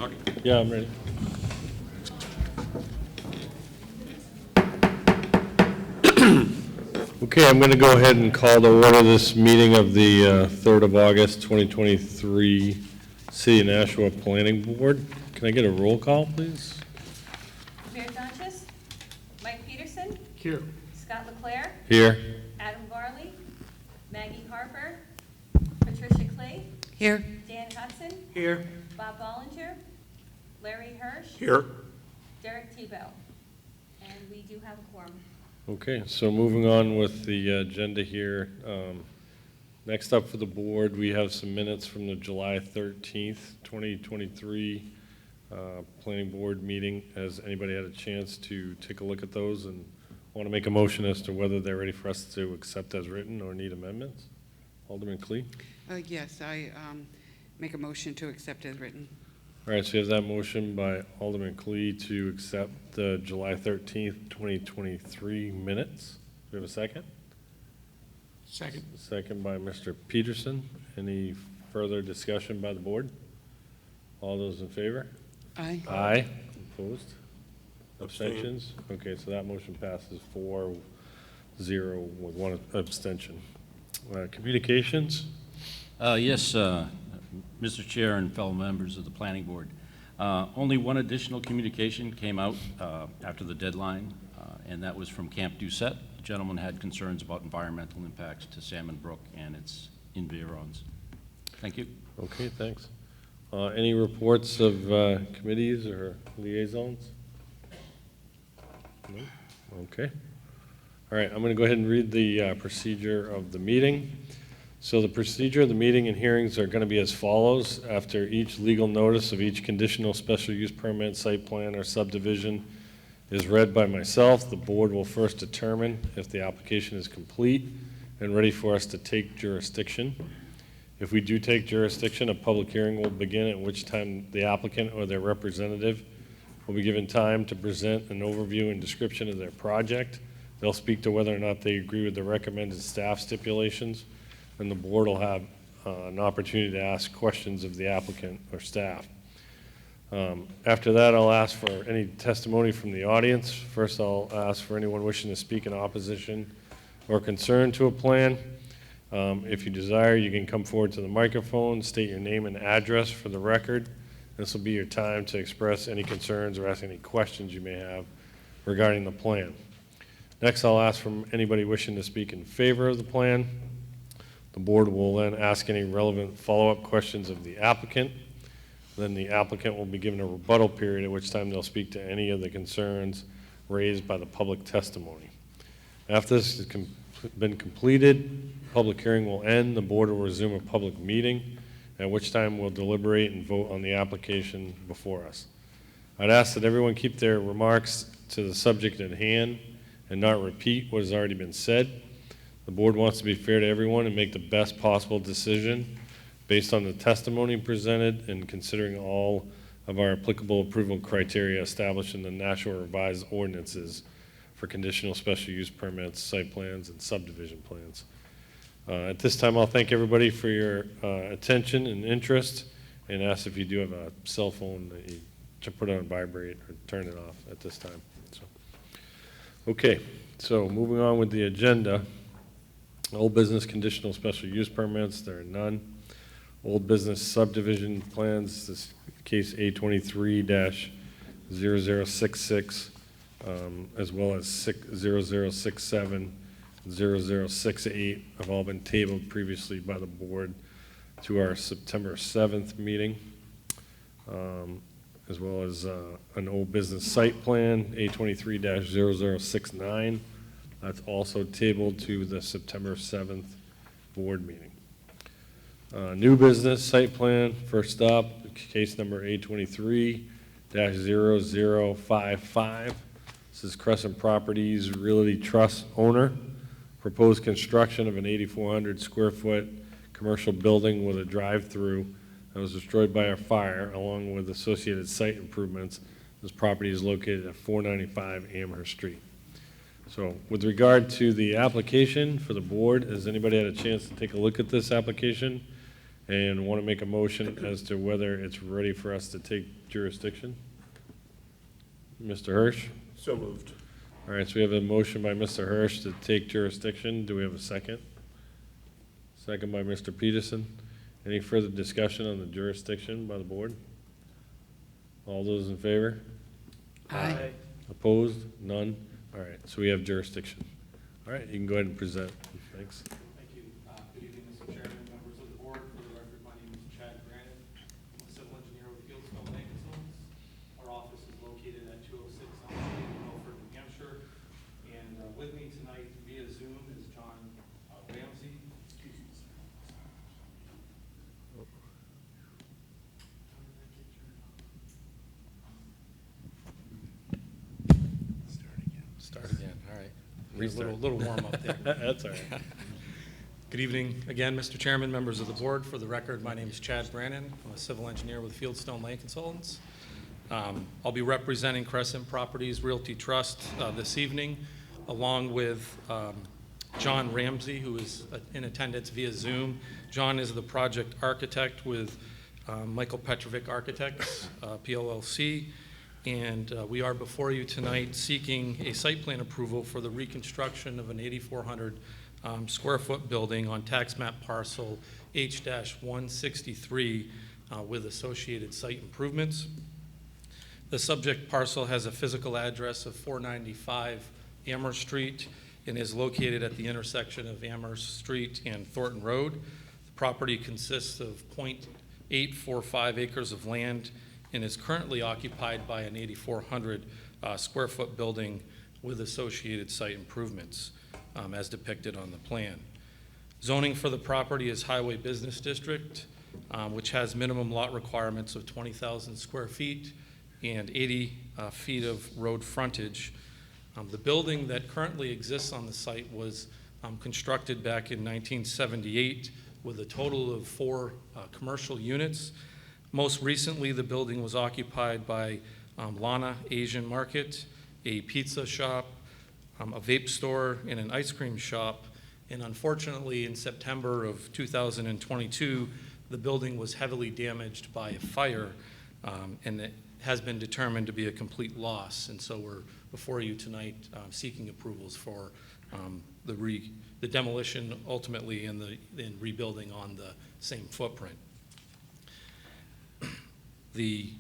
Okay. Yeah, I'm ready. Okay, I'm going to go ahead and call to order this meeting of the 3rd of August, 2023 City of Nashua Planning Board. Can I get a roll call, please? Mayor Donches, Mike Peterson, Here. Scott Leclaire, Here. Adam Varley, Maggie Harper, Patricia Clay, Here. Dan Hudson, Here. Bob Bollinger, Larry Hirsch, Here. Derek Tebow. And we do have a quorum. Okay, so moving on with the agenda here. Next up for the board, we have some minutes from the July 13th, 2023 Planning Board meeting. Has anybody had a chance to take a look at those and want to make a motion as to whether they're ready for us to accept as written or need amendments? Alderman Clee? Yes, I make a motion to accept as written. All right, so you have that motion by Alderman Clee to accept the July 13th, 2023 minutes. Do we have a second? Second. Second by Mr. Peterson. Any further discussion by the board? All those in favor? Aye. Aye. Opposed? Abstain. Abstentions? Okay, so that motion passes 4-0 with one abstention. Communications? Yes, Mr. Chair and fellow members of the Planning Board. Only one additional communication came out after the deadline, and that was from Camp Doucette. The gentleman had concerns about environmental impacts to Salmon Brook and its environs. Thank you. Okay, thanks. Any reports of committees or liaisons? No? Okay. All right, I'm going to go ahead and read the procedure of the meeting. So the procedure of the meeting and hearings are going to be as follows. After each legal notice of each conditional special use permit, site plan, or subdivision is read by myself, the board will first determine if the application is complete and ready for us to take jurisdiction. If we do take jurisdiction, a public hearing will begin, at which time the applicant or their representative will be given time to present an overview and description of their project. They'll speak to whether or not they agree with the recommended staff stipulations, and the board will have an opportunity to ask questions of the applicant or staff. After that, I'll ask for any testimony from the audience. First, I'll ask for anyone wishing to speak in opposition or concern to a plan. If you desire, you can come forward to the microphone, state your name and address for the record. This will be your time to express any concerns or ask any questions you may have regarding the plan. Next, I'll ask from anybody wishing to speak in favor of the plan. The board will then ask any relevant follow-up questions of the applicant. Then the applicant will be given a rebuttal period, at which time they'll speak to any of the concerns raised by the public testimony. After this has been completed, public hearing will end. The board will resume a public meeting, at which time we'll deliberate and vote on the application before us. I'd ask that everyone keep their remarks to the subject at hand and not repeat what has already been said. The board wants to be fair to everyone and make the best possible decision based on the testimony presented and considering all of our applicable approval criteria established in the Nashua Revised Ordinances for conditional special use permits, site plans, and subdivision plans. At this time, I'll thank everybody for your attention and interest, and ask if you do have a cell phone that you to put it on vibrate or turn it off at this time. Okay, so moving on with the agenda. Old business conditional special use permits, there are none. Old business subdivision plans, this case A23-0066, as well as 0067, 0068 have all been tabled previously by the board to our September 7th meeting, as well as an old business site plan, A23-0069. That's also tabled to the September 7th board meeting. New business site plan, first up, case number A23-0055. This is Crescent Properties Realty Trust owner. Proposed construction of an 8,400 square foot commercial building with a drive-through that was destroyed by a fire, along with associated site improvements. This property is located at 495 Amherst Street. So with regard to the application for the board, has anybody had a chance to take a look at this application and want to make a motion as to whether it's ready for us to take jurisdiction. Mr. Hirsch? So moved. All right, so we have a motion by Mr. Hirsch to take jurisdiction. Do we have a second? Second by Mr. Peterson. Any further discussion on the jurisdiction by the board? All those in favor? Aye. Opposed? None? All right, so we have jurisdiction. All right, you can go ahead and present. Thanks. Thank you. Good evening, Mr. Chairman, members of the board. For the record, my name is Chad Granite. I'm a civil engineer with Fieldstone Land Consultants. Our office is located at 206 Elm Street in Milford, New Hampshire. And with me tonight via Zoom is John Ramsey. Start again, all right. Restart. Little warm up there. That's all right. Good evening again, Mr. Chairman, members of the board. For the record, my name is Chad Brannon. I'm a civil engineer with Fieldstone Land Consultants. I'll be representing Crescent Properties Realty Trust this evening, along with John Ramsey, who is in attendance via Zoom. John is the project architect with Michael Petrovic Architects, PLLC. And we are before you tonight seeking a site plan approval for the reconstruction of an 8,400 square foot building on tax map parcel H-163 with associated site improvements. The subject parcel has a physical address of 495 Amherst Street and is located at the intersection of Amherst Street and Thornton Road. The property consists of 0.845 acres of land and is currently occupied by an 8,400 square foot building with associated site improvements, as depicted on the plan. Zoning for the property is Highway Business District, which has minimum lot requirements of 20,000 square feet and 80 feet of road frontage. The building that currently exists on the site was constructed back in 1978 with a total of 4 commercial units. Most recently, the building was occupied by Lana Asian Market, a pizza shop, a vape store, and an ice cream shop. And unfortunately, in September of 2022, the building was heavily damaged by a fire, and it has been determined to be a complete loss. And so we're before you tonight seeking approvals for the demolition ultimately and rebuilding on the same footprint. The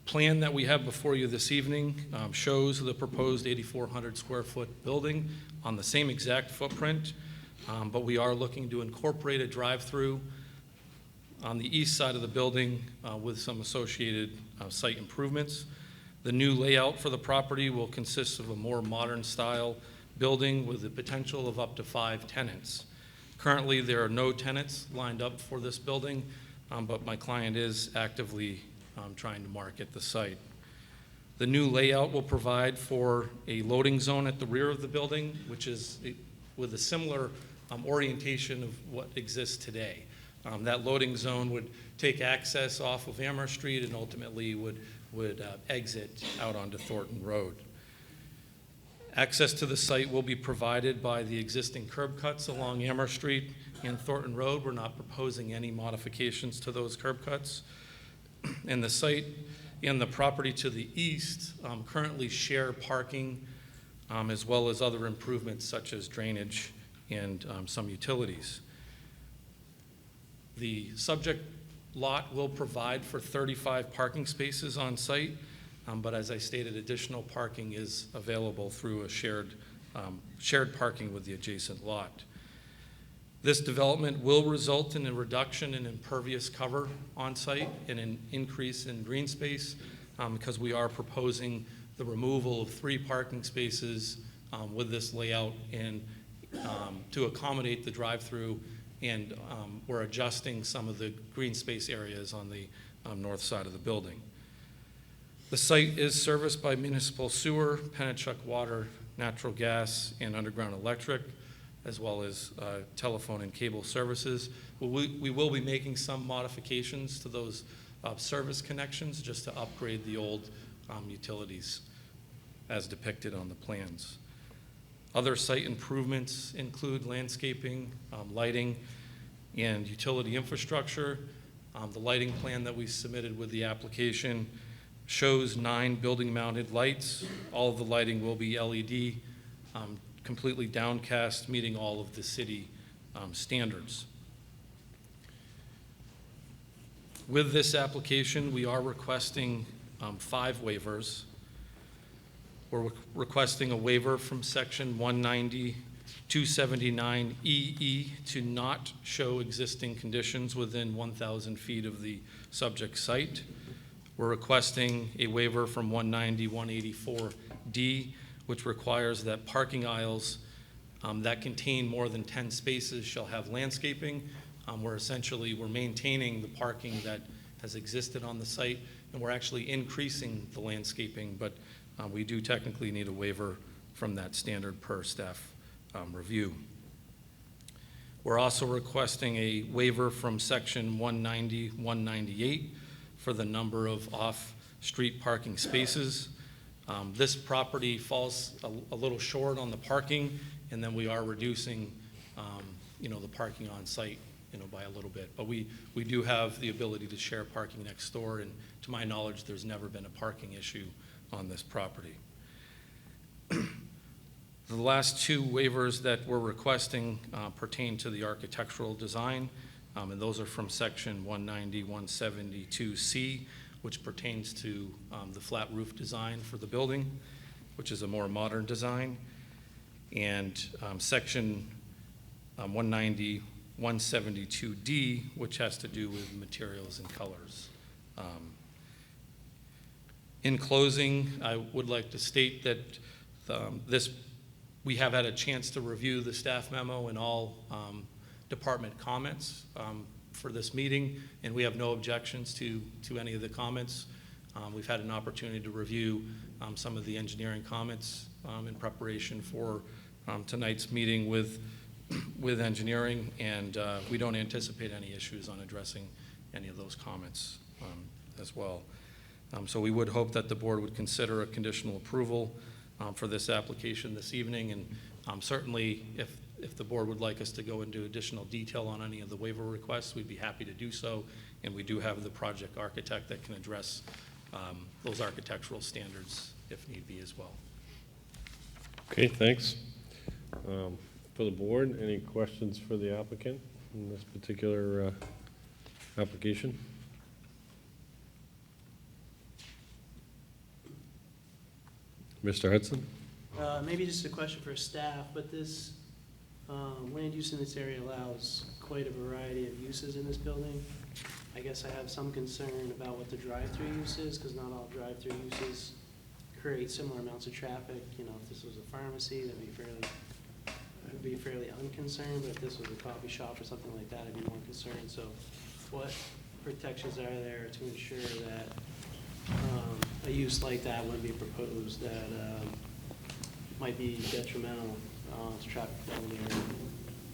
plan that we have before you this evening shows the proposed 8,400 square foot building on the same exact footprint, but we are looking to incorporate a drive-through on the east side of the building with some associated site improvements. The new layout for the property will consist of a more modern style building with the potential of up to 5 tenants. Currently, there are no tenants lined up for this building, but my client is actively trying to market the site. The new layout will provide for a loading zone at the rear of the building, which is with a similar orientation of what exists today. That loading zone would take access off of Amherst Street and ultimately would exit out onto Thornton Road. Access to the site will be provided by the existing curb cuts along Amherst Street and Thornton Road. We're not proposing any modifications to those curb cuts. And the site and the property to the east currently share parking as well as other improvements such as drainage and some utilities. The subject lot will provide for 35 parking spaces on site, but as I stated, additional parking is available through a shared parking with the adjacent lot. This development will result in a reduction in impervious cover on site and an increase in green space because we are proposing the removal of 3 parking spaces with this layout and to accommodate the drive-through, and we're adjusting some of the green space areas on the north side of the building. The site is serviced by municipal sewer, Pennachuck water, natural gas, and underground electric, as well as telephone and cable services. We will be making some modifications to those service connections just to upgrade the old utilities as depicted on the plans. Other site improvements include landscaping, lighting, and utility infrastructure. The lighting plan that we submitted with the application shows 9 building-mounted lights. All of the lighting will be LED, completely downcast, meeting all of the city standards. With this application, we are requesting 5 waivers. We're requesting a waiver from section 190-279EE to not show existing conditions within 1,000 feet of the subject site. We're requesting a waiver from 190-184D, which requires that parking aisles that contain more than 10 spaces shall have landscaping. We're maintaining the parking that has existed on the site, and we're actually increasing the landscaping, but we do technically need a waiver from that standard per staff review. We're also requesting a waiver from section 190-198 for the number of off-street parking spaces. This property falls a little short on the parking, and then we are reducing, the parking on site, by a little bit. But we do have the ability to share parking next door, and to my knowledge, there's never been a parking issue on this property. The last 2 waivers that we're requesting pertain to the architectural design, and those are from section 190-172C, which pertains to the flat roof design for the building, which is a more modern design, and section 190-172D, which has to do with materials and colors. In closing, I would like to state that we have had a chance to review the staff memo and all department comments for this meeting, and we have no objections to any of the comments. We've had an opportunity to review some of the engineering comments in preparation for tonight's meeting with engineering, and we don't anticipate any issues on addressing any of those comments as well. So we would hope that the board would consider a conditional approval for this application this evening, and certainly if the board would like us to go into additional detail on any of the waiver requests, we'd be happy to do so, and we do have the project architect that can address those architectural standards if need be as well. Okay, thanks. For the board, any questions for the applicant in this particular application? Mr. Hudson? Maybe just a question for staff, but this land use in this area allows quite a variety of uses in this building. I guess I have some concern about what the drive-through use is, because not all drive-through uses create similar amounts of traffic. If this was a pharmacy, I'd be fairly unconcerned, but if this was a coffee shop or something like that, I'd be more concerned. So what protections are there to ensure that a use like that wouldn't be proposed that might be detrimental to traffic flow in the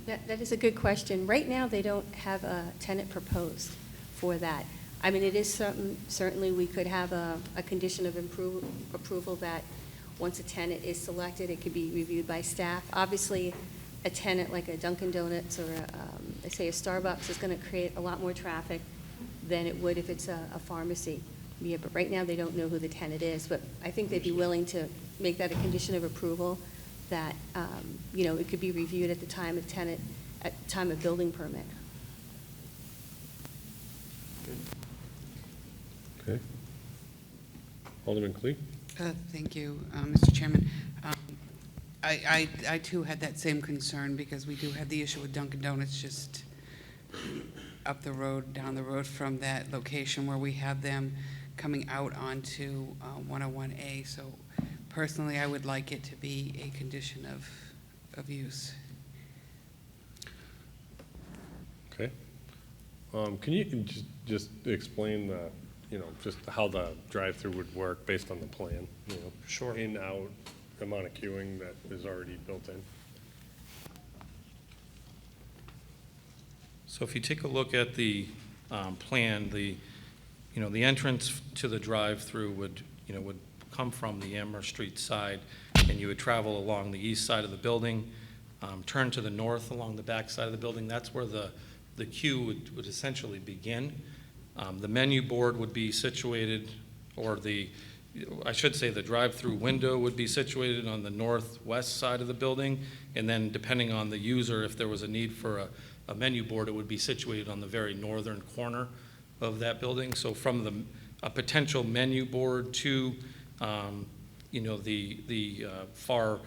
area? That is a good question. Right now, they don't have a tenant proposed for that. I mean, it is certainly we could have a condition of approval that once a tenant is selected, it could be reviewed by staff. Obviously, a tenant like a Dunkin' Donuts or say a Starbucks is going to create a lot more traffic than it would if it's a pharmacy. Yeah, but right now they don't know who the tenant is. But I think they'd be willing to make that a condition of approval that it could be reviewed at the time of building permit. Okay. Alderman Clee? Thank you, Mr. Chairman. I too had that same concern because we do have the issue with Dunkin' Donuts just up the road, down the road from that location where we have them coming out onto 101A. So personally, I would like it to be a condition of use. Okay. Can you just explain just how the drive-through would work based on the plan? Sure. In, out, amount of queuing that is already built in? So if you take a look at the plan, the entrance to the drive-through would come from the Amherst Street side, and you would travel along the east side of the building, turn to the north along the back side of the building. That's where the the queue would essentially begin. The menu board would be situated, or I should say the drive-through window would be situated on the northwest side of the building, and then depending on the user, if there was a need for a menu board, it would be situated on the very northern corner of that building. So from a potential menu board to, the far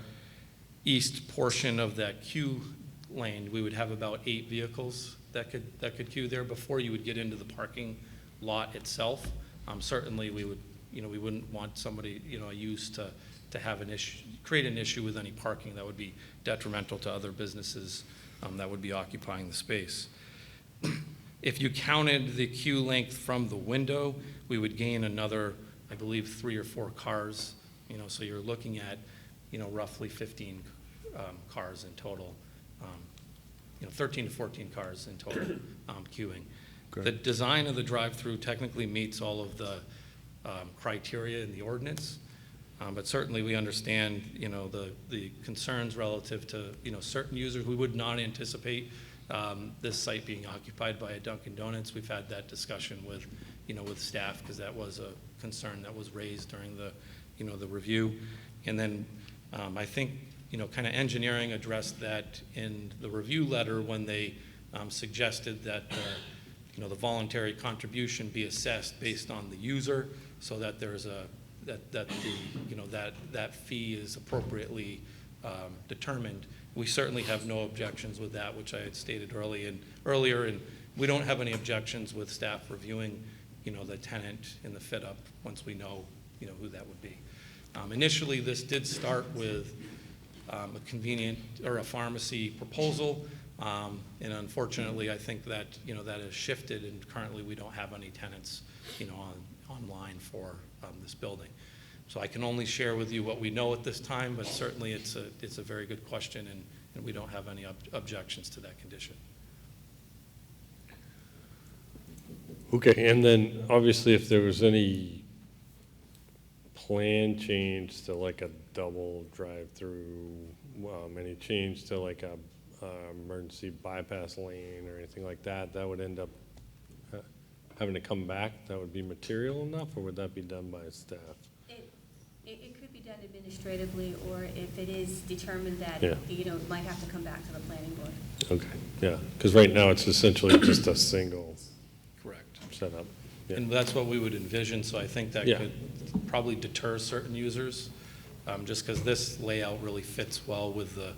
east portion of that queue lane, we would have about 8 vehicles that could queue there before you would get into the parking lot itself. Certainly, we wouldn't want somebody, a use to have create an issue with any parking that would be detrimental to other businesses that would be occupying the space. If you counted the queue length from the window, we would gain another, I believe, 3 or 4 cars. So you're looking at, roughly 15 cars in total. 13 to 14 cars in total queuing. Great. The design of the drive-through technically meets all of the criteria in the ordinance, but certainly we understand, the concerns relative to, certain users. We would not anticipate this site being occupied by a Dunkin' Donuts. We've had that discussion with, with staff, because that was a concern that was raised during the, the review. And then I think, kind of engineering addressed that in the review letter when they suggested that the voluntary contribution be assessed based on the user, so that there's that fee is appropriately determined. We certainly have no objections with that, which I had stated earlier, and we don't have any objections with staff reviewing, the tenant and the fit up once we know, who that would be. Initially, this did start with a convenient or a pharmacy proposal, and unfortunately, I think that that has shifted, and currently we don't have any tenants online for this building. So I can only share with you what we know at this time, but certainly it's a very good question, and we don't have any objections to that condition. Okay, and then obviously if there was any plan change to like a double drive-through, any change to like a emergency bypass lane or anything like that, that would end up having to come back, that would be material enough, or would that be done by staff? It could be done administratively, or if it is determined that, Yeah. it might have to come back to the planning board. Okay, yeah, because right now it's essentially just a single Correct. setup. Yeah. And that's what we would envision, so I think that Yeah. could probably deter certain users, just because this layout really fits well with the,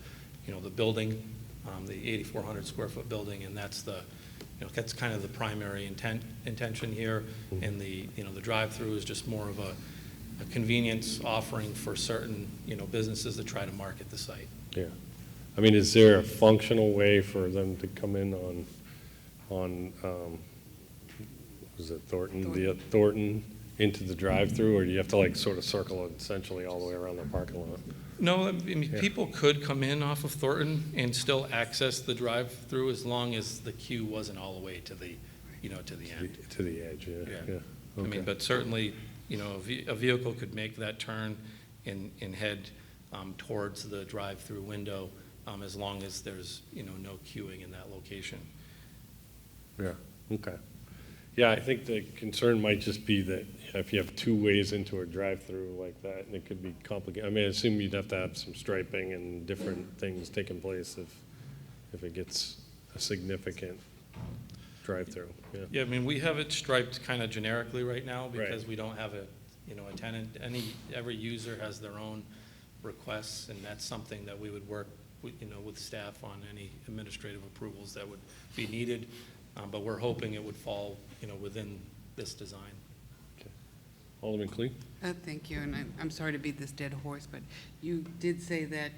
the building, the 8,400 square foot building, and that's that's kind of the primary intention here. Mm-hmm. And the drive-through is just more of a convenience offering for certain, businesses that try to market the site. Yeah. I mean, is there a functional way for them to come in on was it Thornton? The Thornton into the drive-through, or do you have to like sort of circle it essentially all the way around the parking lot? No, I mean, Yeah. people could come in off of Thornton and still access the drive-through as long as the queue wasn't all the way to the, to the end. To the edge, yeah. Yeah. Yeah. I mean, Okay. but certainly, a vehicle could make that turn and head towards the drive-through window as long as there's, no queuing in that location. Yeah, okay. Yeah, I think the concern might just be that if you have 2 ways into a drive-through like that, and it could be complicated. I mean, I assume you'd have to have some striping and different things taking place if it gets a significant drive-through, yeah. Yeah, I mean, we have it striped kind of generically right now because Right. we don't have a tenant. Every user has their own requests, and that's something that we would work with staff on any administrative approvals that would be needed. But we're hoping it would fall, within this design. Okay. Alderman Clee? Thank you, and I'm sorry to beat this dead horse, but you did say that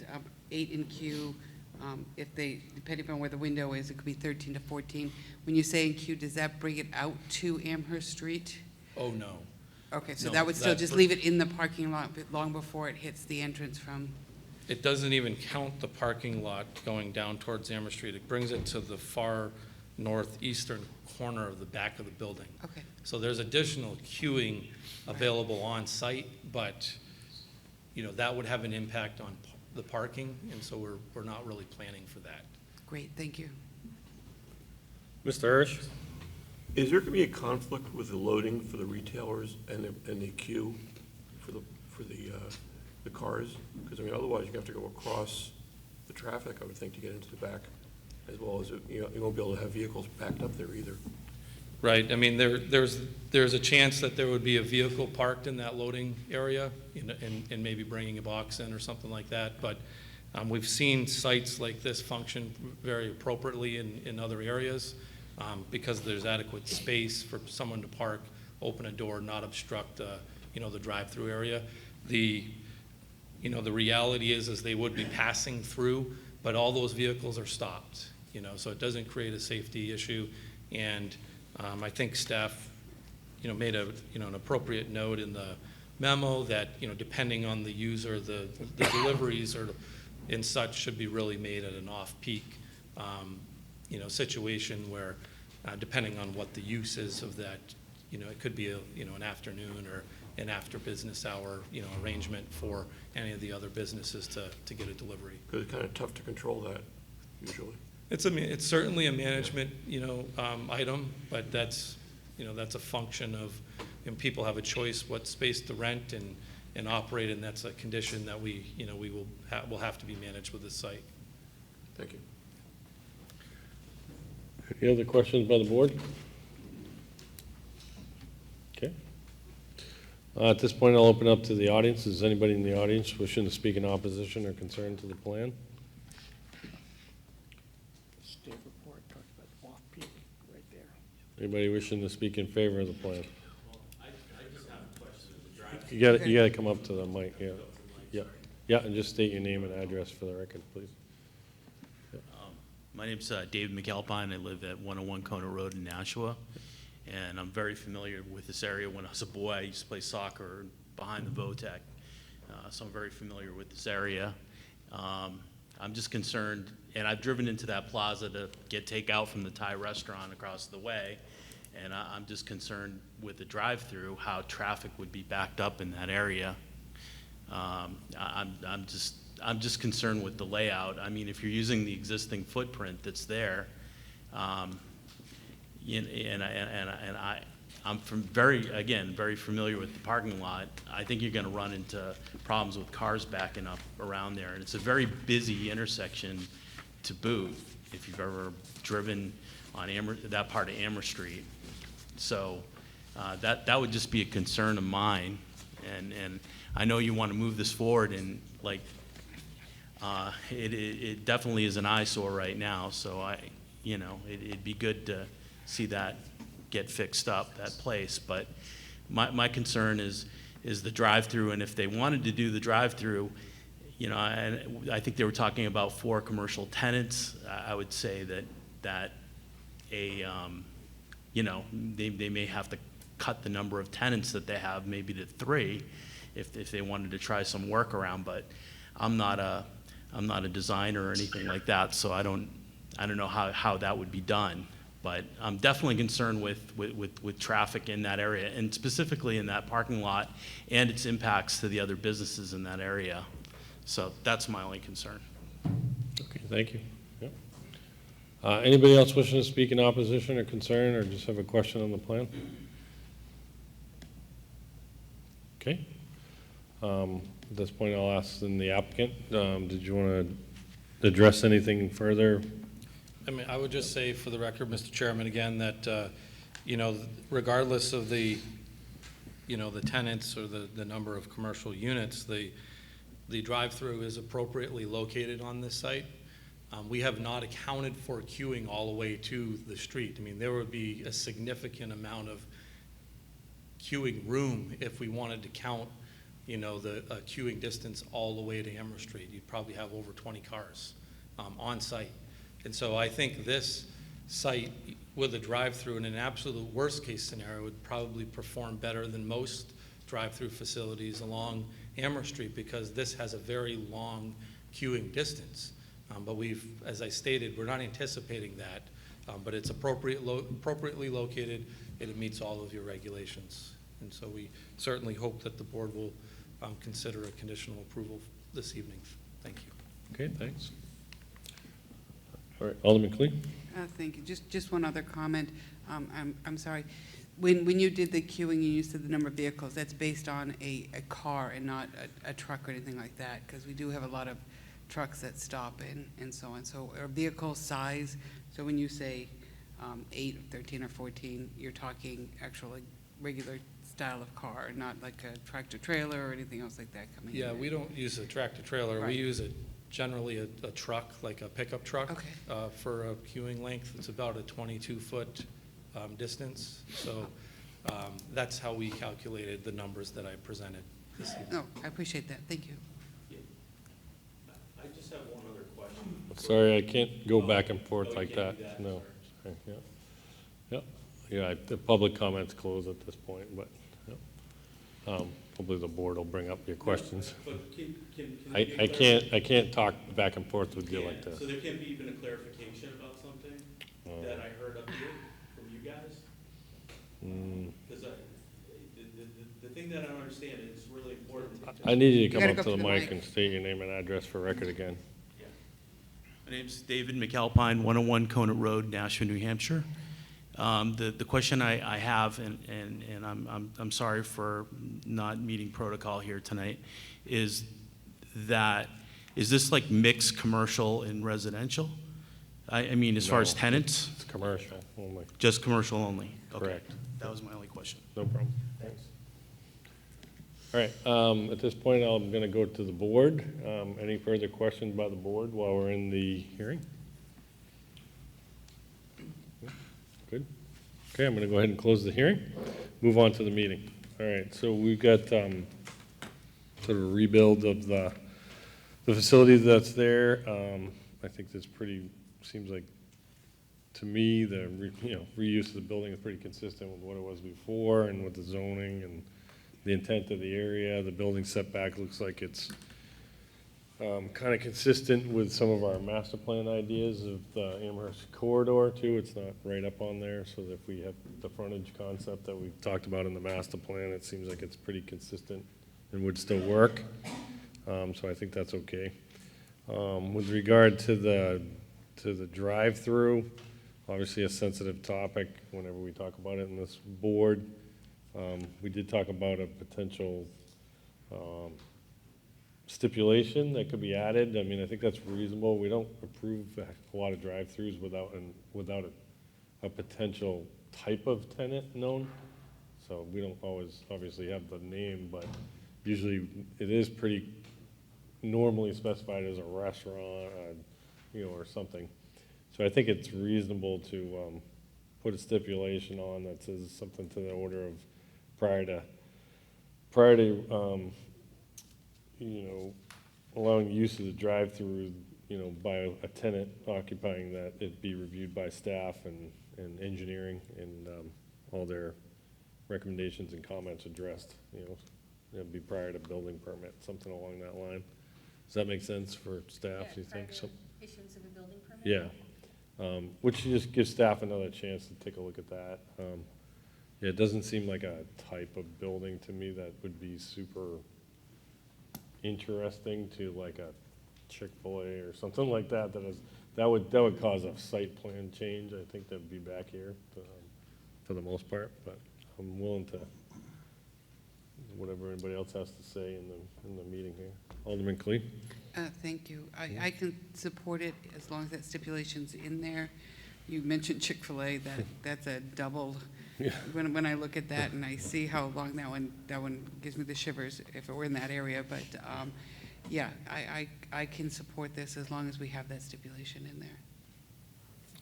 8 in queue, if they, depending on where the window is, it could be 13 to 14. When you say in queue, does that bring it out to Amherst Street? Oh, no. Okay, so No, that would still that just br- leave it in the parking lot long before it hits the entrance from, It doesn't even count the parking lot going down towards Amherst Street. It brings it to the far northeastern corner of the back of the building. okay. So there's additional queuing available on site, but, that would have an impact on the parking, and so we're not really planning for that. Great, thank you. Mr. Hirsch? Is there going to be a conflict with the loading for the retailers and the queue for the cars? Because, I mean, otherwise you're going to have to go across the traffic, I would think, to get into the back, as well as, you won't be able to have vehicles backed up there either. Right, I mean, there's a chance that there would be a vehicle parked in that loading area, and maybe bringing a box in or something like that, but we've seen sites like this function very appropriately in other areas, because there's adequate space for someone to park, open a door, not obstruct, the drive-through area. The reality is they would be passing through, but all those vehicles are stopped, so it doesn't create a safety issue, and I think staff, made an appropriate note in the memo that, depending on the user, the deliveries or and such should be really made at an off-peak, situation where, depending on what the use is of that, it could be an afternoon or an after business hour, arrangement for any of the other businesses to get a delivery. Because it's kind of tough to control that, usually. It's certainly a management, item, but that's a function of, people have a choice what space to rent and operate, and that's a condition that we will have to be managed with this site. Thank you. Any other questions by the board? Okay. At this point, I'll open up to the audience. Is anybody in the audience wishing to speak in opposition or concern to the plan? Staff report talked about off-peak right there. Anybody wishing to speak in favor of the plan? I just have a question. You gotta come up to the mic, yeah. Yeah, yeah, and just state your name and address for the record, please. My name's David McAlpine. I live at 101 Kona Road in Nashua, and I'm very familiar with this area. When I was a boy, I used to play soccer behind the Votech, so I'm very familiar with this area. I'm just concerned, and I've driven into that plaza to get takeout from the Thai restaurant across the way, and I'm just concerned with the drive-through, how traffic would be backed up in that area. I'm just concerned with the layout. I mean, if you're using the existing footprint that's there, I'm very familiar with the parking lot. I think you're going to run into problems with cars backing up around there, and it's a very busy intersection to boot. If you've ever driven on that part of Amherst Street, so that would just be a concern of mine, and I know you want to move this forward, and it definitely is an eyesore right now, so it'd be good to see that get fixed up, that place. But my concern is the drive-through, and if they wanted to do the drive-through, I think they were talking about 4 commercial tenants. I would say that they may have to cut the number of tenants that they have maybe to 3 if they wanted to try some workaround, but I'm not a designer or anything like that, so I don't know how that would be done. But I'm definitely concerned with traffic in that area, and specifically in that parking lot and its impacts to the other businesses in that area. So that's my only concern. Okay, thank you. Yep. Anybody else wishing to speak in opposition or concern, or just have a question on the plan? Okay. At this point, I'll ask then the applicant, did you want to address anything further? I mean, I would just say for the record, Mr. Chairman, again, that, regardless of the tenants or the number of commercial units, the drive-through is appropriately located on this site. We have not accounted for queuing all the way to the street. I mean, there would be a significant amount of queuing room if we wanted to count, the queuing distance all the way to Amherst Street. You'd probably have over 20 cars on site. And so I think this site with a drive-through in an absolute worst-case scenario would probably perform better than most drive-through facilities along Amherst Street, because this has a very long queuing distance. But as I stated, we're not anticipating that, but it's appropriately located, and it meets all of your regulations. And so we certainly hope that the board will consider a conditional approval this evening. Thank you. Okay, thanks. All right, Alderman Clee? Thank you. Just one other comment. I'm sorry. When you did the queuing, you said the number of vehicles, that's based on a car and not a truck or anything like that, because we do have a lot of trucks that stop and so on. So our vehicle size, so when you say 8, 13, or 14, you're talking actually regular style of car, not like a tractor trailer or anything else like that coming in? Yeah, we don't use a tractor trailer. We Right. use generally a truck, like a pickup truck. Okay. For a queuing length. It's about a 22-foot distance. So that's how we calculated the numbers that I presented this evening. No, I appreciate that. Thank you. I just have one other question. Sorry, I can't go back and forth Oh, you like can't that. do that? No. Sorry, yeah. Yep. Yeah, the public comments close at this point, but, yep. Hopefully the board will bring up your questions. But can I can't talk back and forth with you like this. So there can't be even a clarification about something that I heard up here from you guys? Because the thing that I don't understand, it's really important. I need you to come gotta up go to the to the mic mic. and state your name and address for record again. Yeah. My name's David McAlpine, 101 Conant Road, Nashua, New Hampshire. The question I have, and I'm sorry for not meeting protocol here tonight, is this like mixed commercial and residential? I mean, as far as No, tenants, It's commercial only. just commercial only? Okay. Correct. That was my only question. No problem. Thanks. All right, at this point, I'm going to go to the board. Any further questions by the board while we're in the hearing? Good. Okay, I'm going to go ahead and close the hearing. Move on to the meeting. All right, so we've got sort of a rebuild of the facility that's there. I think that's pretty, seems like, to me, the reuse of the building is pretty consistent with what it was before and with the zoning and the intent of the area. The building setback looks like it's kind of consistent with some of our master plan ideas of the Amherst corridor too. It's not right up on there, so that if we have the frontage concept that we've talked about in the master plan, it seems like it's pretty consistent and would still work. So I think that's okay. With regard to the drive-through, obviously a sensitive topic whenever we talk about it in this board. We did talk about a potential stipulation that could be added. I mean, I think that's reasonable. We don't approve a lot of drive-throughs without a potential type of tenant known. So we don't always obviously have the name, but usually it is pretty normally specified as a restaurant, or something. So I think it's reasonable to put a stipulation on that says something to the order of prior to allowing use of the drive-through, by a tenant occupying that, it be reviewed by staff and engineering and all their recommendations and comments addressed. It'd be prior to building permit, something along that line. Does that make sense for staff, do you think? So, Issuance of a building permit? yeah, which just gives staff another chance to take a look at that. Yeah, it doesn't seem like a type of building to me that would be super interesting to like a Chick-fil-A or something like that. That would cause a site plan change. I think that'd be back here for the most part, but I'm willing to, whatever anybody else has to say in the meeting here. Alderman Clee? Thank you. I can support it as long as that stipulation's in there. You mentioned Chick-fil-A, that's a double. Yeah. When I look at that and I see how long that one gives me the shivers if it were in that area. But yeah, I can support this as long as we have that stipulation in there.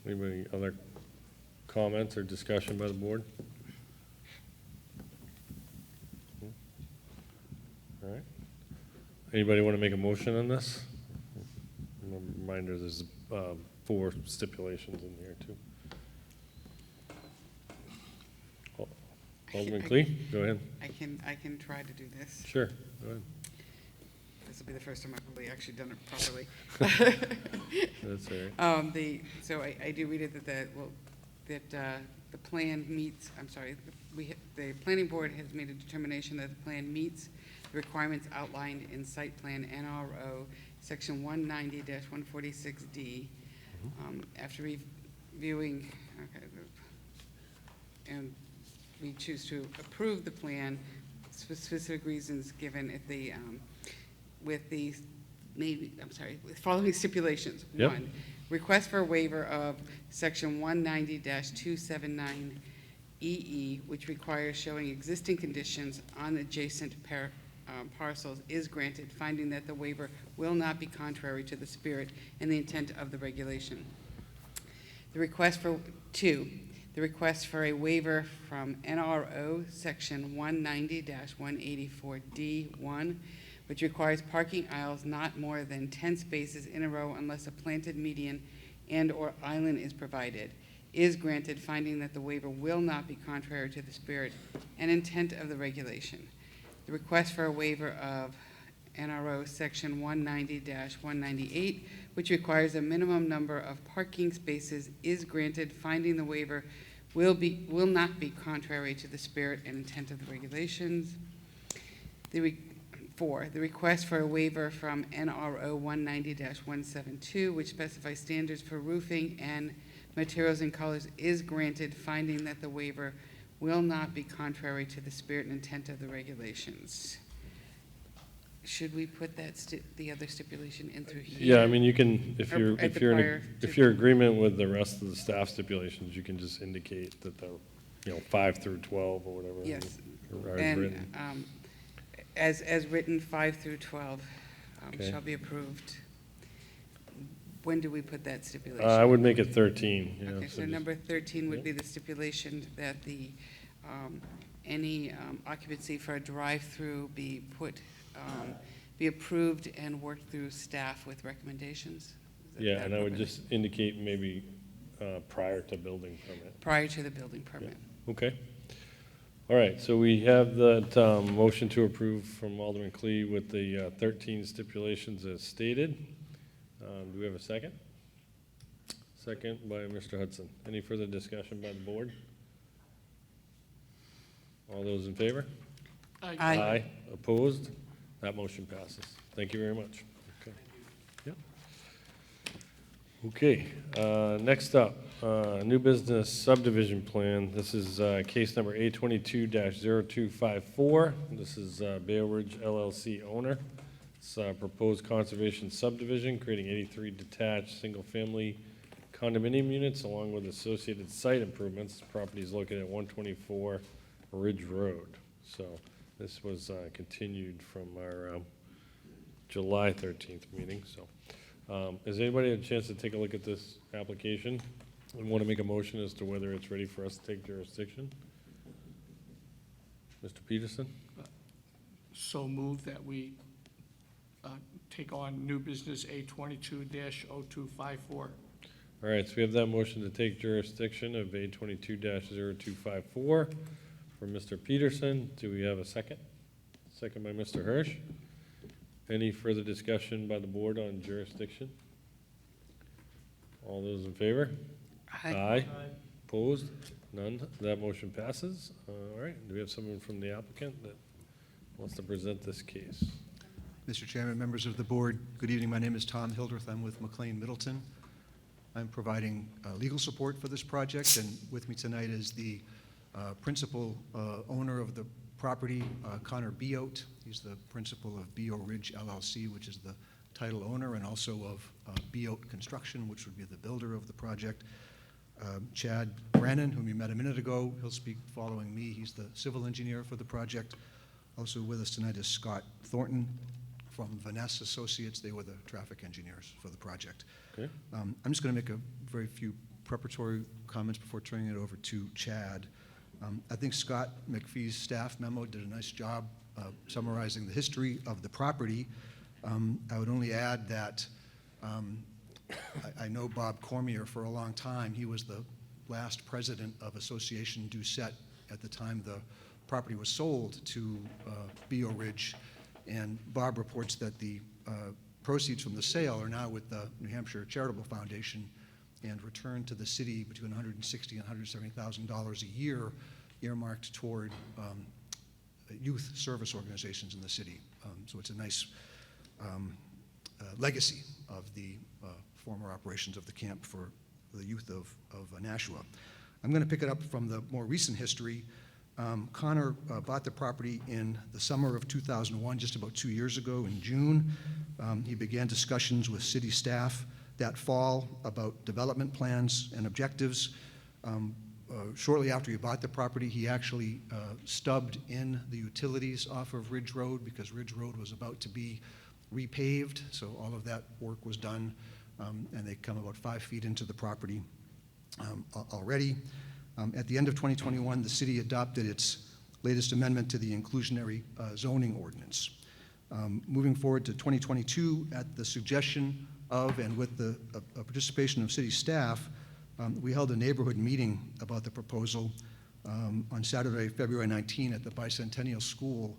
Anybody other comments or discussion by the board? All right. Anybody want to make a motion on this? Reminder, there's 4 stipulations in here too. Alderman Clee, go ahead. I can try to do this. Sure, go ahead. This will be the first time I've really actually done it properly. That's all right. So I do read it that the plan meets, I'm sorry, the planning board has made a determination that the plan meets the requirements outlined in site plan NRO section 190-146D After reviewing, okay, and we choose to approve the plan, specific reasons given at the, with the, with following stipulations. Yep. 1, request for a waiver of section 190-279 EE, which requires showing existing conditions on adjacent parcels, is granted, finding that the waiver will not be contrary to the spirit and the intent of the regulation. The request for 2, the request for a waiver from NRO section 190-184D1, which requires parking aisles not more than 10 spaces in a row unless a planted median and/or island is provided, is granted, finding that the waiver will not be contrary to the spirit and intent of the regulation. The request for a waiver of NRO section 190-198, which requires a minimum number of parking spaces, is granted, finding the waiver will not be contrary to the spirit and intent of the regulations. 4, the request for a waiver from NRO 190-172, which specifies standards for roofing and materials and colors, is granted, finding that the waiver will not be contrary to the spirit and intent of the regulations. Should we put that the other stipulation in through here? Yeah, I mean, you can, if Or you're, at if the you're, prior if to- you're in agreement with the rest of the staff stipulations, you can just indicate that the, 5 through 12 or whatever. Yes. are as And written. as written, 5 through 12 Okay. shall be approved. When do we put that stipulation? I would make it 13, Okay, so just- number 13 would Yep. be the stipulation that the, any occupancy for a drive-through be be approved and worked through staff with recommendations? Is that Yeah, and I would appropriate? just indicate maybe prior to building permit. Prior to the building permit. Okay. All right, so we have that motion to approve from Alderman Clee with the 13 stipulations as stated. Do we have a second? Second by Mr. Hudson. Any further discussion by the board? All those in favor? Aye. Opposed? That motion passes. Thank you very much. Okay. Yep. Okay, next up, new business subdivision plan. This is case number A22-0254. This is Bay Ridge LLC owner. It's proposed conservation subdivision, creating 83 detached, single-family condominium units along with associated site improvements. Property is located at 124 Ridge Road. So this was continued from our July 13th meeting, so. Has anybody had a chance to take a look at this application and want to make a motion as to whether it's ready for us to take jurisdiction? Mr. Peterson? So move that we take on new business A22-0254. All right, so we have that motion to take jurisdiction of A22-0254 from Mr. Peterson. Do we have a second? Second by Mr. Hirsch. Any further discussion by the board on jurisdiction? All those in favor? Aye. Opposed? None. That motion passes. All right, do we have someone from the applicant that wants to present this case? Mr. Chairman, members of the board, good evening. My name is Tom Hildreth. I'm with McLean Middleton. I'm providing legal support for this project, and with me tonight is the principal owner of the property, Connor Beote. He's the principal of Bio Ridge LLC, which is the title owner, and also of Beote Construction, which would be the builder of the project. Chad Brannon, whom you met a minute ago, he'll speak following me. He's the civil engineer for the project. Also with us tonight is Scott Thornton from Vanessa Associates. They were the traffic engineers for the project. Okay. I'm just going to make a very few preparatory comments before turning it over to Chad. I think Scott McPhee's staff memo did a nice job summarizing the history of the property. I would only add that I know Bob Cormier for a long time. He was the last president of Association Doucette at the time the property was sold to Bio Ridge. And Bob reports that the proceeds from the sale are now with the New Hampshire Charitable Foundation and returned to the city between $160,000 and $170,000 a year, earmarked toward youth service organizations in the city. So it's a nice legacy of the former operations of the camp for the youth of Nashua. I'm going to pick it up from the more recent history. Connor bought the property in the summer of 2001, just about 2 years ago in June. He began discussions with city staff that fall about development plans and objectives. Shortly after he bought the property, he actually stubbed in the utilities off of Ridge Road because Ridge Road was about to be repaved, so all of that work was done, and they come about 5 feet into the property already. At the end of 2021, the city adopted its latest amendment to the inclusionary zoning ordinance. Moving forward to 2022, at the suggestion of and with the participation of city staff, we held a neighborhood meeting about the proposal on Saturday, February 19 at the Bicentennial School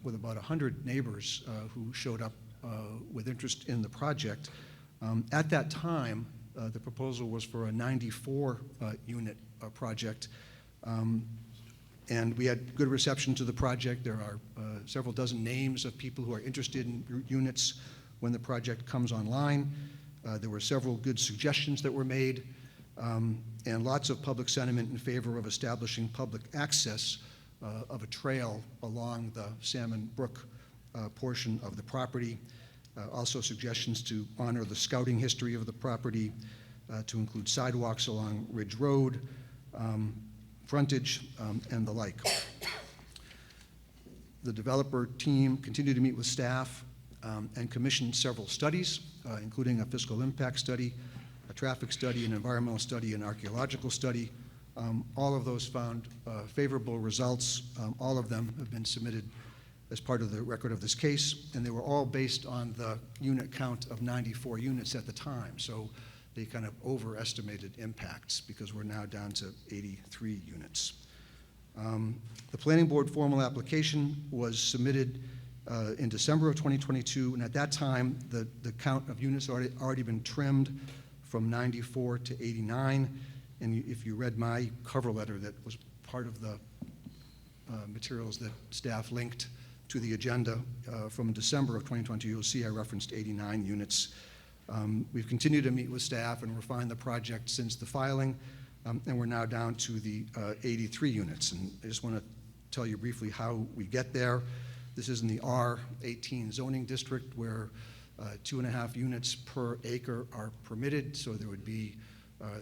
with about 100 neighbors who showed up with interest in the project. At that time, the proposal was for a 94-unit project, and we had good reception to the project. There are several dozen names of people who are interested in units when the project comes online. There were several good suggestions that were made, and lots of public sentiment in favor of establishing public access of a trail along the Salmon Brook portion of the property. Also suggestions to honor the scouting history of the property, to include sidewalks along Ridge Road, frontage, and the like. The developer team continued to meet with staff and commissioned several studies, including a fiscal impact study, a traffic study, an environmental study, an archaeological study. All of those found favorable results. All of them have been submitted as part of the record of this case, and they were all based on the unit count of 94 units at the time. So they kind of overestimated impacts because we're now down to 83 units. The planning board formal application was submitted in December of 2022, and at that time, the count of units already been trimmed from 94 to 89. And if you read my cover letter that was part of the materials that staff linked to the agenda from December of 2022, you'll see I referenced 89 units. We've continued to meet with staff and refine the project since the filing, and we're now down to the 83 units. And I just want to tell you briefly how we get there. This is in the R18 zoning district where 2.5 units per acre are permitted, so there would be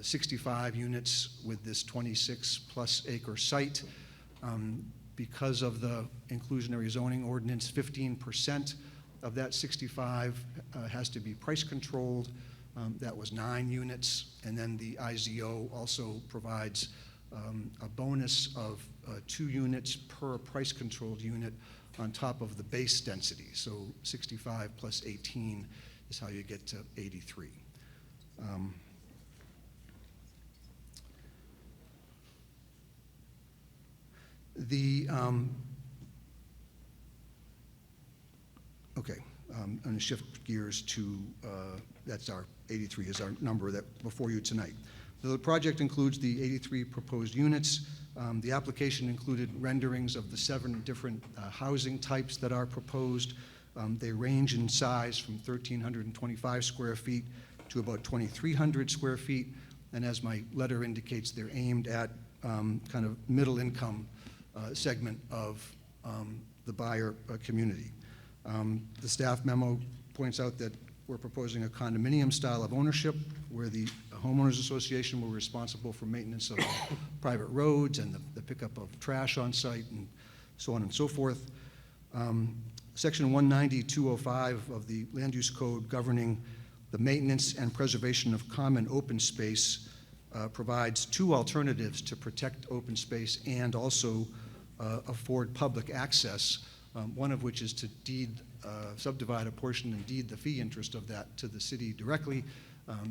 65 units with this 26+ acre site. Because of the inclusionary zoning ordinance, 15% of that 65 has to be price controlled. That was 9 units. And then the IZO also provides a bonus of 2 units per price controlled unit on top of the base density. So 65 plus 18 is how you get to 83. I'm going to shift gears to, that's our 83 is our number that before you tonight. So the project includes the 83 proposed units. The application included renderings of the 7 different housing types that are proposed. They range in size from 1,325 square feet to about 2,300 square feet. And as my letter indicates, they're aimed at kind of middle income segment of the buyer community. The staff memo points out that we're proposing a condominium style of ownership where the homeowners association will be responsible for maintenance of private roads and the pickup of trash on site and so on and so forth. Section 190-205 of the Land Use Code governing the maintenance and preservation of common open space provides 2 alternatives to protect open space and also afford public access, one of which is to subdivide a portion and deed the fee interest of that to the city directly.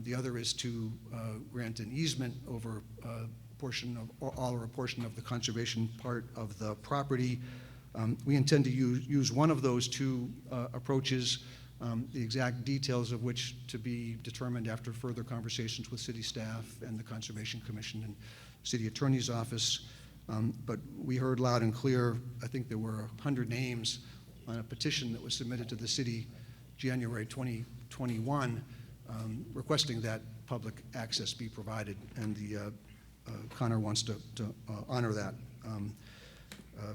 The other is to grant an easement over a portion of, all or a portion of the conservation part of the property. We intend to use one of those 2 approaches, the exact details of which to be determined after further conversations with city staff and the Conservation Commission and City Attorney's Office. But we heard loud and clear, I think there were 100 names on a petition that was submitted to the city January 2021 requesting that public access be provided, and Connor wants to honor that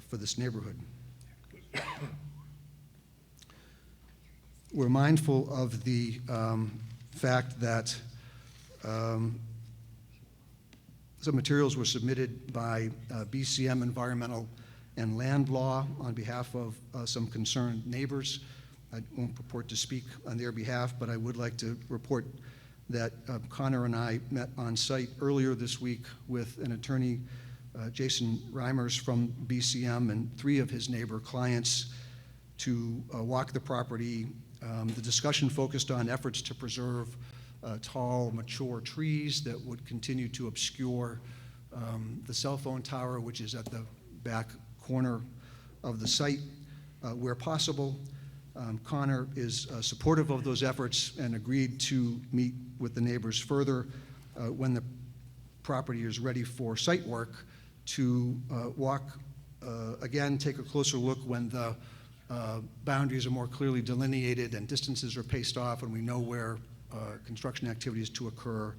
for this neighborhood. We're mindful of the fact that some materials were submitted by BCM Environmental and Land Law on behalf of some concerned neighbors. I won't purport to speak on their behalf, but I would like to report that Connor and I met on site earlier this week with an attorney, Jason Reimers from BCM, and 3 of his neighbor clients to walk the property. The discussion focused on efforts to preserve tall, mature trees that would continue to obscure the cell phone tower, which is at the back corner of the site where possible. Connor is supportive of those efforts and agreed to meet with the neighbors further when the property is ready for site work to walk again, take a closer look when the boundaries are more clearly delineated and distances are paced off and we know where construction activities to occur,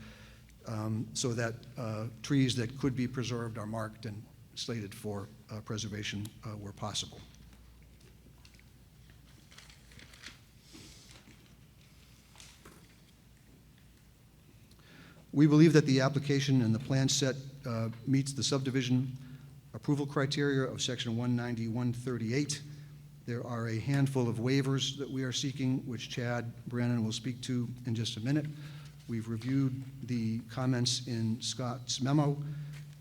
so that trees that could be preserved are marked and slated for preservation where possible. We believe that the application and the plan set meets the subdivision approval criteria of section 190-138. There are a handful of waivers that we are seeking, which Chad Brannon will speak to in just a minute. We've reviewed the comments in Scott's memo,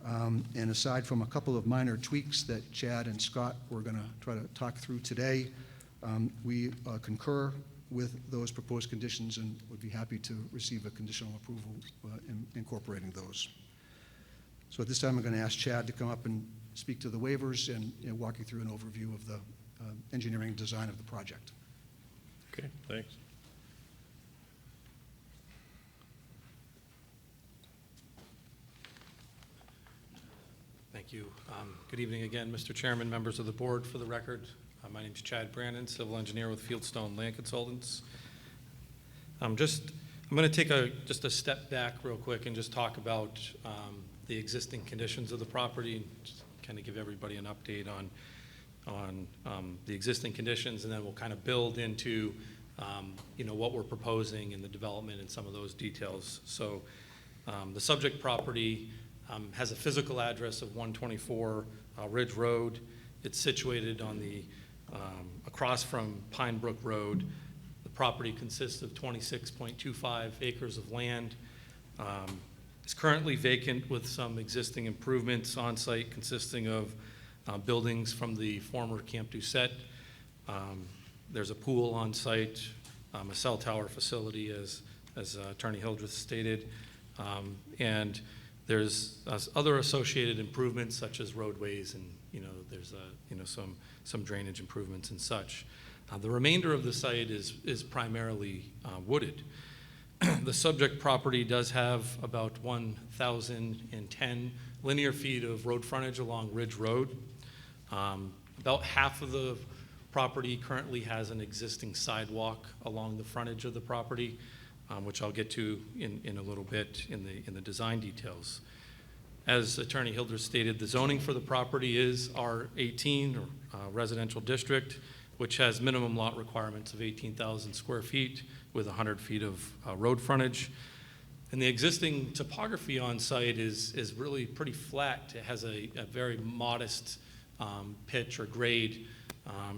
and aside from a couple of minor tweaks that Chad and Scott were going to try to talk through today, we concur with those proposed conditions and would be happy to receive a conditional approval incorporating those. So at this time, I'm going to ask Chad to come up and speak to the waivers and walk you through an overview of the engineering design of the project. Okay, thanks. Thank you. Good evening again, Mr. Chairman, members of the board. For the record, my name is Chad Brannon, civil engineer with Fieldstone Land Consultants. I'm going to take just a step back real quick and just talk about the existing conditions of the property and just kind of give everybody an update on the existing conditions, and then we'll kind of build into what we're proposing in the development and some of those details. So the subject property has a physical address of 124 Ridge Road. It's situated on the across from Pine Brook Road. The property consists of 26.25 acres of land. It's currently vacant with some existing improvements on site consisting of buildings from the former Camp Doucette. There's a pool on site, a cell tower facility as Attorney Hildreth stated, and there's other associated improvements such as roadways and there's some drainage improvements and such. The remainder of the site is primarily wooded. The subject property does have about 1,010 linear feet of road frontage along Ridge Road. About half of the property currently has an existing sidewalk along the frontage of the property, which I'll get to in a little bit in the design details. As Attorney Hildreth stated, the zoning for the property is R18, or residential district, which has minimum lot requirements of 18,000 square feet with 100 feet of road frontage. And the existing topography on site is really pretty flat. It has a very modest pitch or grade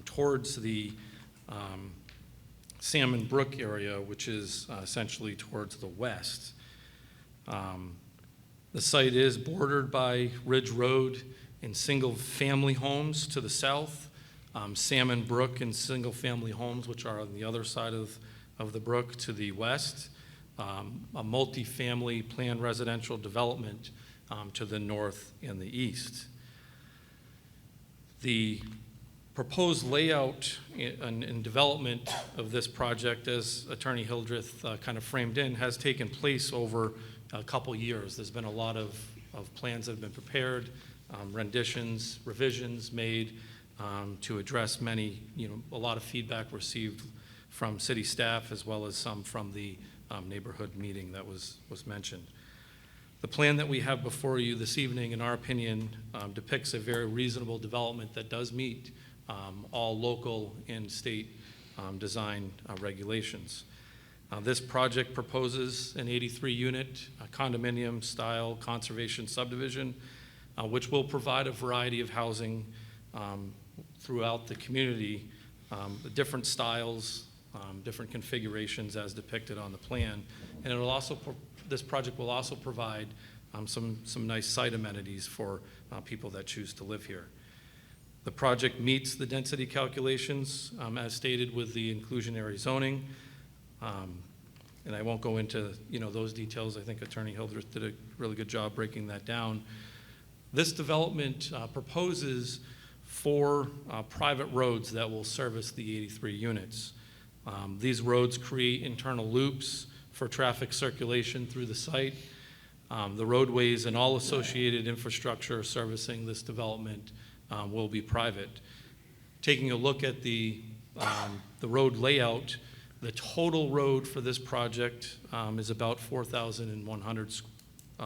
towards the Salmon Brook area, which is essentially towards the west. The site is bordered by Ridge Road and single-family homes to the south, Salmon Brook and single-family homes, which are on the other side of the brook, to the west, a multi-family planned residential development to the north and the east. The proposed layout and development of this project, as Attorney Hildreth kind of framed in, has taken place over a couple years. There's been a lot of plans that have been prepared, renditions, revisions made to address many, a lot of feedback received from city staff as well as some from the neighborhood meeting that was mentioned. The plan that we have before you this evening, in our opinion, depicts a very reasonable development that does meet all local and state design regulations. This project proposes an 83-unit condominium-style conservation subdivision, which will provide a variety of housing throughout the community, different styles, different configurations as depicted on the plan. And it'll also, this project will also provide some nice site amenities for people that choose to live here. The project meets the density calculations as stated with the inclusionary zoning. And I won't go into those details. I think Attorney Hildreth did a really good job breaking that down. This development proposes 4 private roads that will service the 83 units. These roads create internal loops for traffic circulation through the site. The roadways and all associated infrastructure servicing this development will be private. Taking a look at the road layout, the total road for this project is about 4,100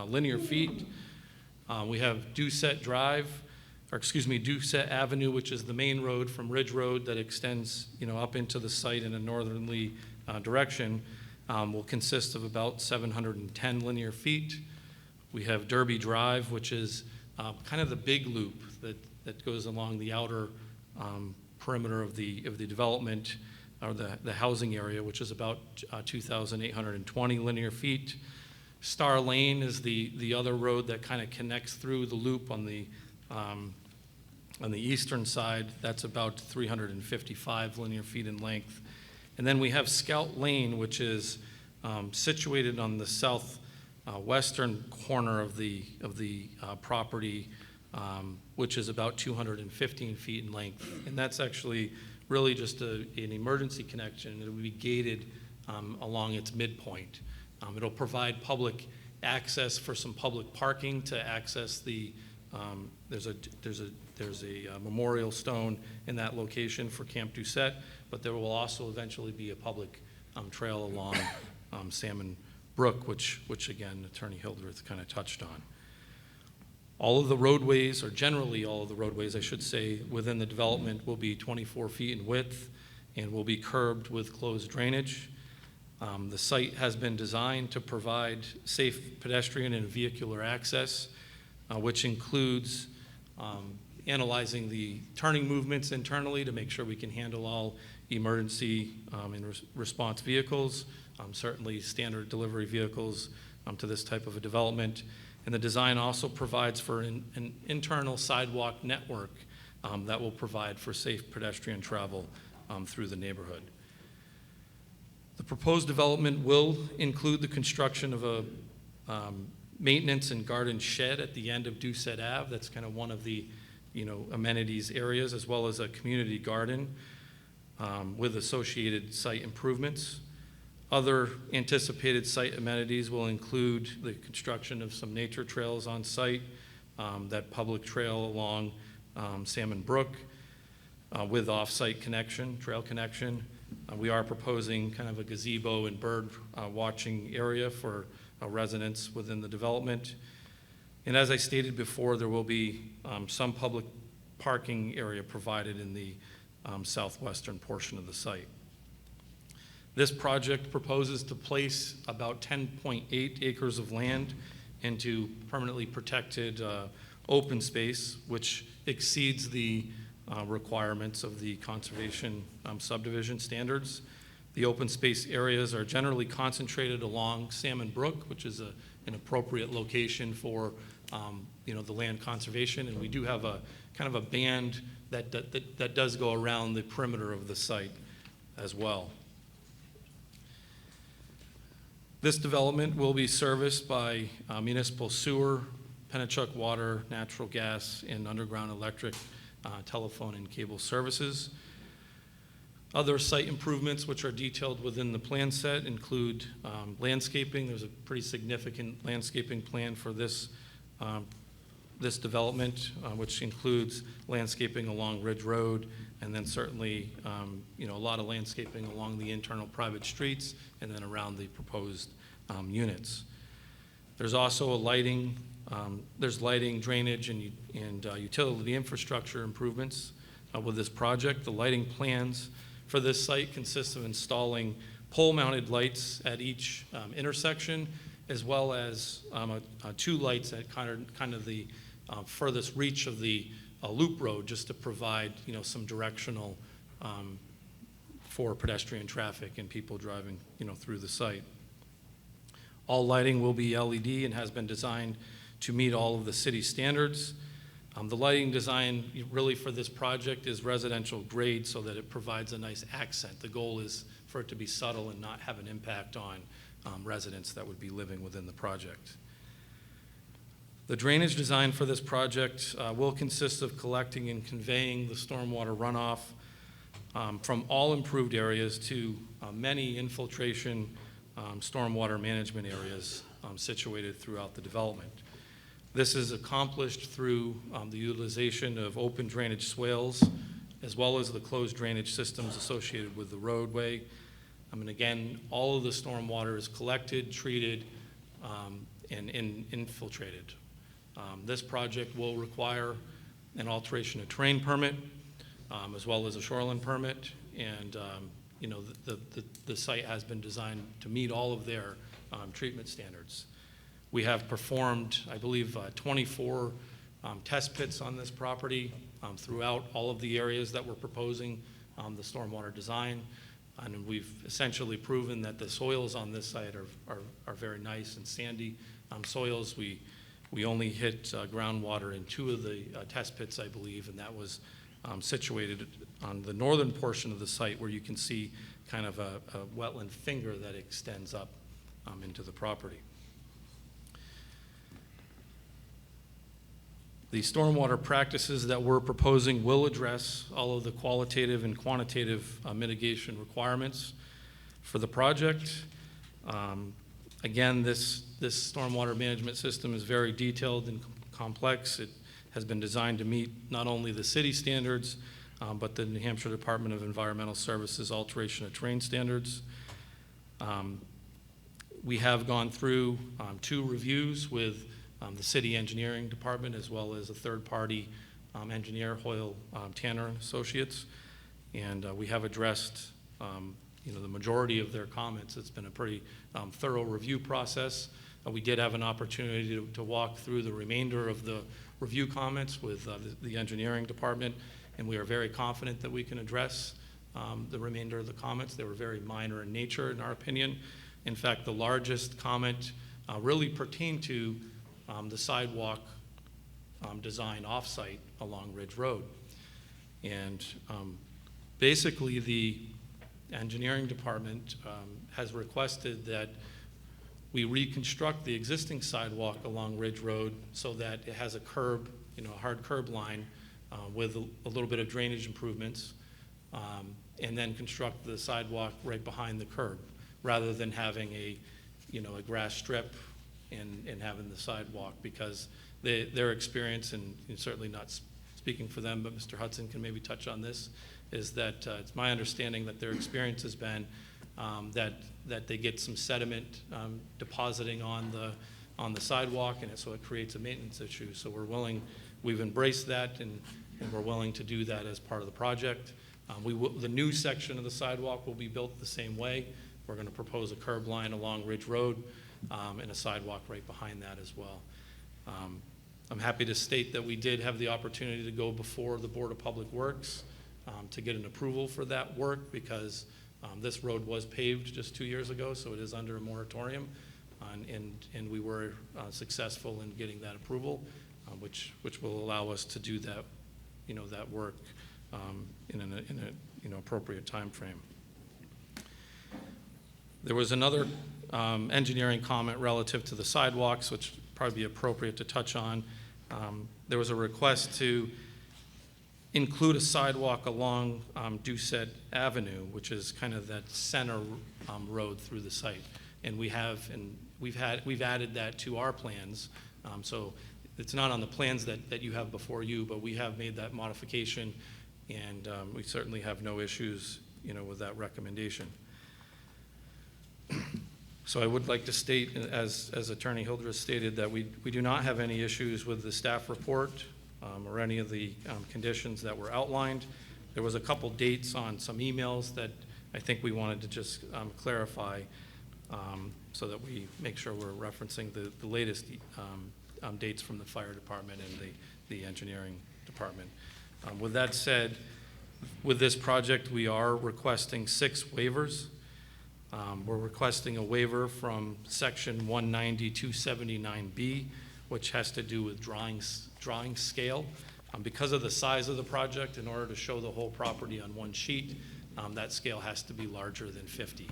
linear feet. We have Doucette Avenue, which is the main road from Ridge Road that extends, up into the site in a northerly direction, will consist of about 710 linear feet. We have Derby Drive, which is kind of the big loop that goes along the outer perimeter of the development, or the housing area, which is about 2,820 linear feet. Star Lane is the other road that kind of connects through the loop on the eastern side. That's about 355 linear feet in length. And then we have Scout Lane, which is situated on the southwestern corner of the property, which is about 215 feet in length. And that's actually really just an emergency connection. It will be gated along its midpoint. It'll provide public access for some public parking to access the, there's a memorial stone in that location for Camp Doucette, but there will also eventually be a public trail along Salmon Brook, which again, Attorney Hildreth kind of touched on. All of the roadways, or generally all of the roadways, I should say, within the development will be 24 feet in width and will be curbed with closed drainage. The site has been designed to provide safe pedestrian and vehicular access, which includes analyzing the turning movements internally to make sure we can handle all emergency and response vehicles, certainly standard delivery vehicles to this type of a development. And the design also provides for an internal sidewalk network that will provide for safe pedestrian travel through the neighborhood. The proposed development will include the construction of a maintenance and garden shed at the end of Doucette Ave. That's kind of one of the amenities areas, as well as a community garden with associated site improvements. Other anticipated site amenities will include the construction of some nature trails on site, that public trail along Salmon Brook with off-site trail connection. We are proposing kind of a gazebo and bird watching area for residents within the development. And as I stated before, there will be some public parking area provided in the southwestern portion of the site. This project proposes to place about 10.8 acres of land into permanently protected open space, which exceeds the requirements of the conservation subdivision standards. The open space areas are generally concentrated along Salmon Brook, which is an appropriate location for the land conservation, and we do have a kind of a band that does go around the perimeter of the site as well. This development will be serviced by municipal sewer, Pennachuck water, natural gas, and underground electric, telephone, and cable services. Other site improvements which are detailed within the plan set include landscaping. There's a pretty significant landscaping plan for this this development, which includes landscaping along Ridge Road, and then certainly, a lot of landscaping along the internal private streets and then around the proposed units. There's also there's lighting, drainage, and utility infrastructure improvements with this project. The lighting plans for this site consist of installing pole-mounted lights at each intersection, as well as 2 lights at kind of the furthest reach of the loop road, just to provide some directional for pedestrian traffic and people driving through the site. All lighting will be LED and has been designed to meet all of the city standards. The lighting design really for this project is residential grade so that it provides a nice accent. The goal is for it to be subtle and not have an impact on residents that would be living within the project. The drainage design for this project will consist of collecting and conveying the stormwater runoff from all improved areas to many infiltration stormwater management areas situated throughout the development. This is accomplished through the utilization of open drainage swales, as well as the closed drainage systems associated with the roadway. And again, all of the stormwater is collected, treated, and infiltrated. This project will require an alteration of terrain permit, as well as a shoreline permit, and the site has been designed to meet all of their treatment standards. We have performed, I believe, 24 test pits on this property throughout all of the areas that we're proposing the stormwater design. And we've essentially proven that the soils on this site are very nice and sandy soils. We only hit groundwater in 2 of the test pits, I believe, and that was situated on the northern portion of the site where you can see kind of a wetland finger that extends up into the property. The stormwater practices that we're proposing will address all of the qualitative and quantitative mitigation requirements for the project. Again, this stormwater management system is very detailed and complex. It has been designed to meet not only the city standards, but the New Hampshire Department of Environmental Services alteration of terrain standards. We have gone through 2 reviews with the city engineering department, as well as a third-party engineer, Hoyle Tanner Associates, and we have addressed the majority of their comments. It's been a pretty thorough review process. We did have an opportunity to walk through the remainder of the review comments with the engineering department, and we are very confident that we can address the remainder of the comments. They were very minor in nature, in our opinion. In fact, the largest comment really pertained to the sidewalk design off-site along Ridge Road. And basically, the engineering department has requested that we reconstruct the existing sidewalk along Ridge Road so that it has a curb, a hard curb line with a little bit of drainage improvements, and then construct the sidewalk right behind the curb, rather than having a grass strip and having the sidewalk, because their experience, and certainly not speaking for them, but Mr. Hudson can maybe touch on this, is that it's my understanding that their experience has been that they get some sediment depositing on the sidewalk, and so it creates a maintenance issue. So we've embraced that, and we're willing to do that as part of the project. The new section of the sidewalk will be built the same way. We're going to propose a curb line along Ridge Road and a sidewalk right behind that as well. I'm happy to state that we did have the opportunity to go before the Board of Public Works to get an approval for that work, because this road was paved just 2 years ago, so it is under a moratorium, and we were successful in getting that approval, which will allow us to do that, that work in an appropriate time frame. There was another engineering comment relative to the sidewalks, which would probably be appropriate to touch on. There was a request to include a sidewalk along Doucette Avenue, which is kind of that center road through the site, and we've added that to our plans. So it's not on the plans that you have before you, but we have made that modification, and we certainly have no issues, with that recommendation. So I would like to state, as Attorney Hildreth stated, that we do not have any issues with the staff report or any of the conditions that were outlined. There was a couple dates on some emails that I think we wanted to just clarify so that we make sure we're referencing the latest dates from the fire department and the engineering department. With that said, with this project, we are requesting 6 waivers. We're requesting a waiver from section 190-279B, which has to do with drawing scale. Because of the size of the project, in order to show the whole property on one sheet, that scale has to be larger than 50.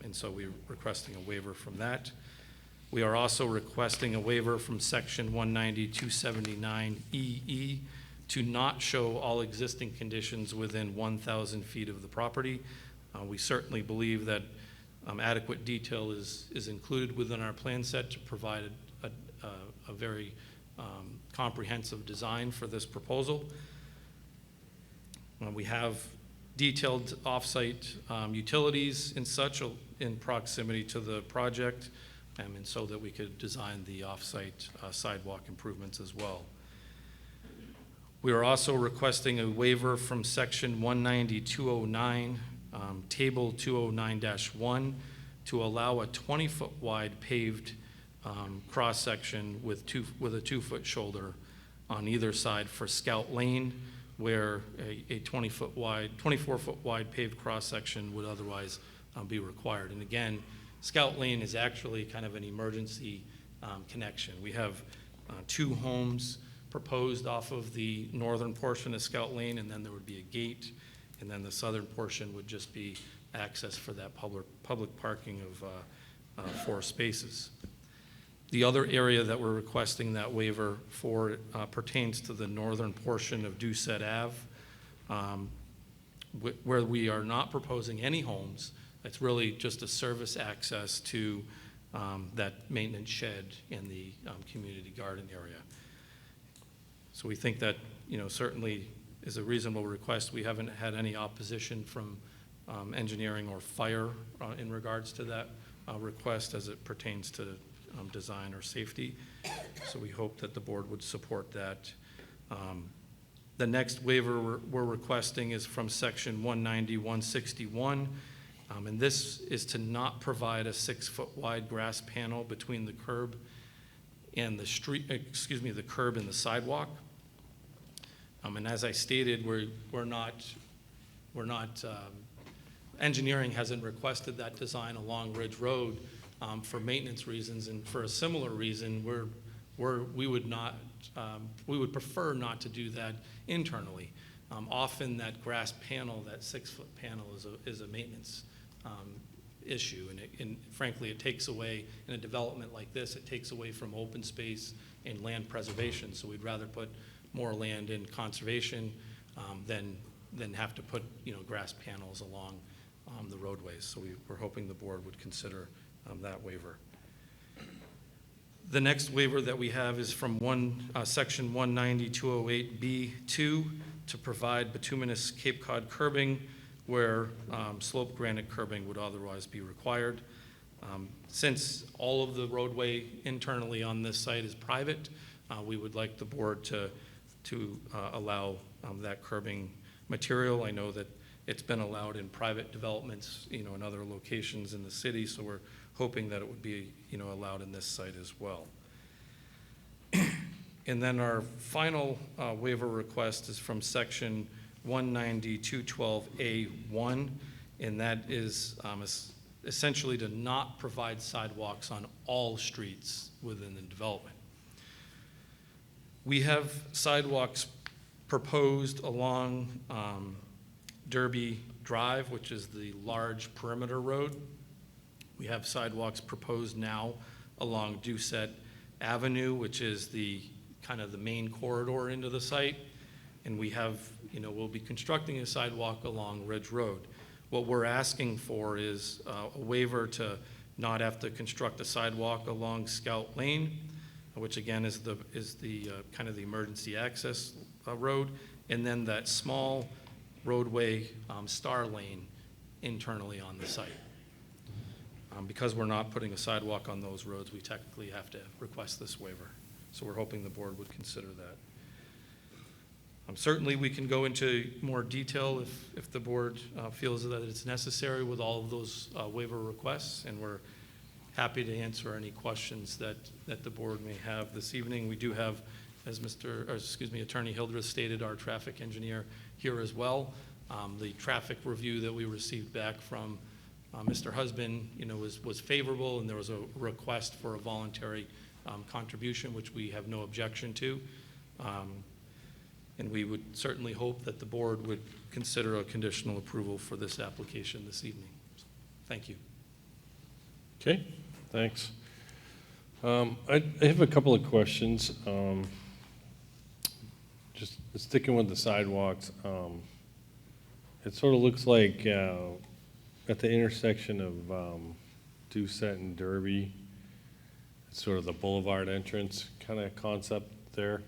And so we're requesting a waiver from that. We are also requesting a waiver from section 190-279EE to not show all existing conditions within 1,000 feet of the property. We certainly believe that adequate detail is included within our plan set to provide a very comprehensive design for this proposal. We have detailed off-site utilities and such in proximity to the project, and so that we could design the off-site sidewalk improvements as well. We are also requesting a waiver from section 190-209, table 209-1, to allow a 20-foot wide paved cross-section with a 2-foot shoulder on either side for Scout Lane, where a 24-foot wide paved cross-section would otherwise be required. And again, Scout Lane is actually kind of an emergency connection. We have 2 homes proposed off of the northern portion of Scout Lane, and then there would be a gate, and then the southern portion would just be access for that public parking of 4 spaces. The other area that we're requesting that waiver for pertains to the northern portion of Doucette Ave, where we are not proposing any homes. It's really just a service access to that maintenance shed in the community garden area. So we think that, certainly is a reasonable request. We haven't had any opposition from engineering or fire in regards to that request as it pertains to design or safety. So we hope that the board would support that. The next waiver we're requesting is from section 190-161, and this is to not provide a 6-foot wide grass panel between the curb and the the curb and the sidewalk. And as I stated, we're not engineering hasn't requested that design along Ridge Road for maintenance reasons, and for a similar reason, we would prefer not to do that internally. Often that grass panel, that 6-foot panel, is a maintenance issue, and frankly, it takes away, in a development like this, it takes away from open space and land preservation. So we'd rather put more land in conservation than have to put grass panels along the roadways. So we're hoping the board would consider that waiver. The next waiver that we have is from section 190-208B2 to provide bituminous Cape Cod curbing where slope granite curbing would otherwise be required. Since all of the roadway internally on this site is private, we would like the board to allow that curbing material. I know that it's been allowed in private developments, in other locations in the city, so we're hoping that it would be, allowed in this site as well. And then our final waiver request is from section 190-212A1, and that is essentially to not provide sidewalks on all streets within the development. We have sidewalks proposed along Derby Drive, which is the large perimeter road. We have sidewalks proposed now along Doucette Avenue, which is the kind of the main corridor into the site. And we have, we'll be constructing a sidewalk along Ridge Road. What we're asking for is a waiver to not have to construct a sidewalk along Scout Lane, which again is the kind of the emergency access road, and then that small roadway star lane internally on the site. Because we're not putting a sidewalk on those roads, we technically have to request this waiver. So we're hoping the board would consider that. Certainly, we can go into more detail if the board feels that it's necessary with all of those waiver requests, and we're happy to answer any questions that the board may have this evening. We do have, as Attorney Hildreth stated, our traffic engineer here as well. The traffic review that we received back from Mr. Husband, was favorable, and there was a request for a voluntary contribution, which we have no objection to. And we would certainly hope that the board would consider a conditional approval for this application this evening. Thank you. Okay, thanks. I have a couple of questions. Just sticking with the sidewalks, it sort of looks like at the intersection of Doucette and Derby, it's sort of the boulevard entrance kind of concept there.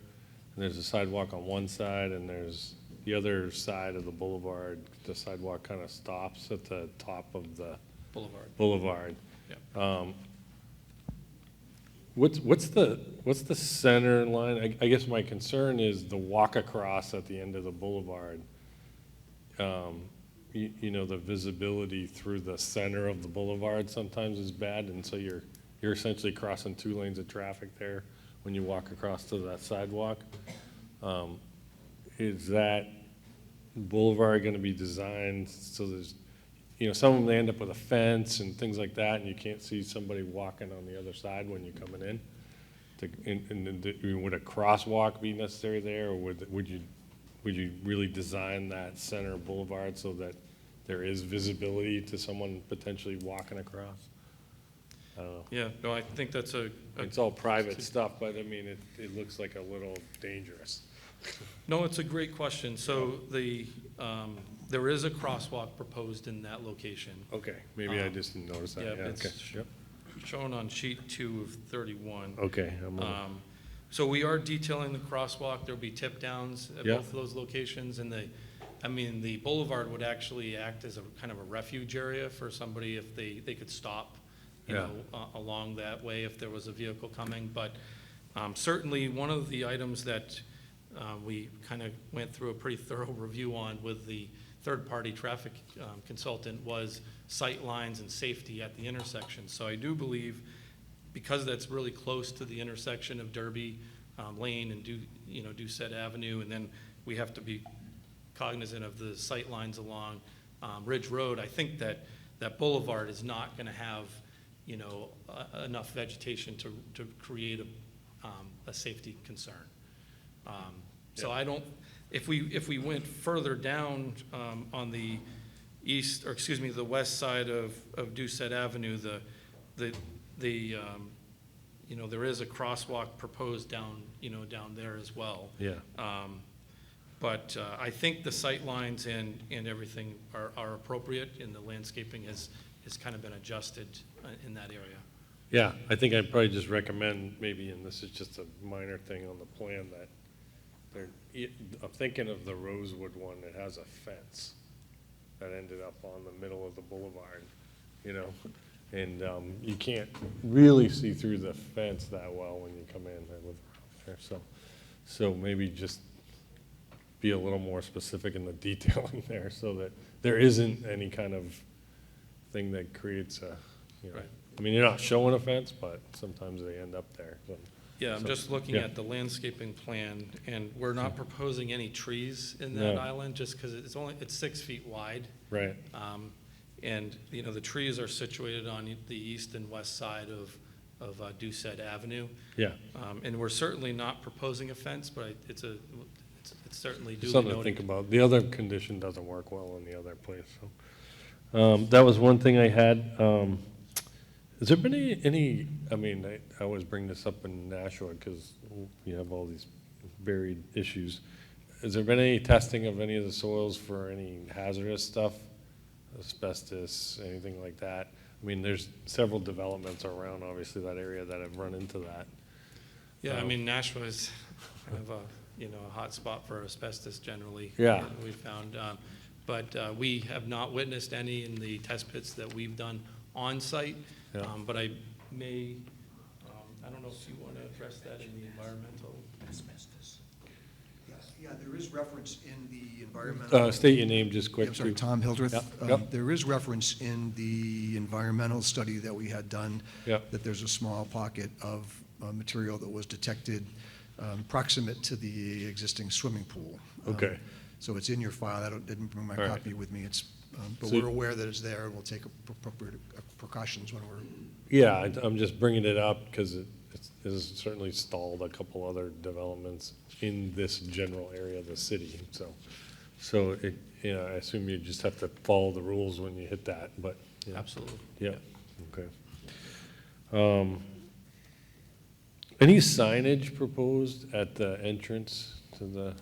And there's a sidewalk on one side, and there's the other side of the boulevard. The sidewalk kind of stops at the top of the boulevard. Yep. What's the center line? I guess my concern is the walk across at the end of the boulevard. The visibility through the center of the boulevard sometimes is bad, and so you're essentially crossing 2 lanes of traffic there when you walk across to that sidewalk. Is that boulevard going to be designed so there's, some of them they end up with a fence and things like that, and you can't see somebody walking on the other side when you're coming in? Would a crosswalk be necessary there, or would you really design that center boulevard so that there is visibility to someone potentially walking across? I don't know. Yeah, no, I think that's It's all private stuff, but I mean, it looks like a little dangerous. No, it's a great question. So there is a crosswalk proposed in that location. Okay, maybe I just didn't notice that. Yeah, Yeah, it's okay. Yep. shown on sheet 2 of 31. Okay. So we are detailing the crosswalk. There'll be tip downs at Yeah. both of those locations, and the boulevard would actually act as a kind of a refuge area for somebody if they could stop, along that way if there was a vehicle coming. But certainly one of the items that we kind of went through a pretty thorough review on with the third-party traffic consultant was sight lines and safety at the intersection. So I do believe, because that's really close to the intersection of Derby Lane and Doucette Avenue, and then we have to be cognizant of the sight lines along Ridge Road, I think that boulevard is not going to have enough vegetation to create a safety concern. So I don't, if we went further down on the the west side of Doucette Avenue, there is a crosswalk proposed down there as well. Yeah. But I think the sight lines and everything are appropriate, and the landscaping has kind of been adjusted in that area. Yeah, I think I'd probably just recommend maybe, and this is just a minor thing on the plan, that I'm thinking of the Rosewood one that has a fence that ended up on the middle of the boulevard, and you can't really see through the fence that well when you come in. I live around there, so maybe just be a little more specific in the detailing there so that there isn't any kind of thing that creates a, Right. I mean, you're not showing a fence, but sometimes they end up there. Yeah, I'm just looking at the landscaping plan, and we're not proposing any trees in that island, just because it's 6 feet wide. Right. And, the trees are situated on the east and west side of Doucette Avenue. Yeah. And we're certainly not proposing a fence, but it's certainly duly Something to noted. think about. The other condition doesn't work well in the other place, so. That was one thing I had. Has there been any, I mean, I always bring this up in Nashua because we have all these buried issues. Has there been any testing of any of the soils for any hazardous stuff, asbestos, anything like that? I mean, there's several developments around, obviously, that area that have run into that. Yeah, I mean, Nashua is kind of a, a hot spot for asbestos generally. Yeah. We found, but we have not witnessed any in the test pits that we've done on site. Yeah. But I may, I don't know if you want to address that in the environmental. Yeah, there is reference in the environmental. State your name just quick. I'm sorry, too. Tom Hildreth. Yep, yep. There is reference in the environmental study that we had done Yep. that there's a small pocket of material that was detected proximate to the existing swimming pool. Okay. So it's in your file. I didn't bring my All right. copy with me. But So- we're aware that it's there, and we'll take appropriate precautions when we're. Yeah, I'm just bringing it up because it has certainly stalled a couple other developments in this general area of the city. So it, I assume you just have to follow the rules when you hit that, but. Yeah. Absolutely. Yeah, okay. Any signage proposed at the entrance to the?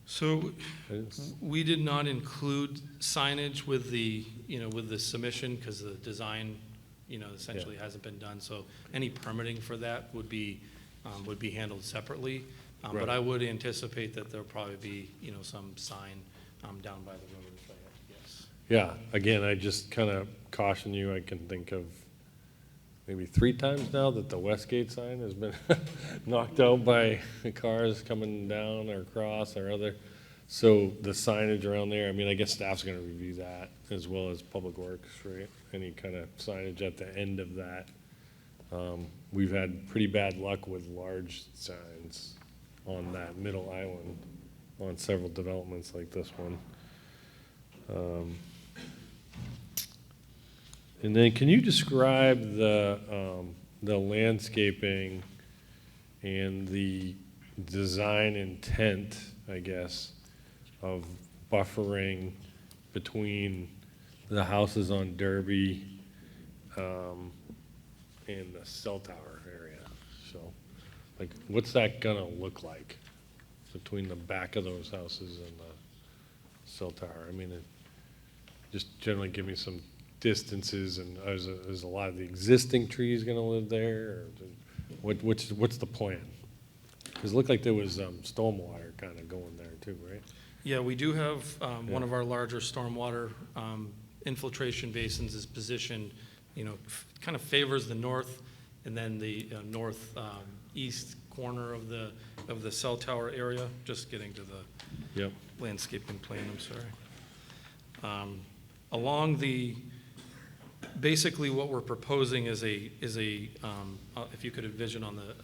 So I didn't s- we did not include signage with the, with the submission because the design, essentially hasn't been done. So any permitting for that would be handled separately. But Right. I would anticipate that there'll probably be, some sign down by the road if I had to guess. Yeah, again, I just kind of caution you, I can think of maybe 3 times now that the Westgate sign has been knocked out by the cars coming down or across or other. So the signage around there, I mean, I guess staff's gonna review that as well as Public Works, right? Any kind of signage at the end of that. We've had pretty bad luck with large signs on that middle island on several developments like this one. And then can you describe the landscaping and the design intent, I guess, of buffering between the houses on Derby and the cell tower area? So, like, what's that gonna look like between the back of those houses and the cell tower? I mean, just generally give me some distances, and is a lot of the existing trees gonna live there, or what's the plan? Because it looked like there was stormwater kind of going there too, right? Yeah, we do have one of our larger stormwater infiltration basins is positioned, kind of favors the north, and then the north east corner of the cell tower area. Just getting to the Yep. landscaping plan, I'm sorry. Along the, basically what we're proposing is if you could envision on the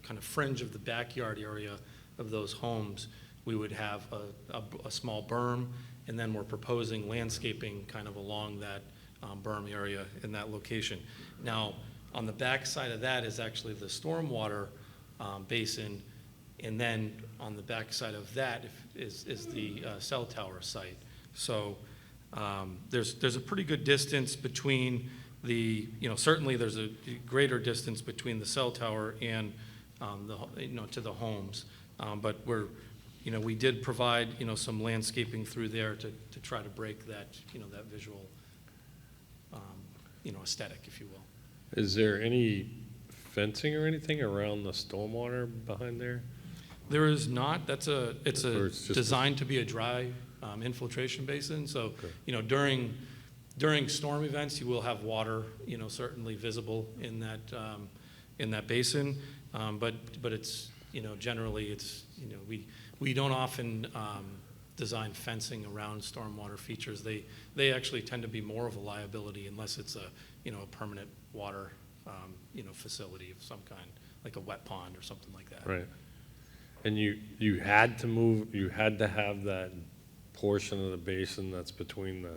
kind of fringe of the backyard area of those homes, we would have a small berm, and then we're proposing landscaping kind of along that berm area in that location. Now, on the back side of that is actually the stormwater basin, and then on the back side of that is the cell tower site. So there's a pretty good distance between certainly there's a greater distance between the cell tower and to the homes. But we did provide, some landscaping through there to try to break that, that visual, aesthetic, if you will. Is there any fencing or anything around the stormwater behind there? There is not. It's Or it's just a- designed to be a dry infiltration basin. So, during storm events, you will have water, certainly visible in that basin. But it's, generally it's, we don't often design fencing around stormwater features. They actually tend to be more of a liability unless it's a permanent water, facility of some kind, like a wet pond or something like that. Right. And you had to have that portion of the basin that's between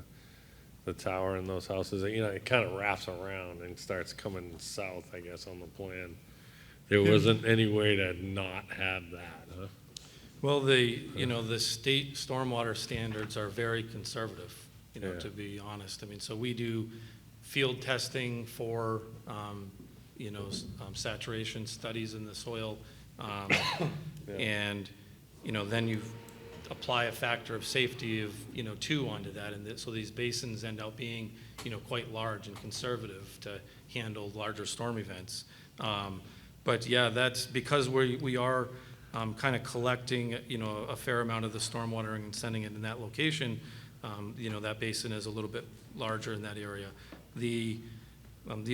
the tower and those houses. It kind of wraps around and starts coming south, I guess, on the plan. There wasn't any way to not have that, huh? Well, the state stormwater standards are very conservative, Yeah. to be honest. I mean, so we do field testing for, saturation studies in the soil. And, then you apply a factor of safety of, 2 onto that. And so these basins end up being, quite large and conservative to handle larger storm events. But yeah, that's because we are kind of collecting, a fair amount of the stormwater and sending it in that location. That basin is a little bit larger in that area. The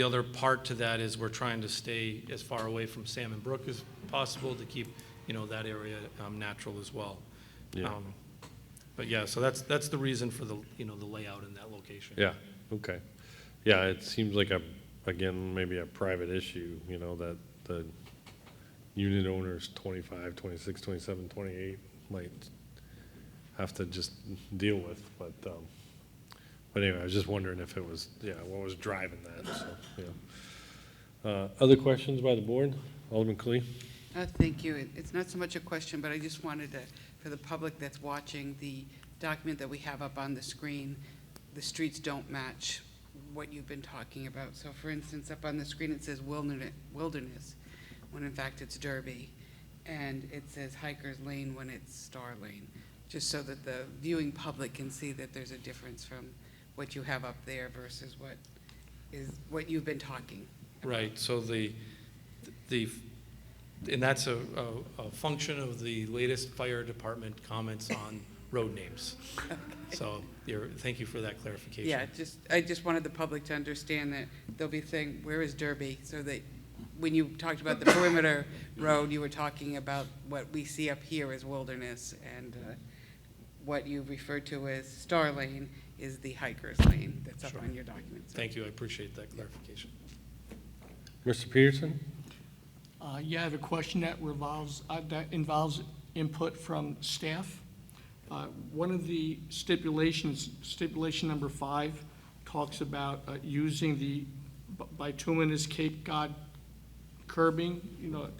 other part to that is we're trying to stay as far away from Salmon Brook as possible to keep, that area natural as well. Yeah. But yeah, so that's the reason for the, the layout in that location. Yeah, okay. Yeah, it seems like again, maybe a private issue, that the unit owners 25, 26, 27, 28 might have to just deal with, but anyway, I was just wondering if it was, what was driving that, so, other questions by the board? Alderman Clee? Thank you. It's not so much a question, but I just wanted to, for the public that's watching, the document that we have up on the screen, the streets don't match what you've been talking about. So for instance, up on the screen, it says Wilderness, when in fact it's Derby. And it says Hiker's Lane when it's Star Lane, just so that the viewing public can see that there's a difference from what you have up there versus what you've been talking about. Right, so and that's a function of the latest fire department comments on road names. Okay. So thank you for that clarification. Yeah, I just wanted the public to understand that they'll be saying, where is Derby? So that when you talked about the perimeter road, you were talking about what we see up here as Wilderness, and what you referred to as Star Lane is the Hiker's Lane that's up Sure. on your documents. Thank you, I appreciate that clarification. Mr. Peterson? Yeah, I have a question that involves input from staff. One of the stipulations, stipulation number 5, talks about using the bituminous Cape Cod curbing,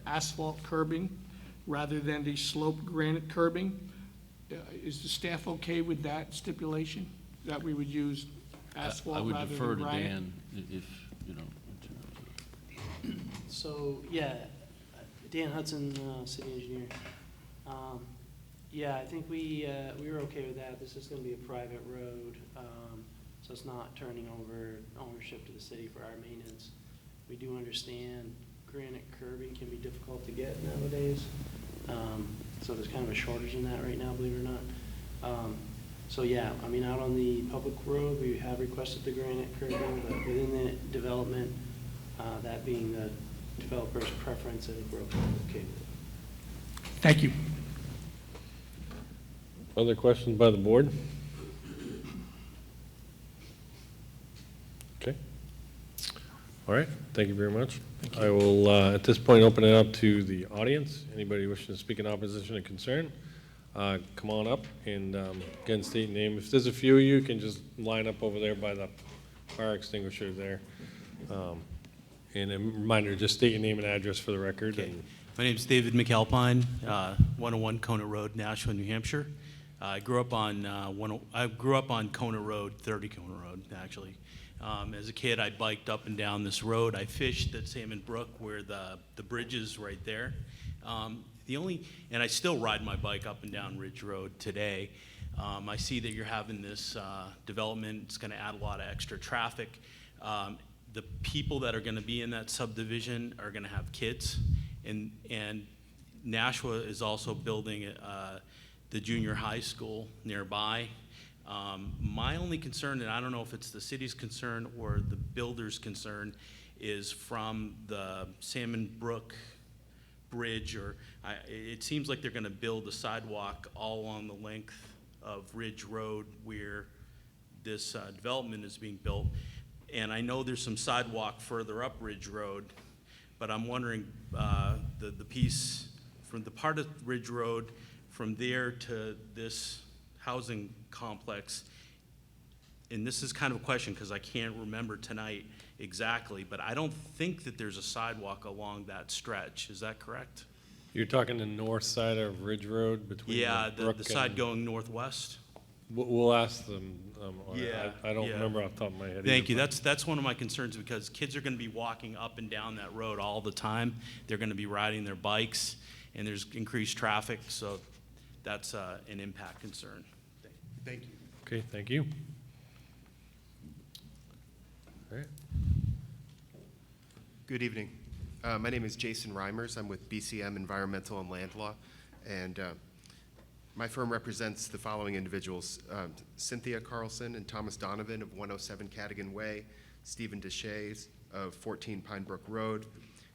asphalt curbing, rather than the sloped granite curbing. Is the staff okay with that stipulation, that we would use asphalt I would rather defer than to granite? Dan if, So, yeah, Dan Hudson, city engineer. Yeah, I think we were okay with that. This is gonna be a private road, so it's not turning over ownership to the city for our maintenance. We do understand granite curbing can be difficult to get nowadays. So there's kind of a shortage in that right now, believe it or not. So yeah, I mean, out on the public road, we have requested the granite curbing, but within the development, that being the developer's preference, I think we're okay with it. Thank you. Other questions by the board? Okay. All right, thank you very much. I will, at this point, open it up to the audience. Anybody wishing to speak in opposition or concern, come on up and, again, state your name. If there's a few of you, can just line up over there by the fire extinguisher there. And a reminder, just state your name and address for the record. Okay. And My name's David McAlpine, 101 Kona Road, Nashua, New Hampshire. I grew up on Kona Road, 30 Kona Road, actually. As a kid, I biked up and down this road. I fished at Salmon Brook where the bridge is right there. And I still ride my bike up and down Ridge Road today. I see that you're having this development. It's gonna add a lot of extra traffic. The people that are gonna be in that subdivision are gonna have kids. And Nashua is also building the junior high school nearby. My only concern, and I don't know if it's the city's concern or the builder's concern, is from the Salmon Brook Bridge, it seems like they're gonna build a sidewalk all along the length of Ridge Road where this development is being built. And I know there's some sidewalk further up Ridge Road, but I'm wondering, the piece from the part of Ridge Road from there to this housing complex, and this is kind of a question because I can't remember tonight exactly, but I don't think that there's a sidewalk along that stretch. Is that correct? you're talking the north side of Ridge Road between Yeah, the brook the side and- going northwest. We'll ask them. On it. Yeah, I don't yeah. remember off the top of my head. Thank either, you. but- That's one of my concerns because kids are going to be walking up and down that road all the time. They're going to be riding their bikes, and there's increased traffic, so that's an impact concern. Thank you. Okay, thank you. All right. Good evening. My name is Jason Reimers. I'm with BCM Environmental and Land Law, and my firm represents the following individuals: Cynthia Carlson and Thomas Donovan of 107 Cadigan Way, Stephen Deshays of 14 Pine Brook Road,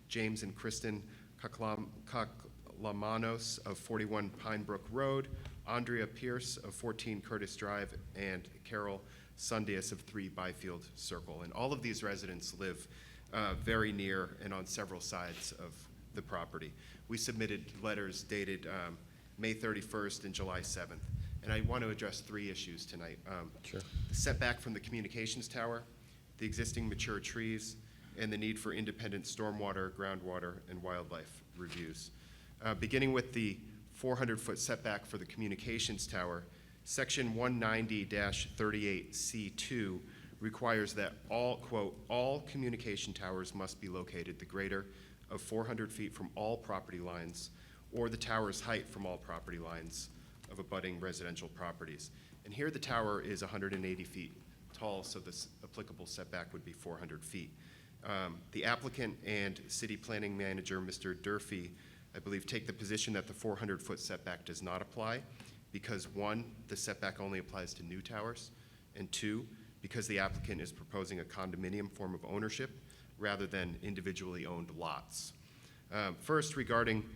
James and Kristen Kaklamanos of 41 Pine Brook Road, Andrea Pierce of 14 Curtis Drive, and Carol Sundias of 3 Byfield Circle. And all of these residents live very near and on several sides of the property. We submitted letters dated May 31st and July 7th. And I want to address 3 issues tonight. Sure. The setback from the communications tower, the existing mature trees, and the need for independent stormwater, groundwater, and wildlife reviews. Beginning with the 400-foot setback for the communications tower, Section 190-38C2 requires that all, quote, all communication towers must be located the greater of 400 feet from all property lines or the tower's height from all property lines of abutting residential properties. And here the tower is 180 feet tall, so this applicable setback would be 400 feet. The applicant and city planning manager, Mr. Durfee, I believe, take the position that the 400-foot setback does not apply because, 1, the setback only applies to new towers, and 2, because the applicant is proposing a condominium form of ownership rather than individually owned lots. First, regarding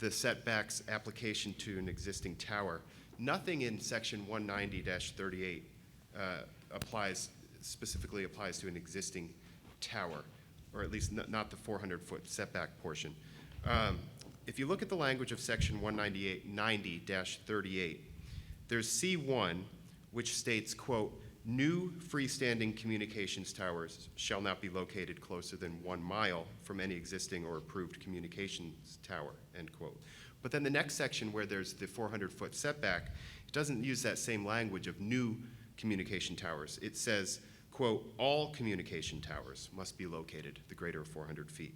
the setbacks application to an existing tower, nothing in Section 190-38 specifically applies to an existing tower, or at least not the 400-foot setback portion. If you look at the language of Section 190-38, there's C1, which states, quote, new freestanding communications towers shall not be located closer than 1 mile from any existing or approved communications tower, end quote. But then the next section where there's the 400-foot setback, it doesn't use that same language of new communication towers. It says, quote, all communication towers must be located the greater of 400 feet.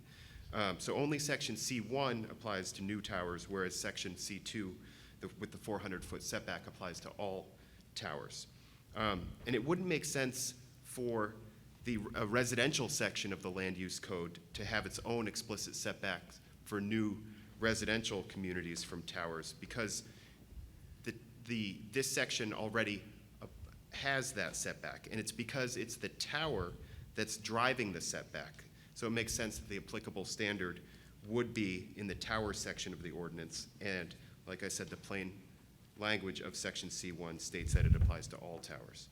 So only Section C1 applies to new towers, whereas Section C2, with the 400-foot setback, applies to all towers. And it wouldn't make sense for the residential section of the land use code to have its own explicit setbacks for new residential communities from towers, because this section already has that setback, and it's because it's the tower that's driving the setback. So it makes sense that the applicable standard would be in the tower section of the ordinance, and like I said, the plain language of Section C1 states that it applies to all towers.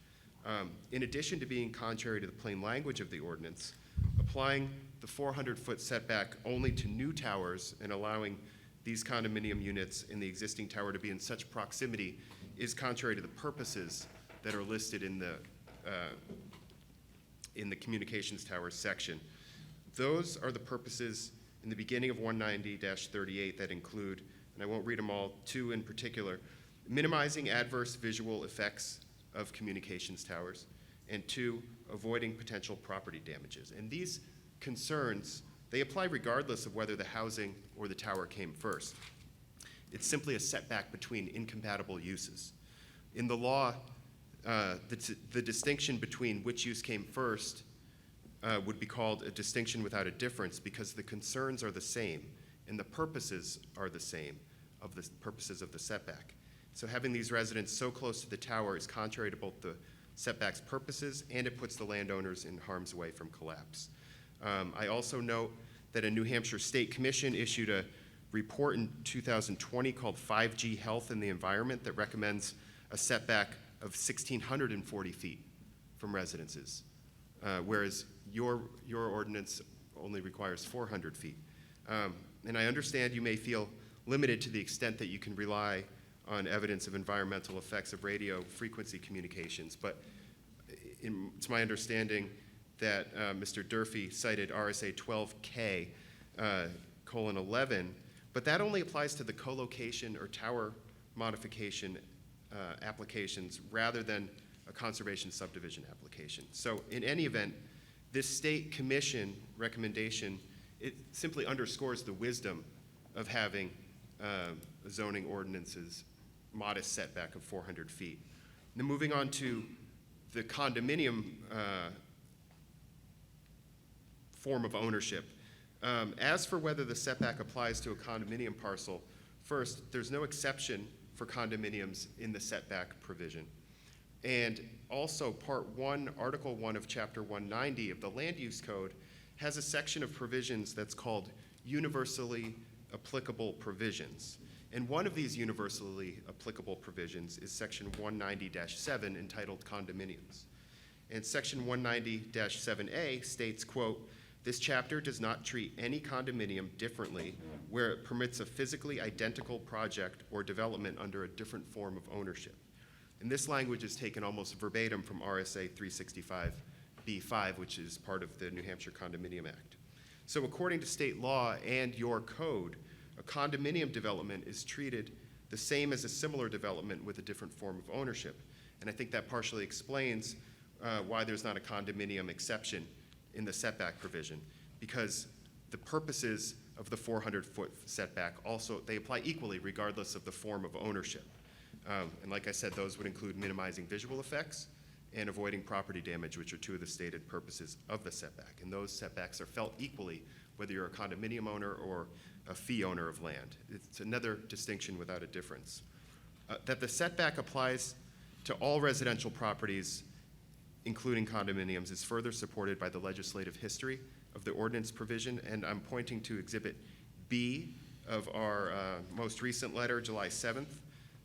In addition to being contrary to the plain language of the ordinance, applying the 400-foot setback only to new towers and allowing these condominium units in the existing tower to be in such proximity is contrary to the purposes that are listed in the communications tower section. Those are the purposes in the beginning of 190-38 that include, and I won't read them all, 2 in particular, minimizing adverse visual effects of communications towers, and 2, avoiding potential property damages. And these concerns, they apply regardless of whether the housing or the tower came first. It's simply a setback between incompatible uses. In the law, the distinction between which use came first would be called a distinction without a difference, because the concerns are the same and the purposes are the same of the purposes of the setback. So having these residents so close to the tower is contrary to both the setback's purposes, and it puts the landowners in harm's way from collapse. I also note that a New Hampshire State Commission issued a report in 2020 called 5G Health and the Environment that recommends a setback of 1,640 feet from residences, whereas your ordinance only requires 400 feet. And I understand you may feel limited to the extent that you can rely on evidence of environmental effects of radio frequency communications, but it's my understanding that Mr. Durfee cited RSA 12K, :11, but that only applies to the co-location or tower modification applications rather than a conservation subdivision application. So in any event, this state commission recommendation, it simply underscores the wisdom of having zoning ordinances modest setback of 400 feet. Then moving on to the condominium form of ownership, As for whether the setback applies to a condominium parcel, first, there's no exception for condominiums in the setback provision. And also, Part 1, Article 1 of Chapter 190 of the Land Use Code has a section of provisions that's called universally applicable provisions. And one of these universally applicable provisions is Section 190-7 entitled Condominiums. And Section 190-7A states, quote, "This chapter does not treat any condominium differently where it permits a physically identical project or development under a different form of ownership." And this language is taken almost verbatim from RSA 365b5, which is part of the New Hampshire Condominium Act. So according to state law and your code, a condominium development is treated the same as a similar development with a different form of ownership. And I think that partially explains why there's not a condominium exception in the setback provision, because the purposes of the 400-foot setback also, they apply equally regardless of the form of ownership. And like I said, those would include minimizing visual effects and avoiding property damage, which are two of the stated purposes of the setback. And those setbacks are felt equally whether you're a condominium owner or a fee owner of land. It's another distinction without a difference. That the setback applies to all residential properties, including condominiums, is further supported by the legislative history of the ordinance provision, and I'm pointing to Exhibit B of our most recent letter, July 7th,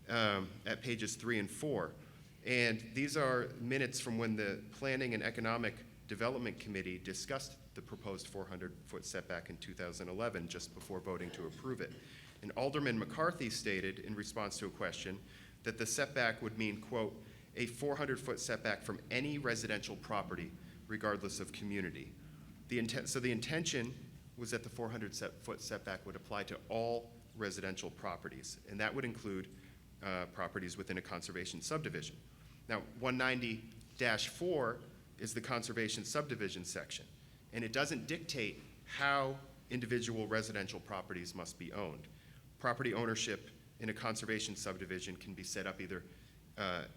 at pages 3 and 4. And these are minutes from when the Planning and Economic Development Committee discussed the proposed 400-foot setback in 2011, just before voting to approve it. And Alderman McCarthy stated in response to a question that the setback would mean, quote, "a 400-foot setback from any residential property, regardless of community." So the intention was that the 400-foot setback would apply to all residential properties, and that would include properties within a conservation subdivision. Now, 190-4 is the conservation subdivision section, and it doesn't dictate how individual residential properties must be owned. Property ownership in a conservation subdivision can be set up either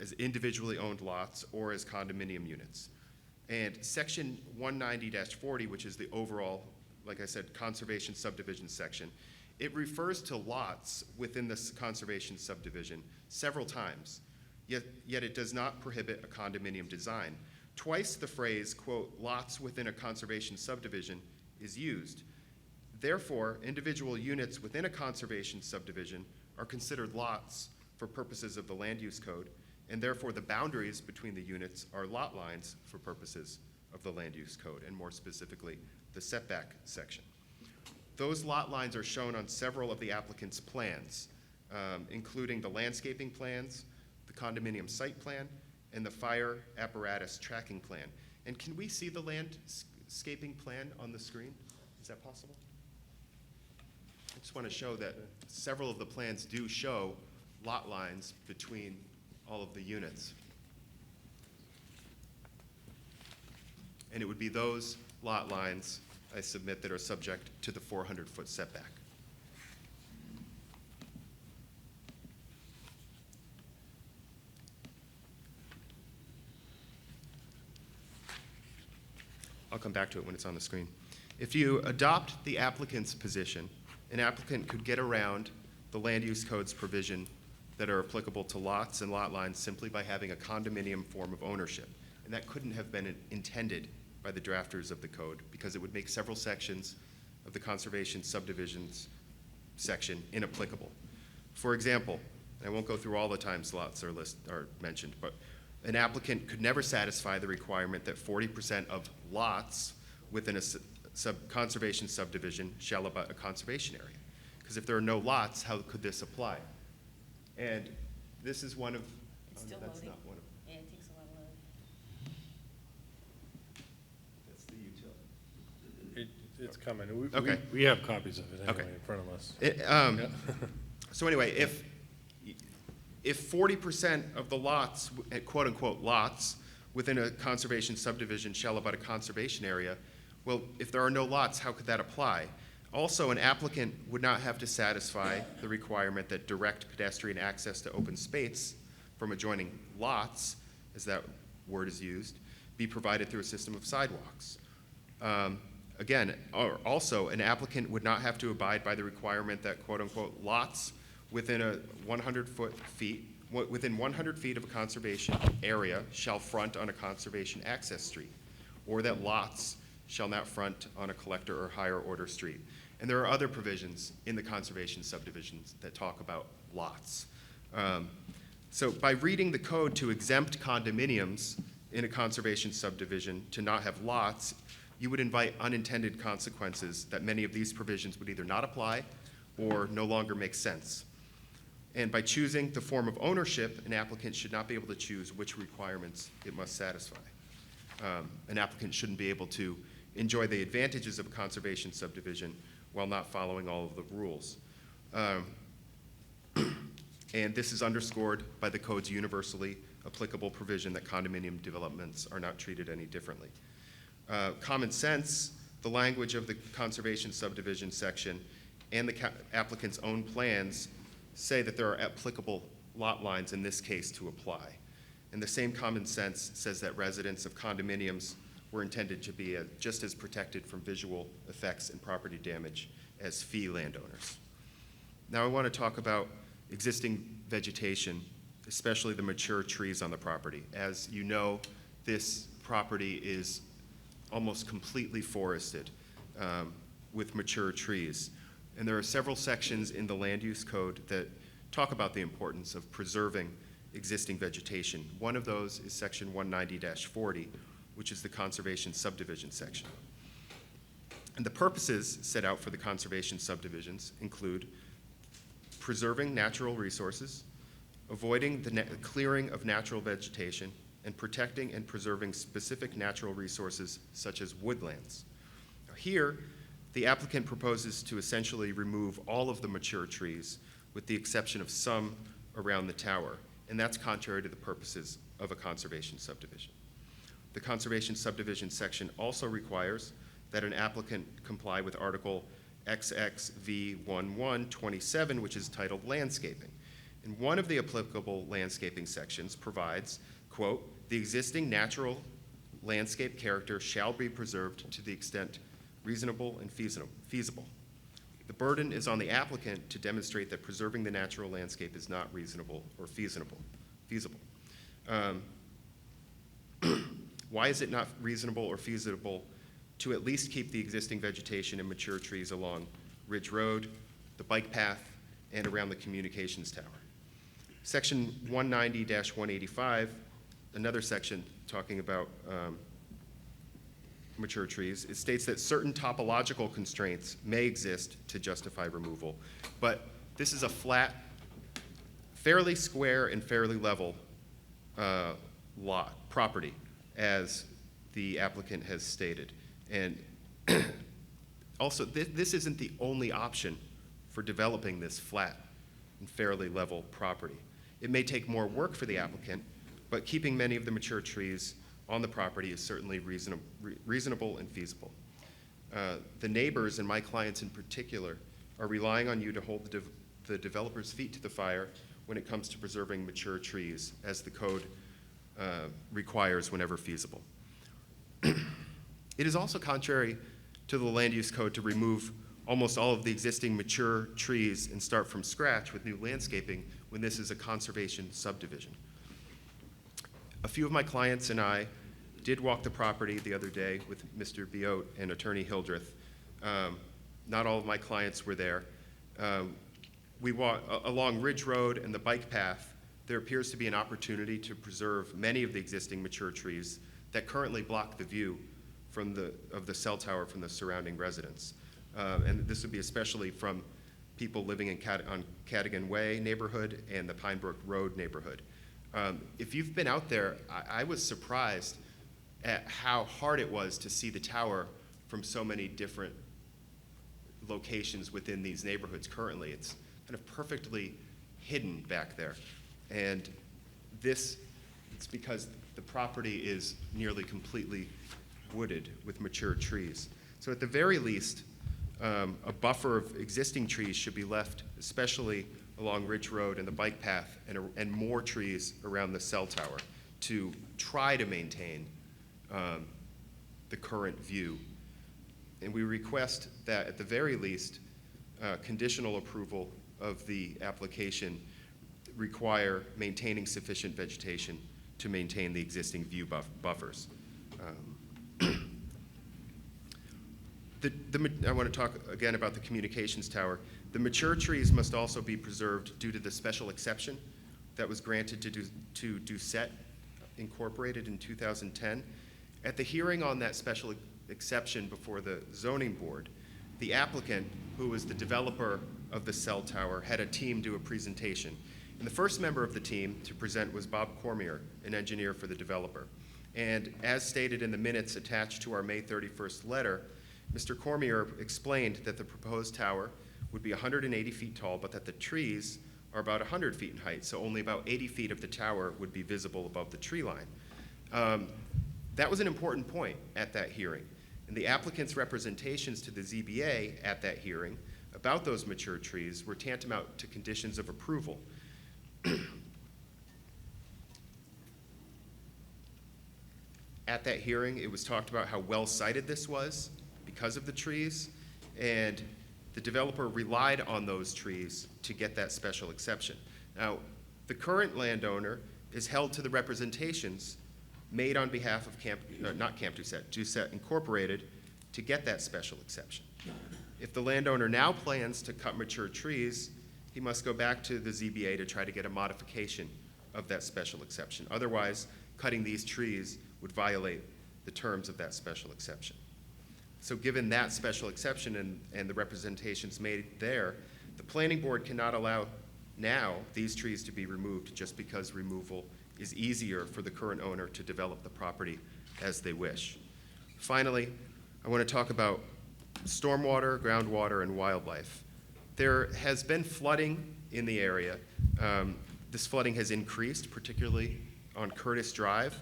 as individually owned lots or as condominium units. And Section 190-40, which is the overall, like I said, conservation subdivision section, it refers to lots within this conservation subdivision several times, yet it does not prohibit a condominium design. Twice the phrase, quote, "lots within a conservation subdivision" is used. Therefore, individual units within a conservation subdivision are considered lots for purposes of the Land Use Code, and therefore the boundaries between the units are lot lines for purposes of the Land Use Code, and more specifically, the setback section. Those lot lines are shown on several of the applicant's plans, including the landscaping plans, the condominium site plan, and the fire apparatus tracking plan. And can we see the landscaping plan on the screen? Is that possible? I just want to show that several of the plans do show lot lines between all of the units. And it would be those lot lines, I submit, that are subject to the 400-foot setback. I'll come back to it when it's on the screen. If you adopt the applicant's position, an applicant could get around the Land Use Code's provision that are applicable to lots and lot lines simply by having a condominium form of ownership. And that couldn't have been intended by the drafters of the code, because it would make several sections of the conservation subdivisions section inapplicable. For example, and I won't go through all the times lots are mentioned, but an applicant could never satisfy the requirement that 40% of lots within a conservation subdivision shall abut a conservation area. Because if there are no lots, how could this apply? And this is one of, It's still that's loading. not one of, Yeah, it takes a lot of load. that's the utility. It's coming. Okay. We have copies of it Okay. anyway in front of us. So anyway, if 40% of the lots, quote unquote lots, within a conservation subdivision shall abut a conservation area, well, if there are no lots, how could that apply? Also, an applicant would not have to satisfy the requirement that direct pedestrian access to open space from adjoining lots, as that word is used, be provided through a system of sidewalks. Again, also, an applicant would not have to abide by the requirement that quote-unquote lots within within 100 feet of a conservation area shall front on a conservation access street, or that lots shall not front on a collector or higher order street. And there are other provisions in the conservation subdivisions that talk about lots. So by reading the code to exempt condominiums in a conservation subdivision to not have lots, you would invite unintended consequences that many of these provisions would either not apply or no longer make sense. And by choosing the form of ownership, an applicant should not be able to choose which requirements it must satisfy. An applicant shouldn't be able to enjoy the advantages of a conservation subdivision while not following all of the rules. And this is underscored by the code's universally applicable provision that condominium developments are not treated any differently. Common sense, the language of the conservation subdivision section, and the applicant's own plans say that there are applicable lot lines in this case to apply. And the same common sense says that residents of condominiums were intended to be just as protected from visual effects and property damage as fee landowners. Now I want to talk about existing vegetation, especially the mature trees on the property. As you know, this property is almost completely forested with mature trees. And there are several sections in the land use code that talk about the importance of preserving existing vegetation. One of those is section 190-40, which is the conservation subdivision section. And the purposes set out for the conservation subdivisions include preserving natural resources, avoiding the clearing of natural vegetation, and protecting and preserving specific natural resources such as woodlands. Now here, the applicant proposes to essentially remove all of the mature trees with the exception of some around the tower, and that's contrary to the purposes of a conservation subdivision. The conservation subdivision section also requires that an applicant comply with Article XXV1127, which is titled Landscaping. And one of the applicable landscaping sections provides, quote, "The existing natural landscape character shall be preserved to the extent reasonable and feasible. The burden is on the applicant to demonstrate that preserving the natural landscape is not reasonable or feasible. Why is it not reasonable or feasible to at least keep the existing vegetation and mature trees along Ridge Road, the bike path, and around the communications tower? Section 190-185, another section talking about mature trees, it states that certain topological constraints may exist to justify removal, but this is a flat, fairly square and fairly level property, as the applicant has stated. And also, this isn't the only option for developing this flat and fairly level property. It may take more work for the applicant, but keeping many of the mature trees on the property is certainly reasonable and feasible. The neighbors, and my clients in particular, are relying on you to hold the developer's feet to the fire when it comes to preserving mature trees, as the code requires whenever feasible. It is also contrary to the land use code to remove almost all of the existing mature trees and start from scratch with new landscaping when this is a conservation subdivision. A few of my clients and I did walk the property the other day with Mr. Biote and Attorney Hildreth. Not all of my clients were there. We walked along Ridge Road and the bike path. There appears to be an opportunity to preserve many of the existing mature trees that currently block the view of the cell tower from the surrounding residents. And this would be especially from people living on Cadogan Way neighborhood and the Pine Brook Road neighborhood. If you've been out there, I was surprised at how hard it was to see the tower from so many different locations within these neighborhoods currently. It's kind of perfectly hidden back there. And it's because the property is nearly completely wooded with mature trees. So at the very least, a buffer of existing trees should be left, especially along Ridge Road and the bike path, and more trees around the cell tower to try to maintain the current view. And we request that, at the very least, conditional approval of the application require maintaining sufficient vegetation to maintain the existing view buffers. I want to talk again about the communications tower. The mature trees must also be preserved due to the special exception that was granted to Doucette Incorporated in 2010. At the hearing on that special exception before the zoning board, the applicant, who was the developer of the cell tower, had a team do a presentation. And the first member of the team to present was Bob Cormier, an engineer for the developer. And as stated in the minutes attached to our May 31st letter, Mr. Cormier explained that the proposed tower would be 180 feet tall, but that the trees are about 100 feet in height, so only about 80 feet of the tower would be visible above the tree line. That was an important point at that hearing. And the applicant's representations to the ZBA at that hearing about those mature trees were tantamount to conditions of approval. At that hearing, it was talked about how well-sited this was because of the trees, and the developer relied on those trees to get that special exception. Now, the current landowner is held to the representations made on behalf of Doucette Incorporated to get that special exception. If the landowner now plans to cut mature trees, he must go back to the ZBA to try to get a modification of that special exception. Otherwise, cutting these trees would violate the terms of that special exception. So given that special exception and the representations made there, the planning board cannot allow now these trees to be removed just because removal is easier for the current owner to develop the property as they wish. Finally, I want to talk about stormwater, groundwater, and wildlife. There has been flooding in the area. This flooding has increased, particularly on Curtis Drive,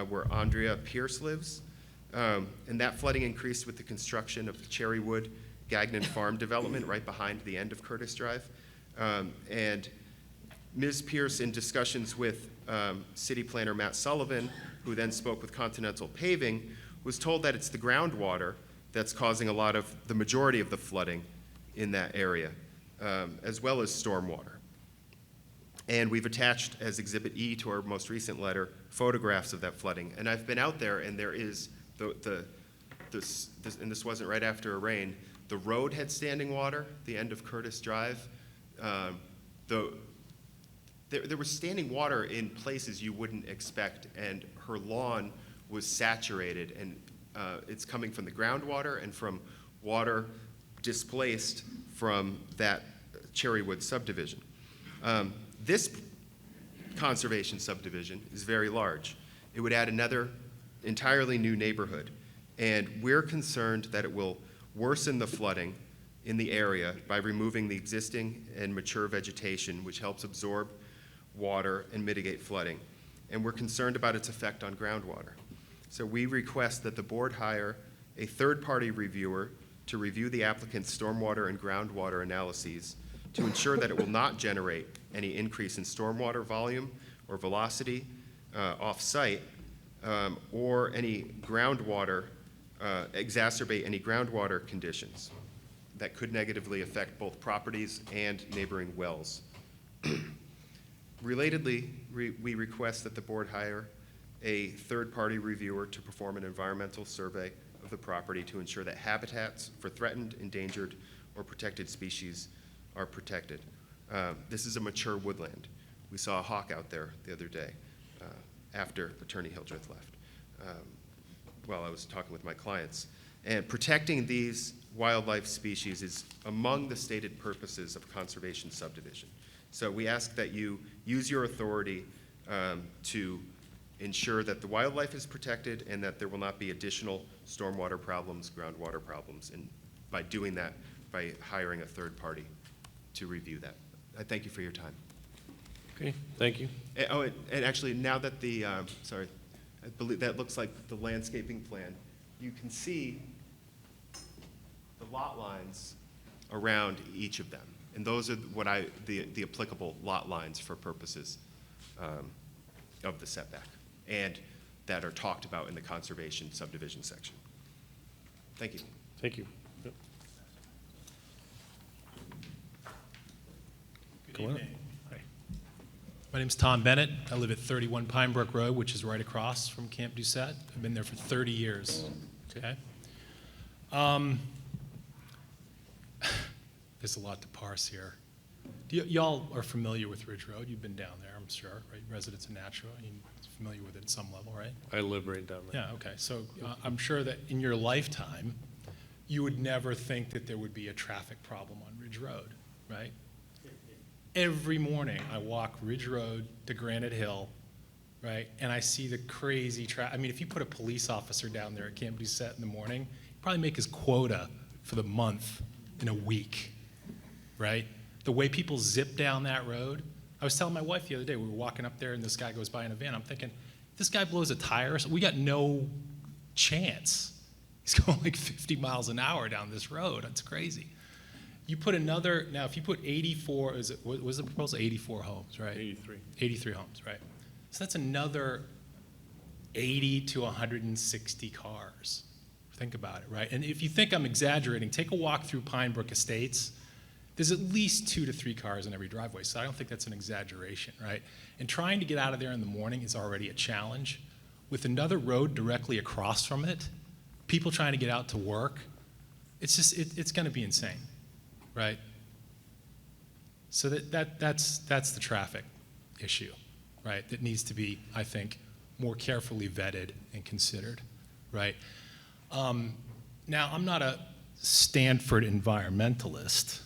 where Andrea Pierce lives. And that flooding increased with the construction of the Cherrywood Gagnon Farm development right behind the end of Curtis Drive. And Ms. Pierce, in discussions with city planner Matt Sullivan, who then spoke with Continental Paving, was told that it's the groundwater that's causing the majority of the flooding in that area, as well as stormwater. And we've attached, as Exhibit E to our most recent letter, photographs of that flooding. And I've been out there, and there is and this wasn't right after a rain, the road had standing water, the end of Curtis Drive. There was standing water in places you wouldn't expect, and her lawn was saturated, and it's coming from the groundwater and from water displaced from that Cherrywood subdivision. This conservation subdivision is very large. It would add another entirely new neighborhood, and we're concerned that it will worsen the flooding in the area by removing the existing and mature vegetation, which helps absorb water and mitigate flooding. And we're concerned about its effect on groundwater. So we request that the board hire a third-party reviewer to review the applicant's stormwater and groundwater analyses to ensure that it will not generate any increase in stormwater volume or velocity off-site, or any groundwater, exacerbate any groundwater conditions that could negatively affect both properties and neighboring wells. Relatedly, we request that the board hire a third-party reviewer to perform an environmental survey of the property to ensure that habitats for threatened, endangered, or protected species are protected. This is a mature woodland. We saw a hawk out there the other day after Attorney Hildreth left while I was talking with my clients. And protecting these wildlife species is among the stated purposes of conservation subdivision. So we ask that you use your authority to ensure that the wildlife is protected and that there will not be additional stormwater problems, groundwater problems, and by doing that, by hiring a third party to review that. I thank you for your time. Okay, thank you. And actually, now that I believe that looks like the landscaping plan, you can see the lot lines around each of them. And those are the applicable lot lines for purposes of the setback, and that are talked about in the conservation subdivision section. Thank you. Thank you. Yep. Good Go on. evening. My name's Tom Bennett. I live at 31 Pine Brook Road, which is right across from Camp Doucette. I've been there for 30 years. Okay. There's a lot to parse here. Y'all are familiar with Ridge Road. You've been down there, I'm sure, right? Residents of Nashua. You're familiar with it at some level, right? I live right down there. Yeah, okay. So I'm sure that in your lifetime, you would never think that there would be a traffic problem on Ridge Road, right? Every morning, I walk Ridge Road to Granite Hill, right? And I see the crazy traffic. I mean, if you put a police officer down there at Camp Doucette in the morning, he'd probably make his quota for the month in a week, right? The way people zip down that road. I was telling my wife the other day, we were walking up there and this guy goes by in a van. I'm thinking, this guy blows a tire, so we got no chance. He's going like 50 miles an hour down this road. That's crazy. You put another, now if you put 84, what was the proposal? 84 homes, right? 83. 83 homes, right? So that's another 80 to 160 cars. Think about it, right? And if you think I'm exaggerating, take a walk through Pine Brook Estates. There's at least 2 to 3 cars in every driveway, so I don't think that's an exaggeration, right? And trying to get out of there in the morning is already a challenge. With another road directly across from it, people trying to get out to work, it's going to be insane, right? So that's the traffic issue, right? That needs to be, I think, more carefully vetted and considered, right? Now, I'm not a Stanford environmentalist,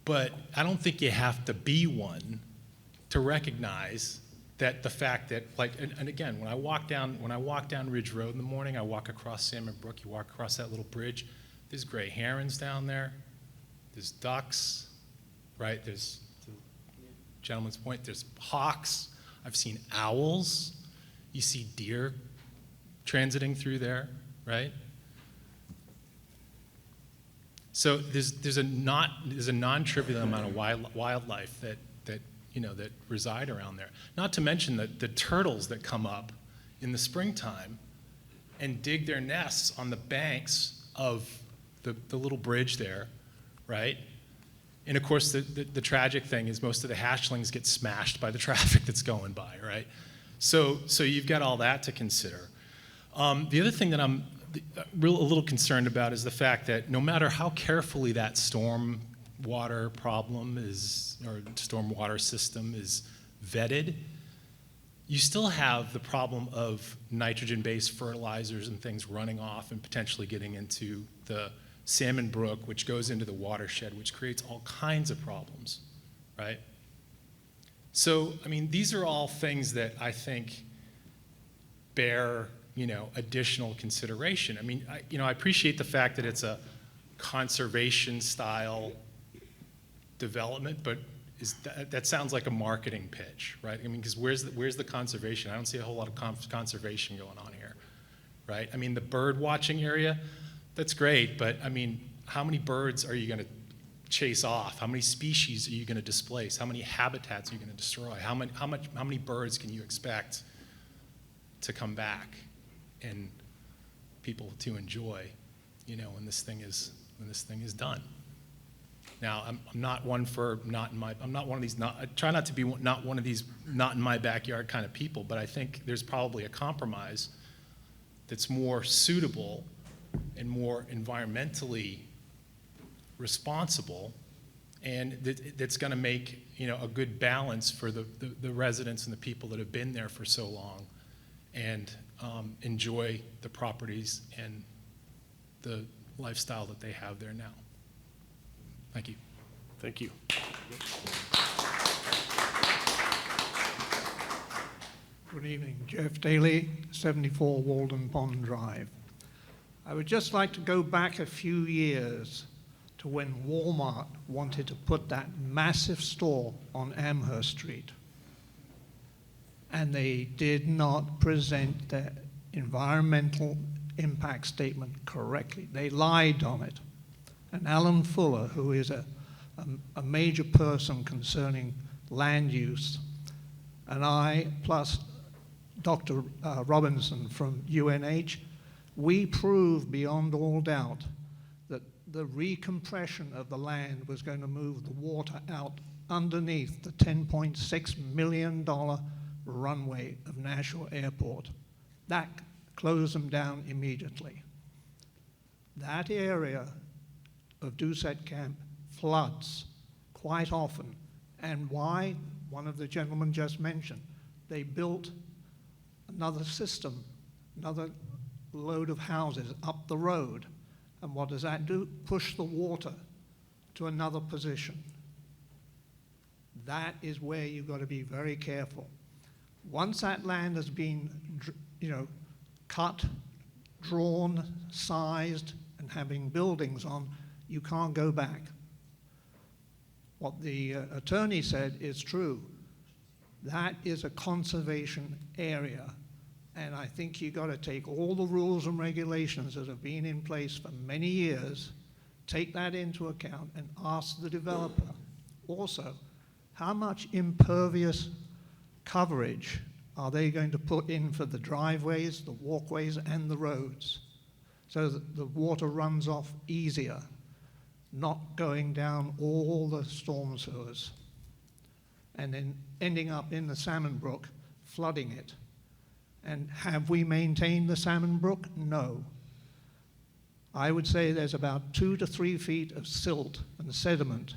but I don't think you have to be one to recognize that the fact that, like, and again, when I walk down Ridge Road in the morning, I walk across Salmon Brook, you walk across that little bridge, there's gray herons down there, there's ducks, right? There's, to the gentleman's point, there's hawks. I've seen owls. You see deer transiting through there, right? So there's a non-trivial amount of wildlife that reside around there. Not to mention the turtles that come up in the springtime and dig their nests on the banks of the little bridge there, right? And of course, the tragic thing is most of the hatchlings get smashed by the traffic that's going by, right? So you've got all that to consider. The other thing that I'm a little concerned about is the fact that no matter how carefully that storm water problem is, or stormwater system is vetted, you still have the problem of nitrogen-based fertilizers and things running off and potentially getting into the Salmon Brook, which goes into the watershed, which creates all kinds of problems, right? So, I mean, these are all things that I think bear, additional consideration. I mean, I appreciate the fact that it's a conservation-style development, but that sounds like a marketing pitch, right? I mean, because where's the conservation? I don't see a whole lot of conservation going on here, right? I mean, the bird watching area, that's great, but I mean, how many birds are you going to chase off? How many species are you going to displace? How many habitats are you going to destroy? How many birds can you expect to come back and people to enjoy, when this thing is done? Now, I'm not one for I'm not one of these I try not to be not one of these not in my backyard kind of people, but I think there's probably a compromise that's more suitable and more environmentally responsible, and that's going to make a good balance for the residents and the people that have been there for so long and enjoy the properties and the lifestyle that they have there now. Thank you. Thank you. Good evening. Jeff Daly, 74 Walden Pond Drive. I would just like to go back a few years to when Walmart wanted to put that massive store on Amherst Street. And they did not present their environmental impact statement correctly. They lied on it. And Alan Fuller, who is a major person concerning land use, and I, plus Dr. Robinson from UNH, we proved beyond all doubt the recompression of the land was going to move the water out underneath the $10.6 million runway of Nashua Airport. That closed them down immediately. That area of Doucette Camp floods quite often. And why? One of the gentlemen just mentioned. They built another system, another load of houses up the road. And what does that do? Push the water to another position. That is where you've got to be very careful. Once that land has been, cut, drawn, sized, and having buildings on, you can't go back. What the attorney said is true. That is a conservation area. And I think you've got to take all the rules and regulations that have been in place for many years, take that into account, and ask the developer also, how much impervious coverage are they going to put in for the driveways, the walkways, and the roads, so that the water runs off easier, not going down all the storm sewers and then ending up in the salmon brook, flooding it. And have we maintained the salmon brook? No. I would say there's about 2 to 3 feet of silt and sediment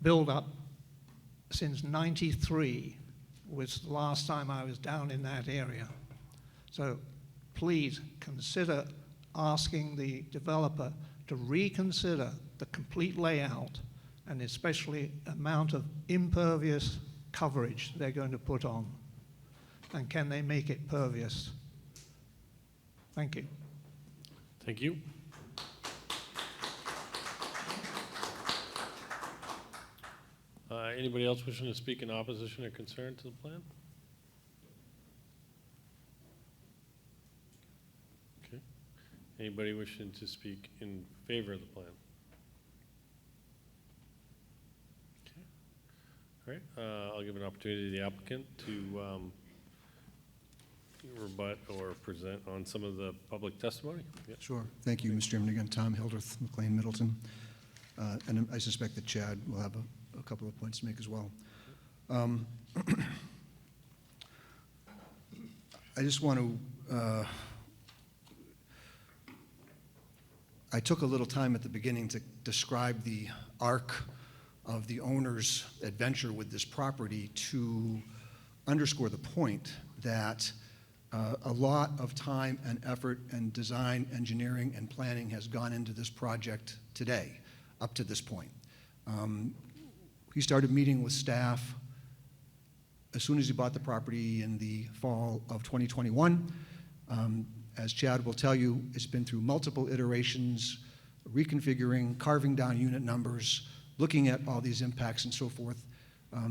build-up since '93, was the last time I was down in that area. So please consider asking the developer to reconsider the complete layout and especially amount of impervious coverage they're going to put on. And can they make it pervious? Thank you. Thank you. Anybody else wishing to speak in opposition or concern to the plan? Okay. Anybody wishing to speak in favor of the plan? Okay. All right. I'll give an opportunity to the applicant to rebut or present on some of the public testimony. Yep. Sure. Thank you, Mr. Chairman. Again, Tom Hildreth, McLean Middleton. And I suspect that Chad will have a couple of points to make as well. I just want to, I took a little time at the beginning to describe the arc of the owner's adventure with this property to underscore the point that a lot of time and effort and design, engineering, and planning has gone into this project today, up to this point. He started meeting with staff as soon as he bought the property in the fall of 2021. As Chad will tell you, it's been through multiple iterations, reconfiguring, carving down unit numbers, looking at all these impacts and so forth.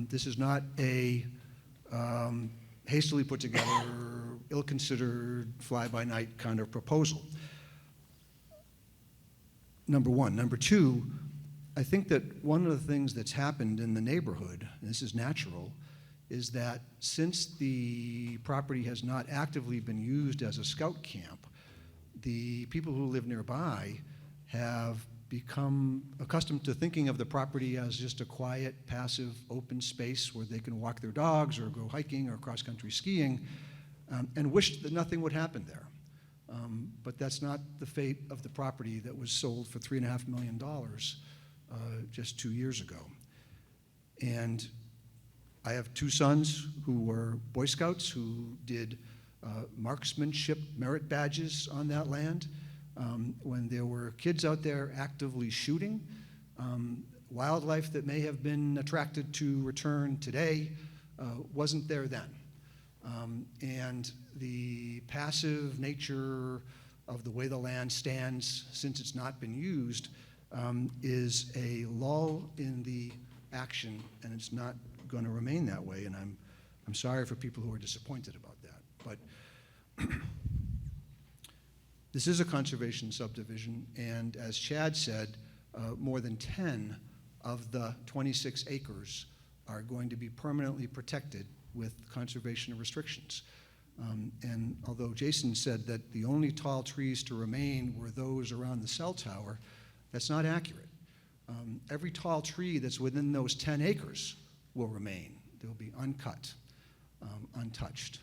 This is not a hastily put together, ill-considered, fly-by-night kind of proposal. Number one. Number two, I think that one of the things that's happened in the neighborhood, and this is natural, is that since the property has not actively been used as a scout camp, the people who live nearby have become accustomed to thinking of the property as just a quiet, passive, open space where they can walk their dogs or go hiking or cross-country skiing, and wished that nothing would happen there. But that's not the fate of the property that was sold for $3.5 million just 2 years ago. And I have 2 sons who were Boy Scouts who did marksmanship merit badges on that land. When there were kids out there actively shooting, wildlife that may have been attracted to return today wasn't there then. And the passive nature of the way the land stands since it's not been used is a lull in the action, and it's not going to remain that way. And I'm sorry for people who are disappointed about that. But this is a conservation subdivision, and as Chad said, more than 10 of the 26 acres are going to be permanently protected with conservation restrictions. And although Jason said that the only tall trees to remain were those around the cell tower, That's not accurate. Every tall tree that's within those 10 acres will remain. They'll be uncut, untouched.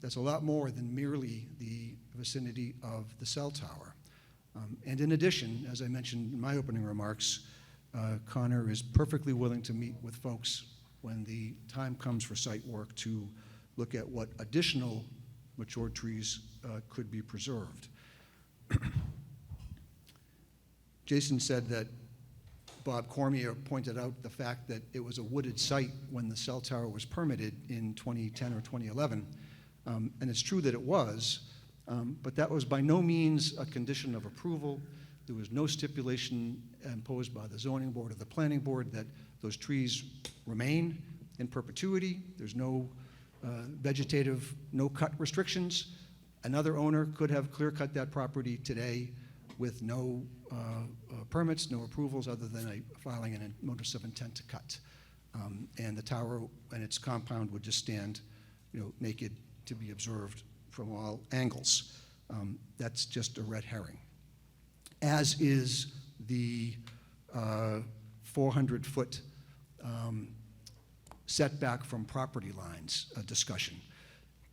That's a lot more than merely the vicinity of the cell tower. And in addition, as I mentioned in my opening remarks, Connor is perfectly willing to meet with folks when the time comes for site work to look at what additional mature trees could be preserved. Jason said that Bob Cormier pointed out the fact that it was a wooded site when the cell tower was permitted in 2010 or 2011. And it's true that it was, but that was by no means a condition of approval. There was no stipulation imposed by the zoning board or the planning board that those trees remain in perpetuity. There's no vegetative no-cut restrictions. Another owner could have clear-cut that property today with no permits, no approvals, other than filing a notice of intent to cut. And the tower and its compound would just stand, naked to be observed from all angles. That's just a red herring. As is the 400-foot setback from property lines discussion.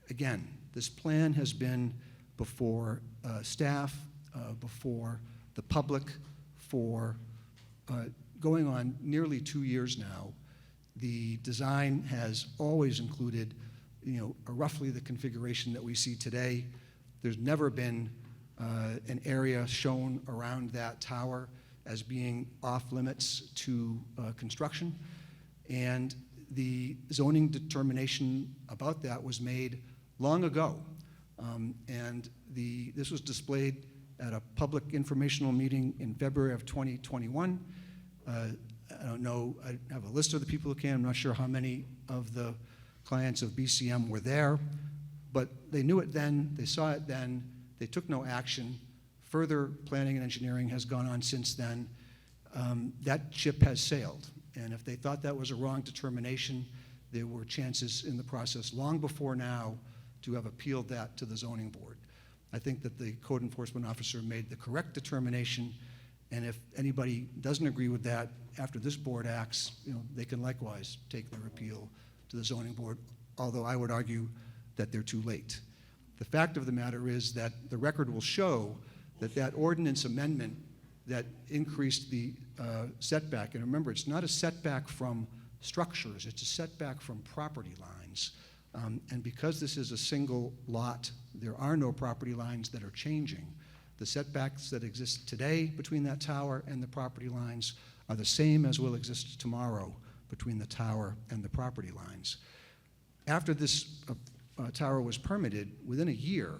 Again, this plan has been before staff, before the public for going on nearly 2 years now. The design has always included, roughly the configuration that we see today. There's never been an area shown around that tower as being off limits to construction. And the zoning determination about that was made long ago. This was displayed at a public informational meeting in February of 2021. I don't know, I have a list of the people who came. I'm not sure how many of the clients of BCM were there, but they knew it then, they saw it then, they took no action. Further planning and engineering has gone on since then. That ship has sailed, and if they thought that was a wrong determination, there were chances in the process long before now to have appealed that to the zoning board. I think that the code enforcement officer made the correct determination, and if anybody doesn't agree with that, after this board acts, they can likewise take their appeal to the zoning board, although I would argue that they're too late. The fact of the matter is that the record will show that that ordinance amendment that increased the setback, and remember, it's not a setback from structures, it's a setback from property lines. And because this is a single lot, there are no property lines that are changing. The setbacks that exist today between that tower and the property lines are the same as will exist tomorrow between the tower and the property lines. After this tower was permitted, within a year,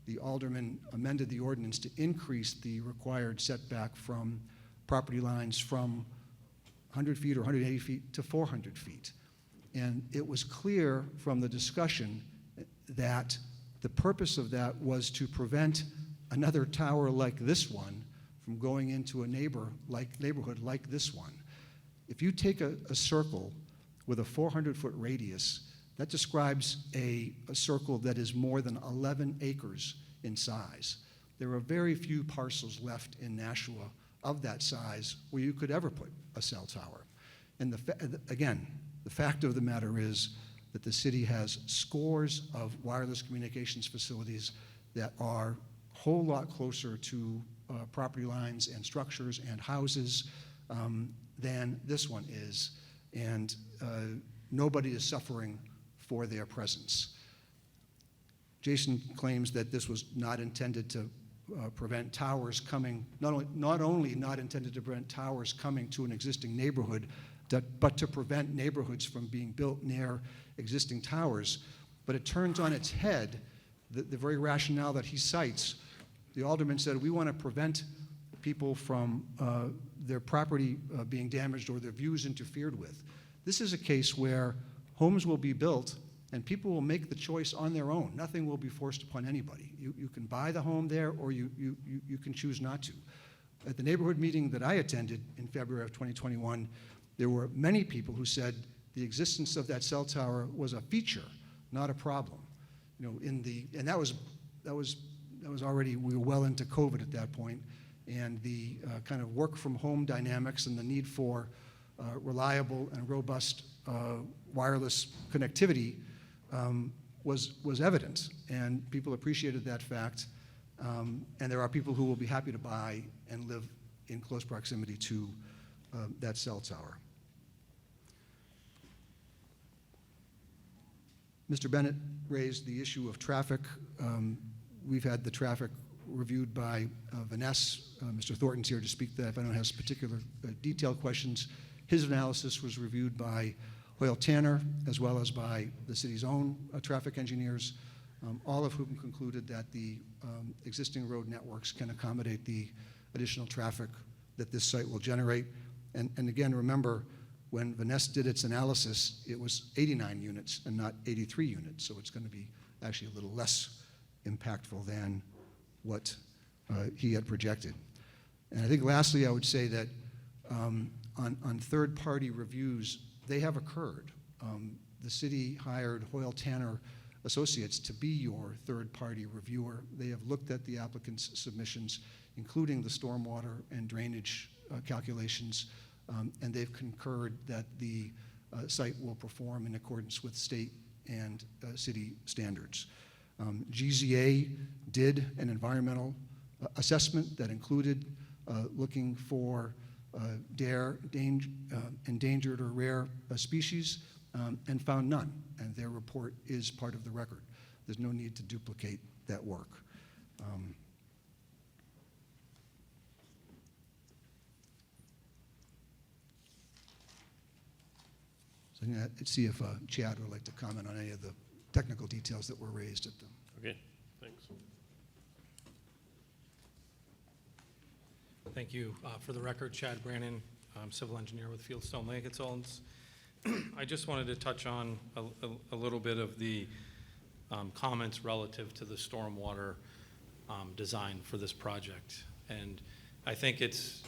the alderman amended the ordinance to increase the required setback from property lines from 100 feet or 180 feet to 400 feet. And it was clear from the discussion that the purpose of that was to prevent another tower like this one from going into a neighborhood like this one. If you take a circle with a 400-foot radius, that describes a circle that is more than 11 acres in size. There are very few parcels left in Nashua of that size where you could ever put a cell tower. And again, the fact of the matter is that the city has scores of wireless communications facilities that are a whole lot closer to property lines and structures and houses than this one is. And nobody is suffering for their presence. Jason claims that this was not intended to prevent towers coming, not only not intended to prevent towers coming to an existing neighborhood, but to prevent neighborhoods from being built near existing towers. But it turns on its head the very rationale that he cites. The alderman said, we want to prevent people from their property being damaged or their views interfered with. This is a case where homes will be built and people will make the choice on their own. Nothing will be forced upon anybody. You can buy the home there or you can choose not to. At the neighborhood meeting that I attended in February of 2021, there were many people who said the existence of that cell tower was a feature, not a problem. And that was already, we were well into COVID at that point, and the kind of work from home dynamics and the need for reliable and robust wireless connectivity was evident, and people appreciated that fact. And there are people who will be happy to buy and live in close proximity to that cell tower. Mr. Bennett raised the issue of traffic. We've had the traffic reviewed by Vanessa. Mr. Thornton's here to speak to that if anyone has particular detailed questions. His analysis was reviewed by Hoyle Tanner as well as by the city's own traffic engineers, all of whom concluded that the existing road networks can accommodate the additional traffic that this site will generate. And again, remember, when Vanessa did its analysis, it was 89 units and not 83 units, so it's going to be actually a little less impactful than what he had projected. And I think lastly, I would say that on third-party reviews, they have occurred. The city hired Hoyle Tanner Associates to be your third-party reviewer. They have looked at the applicant's submissions, including the stormwater and drainage calculations, and they've concurred that the site will perform in accordance with state and city standards. GZA did an environmental assessment that included looking for endangered or rare species and found none, and their report is part of the record. There's no need to duplicate that work. So I'm going to see if Chad would like to comment on any of the technical details that were raised at them. Okay, thanks. Thank you. For the record, Chad Brannon, I'm civil engineer with Fieldstone Land Consultants. I just wanted to touch on a little bit of the comments relative to the stormwater design for this project. And I think it's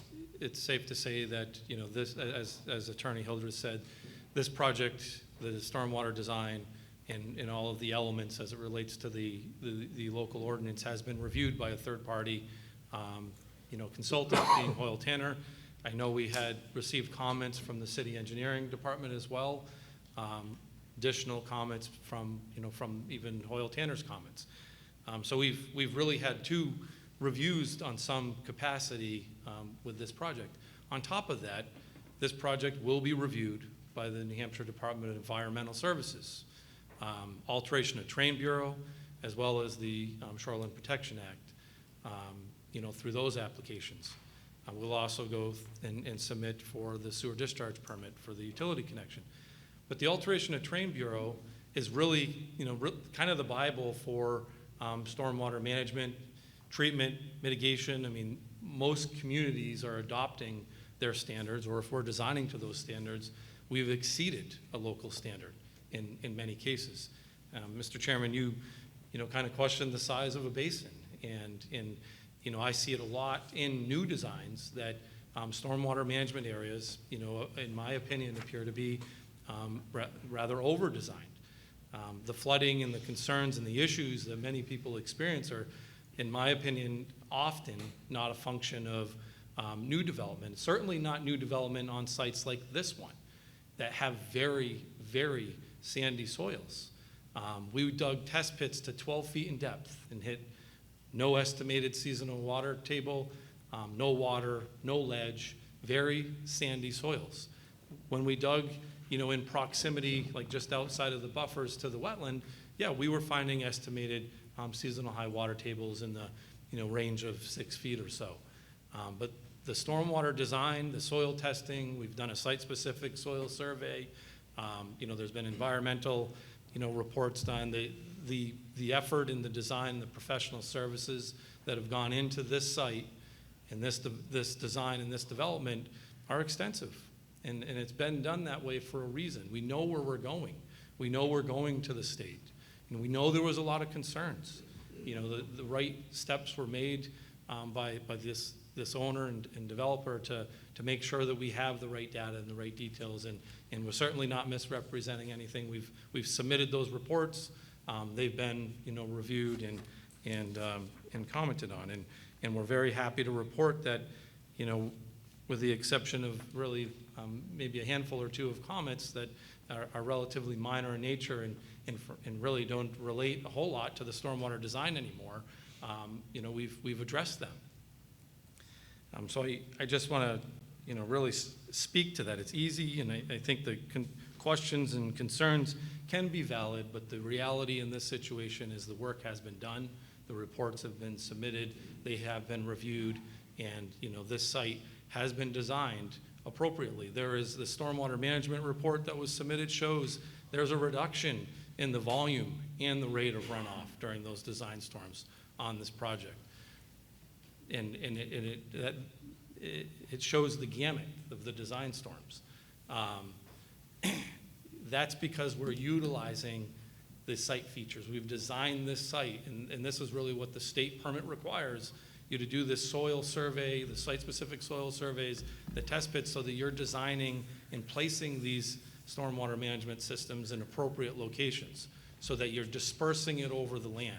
safe to say that, you know, this, as Attorney Hildreth said, this project, the stormwater design, and all of the elements as it relates to the local ordinance has been reviewed by a third party consultant, being Hoyle Tanner. I know we had received comments from the city engineering department as well, additional comments from even Hoyle Tanner's comments. So we've really had two reviews on some capacity with this project. On top of that, this project will be reviewed by the New Hampshire Department of Environmental Services, Alteration of Terrain Bureau, as well as the Shoreline Protection Act, through those applications. We'll also go and submit for the sewer discharge permit for the utility connection. But the Alteration of Terrain Bureau is really, kind of the Bible for stormwater management, treatment, mitigation. I mean, most communities are adopting their standards, or if we're designing to those standards, we've exceeded a local standard in many cases. Mr. Chairman, you kind of questioned the size of a basin, and I see it a lot in new designs that stormwater management areas, in my opinion, appear to be rather over-designed. The flooding and the concerns and the issues that many people experience are, in my opinion, often not a function of new development. Certainly not new development on sites like this one that have very, very sandy soils. We dug test pits to 12 feet in depth and hit no estimated seasonal water table, no water, no ledge, very sandy soils. When we dug, in proximity, like just outside of the buffers to the wetland, yeah, we were finding estimated seasonal high water tables in the range of 6 feet or so. But the stormwater design, the soil testing, we've done a site-specific soil survey. There's been environmental, reports done. The effort in the design, the professional services that have gone into this site and this design and this development are extensive. And it's been done that way for a reason. We know where we're going. We know we're going to the state. And we know there was a lot of concerns. The right steps were made by this owner and developer to make sure that we have the right data and the right details, and we're certainly not misrepresenting anything. We've submitted those reports. They've been reviewed, and commented on. And we're very happy to report that, you know, with the exception of really maybe a handful or two of comments that are relatively minor in nature and really don't relate a whole lot to the stormwater design anymore, you know, we've addressed them. So I just want to, you know, really speak to that. It's easy, and I think the questions and concerns can be valid, but the reality in this situation is the work has been done, the reports have been submitted, they have been reviewed, and, you know, this site has been designed appropriately. There is the stormwater management report that was submitted shows there's a reduction in the volume and the rate of runoff during those design storms on this project. And it shows the gamut of the design storms. That's because we're utilizing the site features. We've designed this site, and this is really what the state permit requires you to do this soil survey, the site-specific soil surveys, the test pits, so that you're designing and placing these stormwater management systems in appropriate locations, so that you're dispersing it over the land.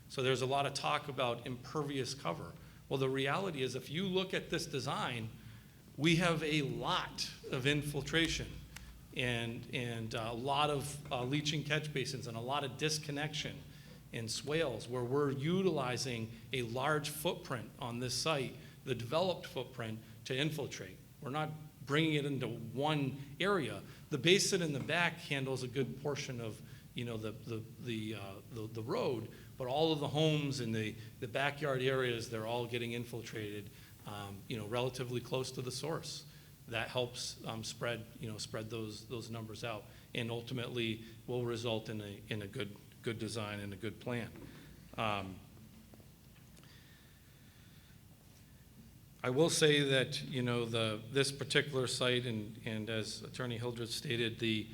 So there's a lot of talk about impervious cover. Well, the reality is, if you look at this design, we have a lot of infiltration and a lot of leaching catch basins and a lot of disconnection and swales where we're utilizing a large footprint on this site, the developed footprint, to infiltrate. We're not bringing it into one area. The basin in the back handles a good portion of, you know, the road, but all of the homes in the backyard areas, they're all getting infiltrated, you know, relatively close to the source. That helps spread those numbers out, and ultimately will result in a good design and a good plan. I will say that, you know, this particular site, and as Attorney Hildreth stated, the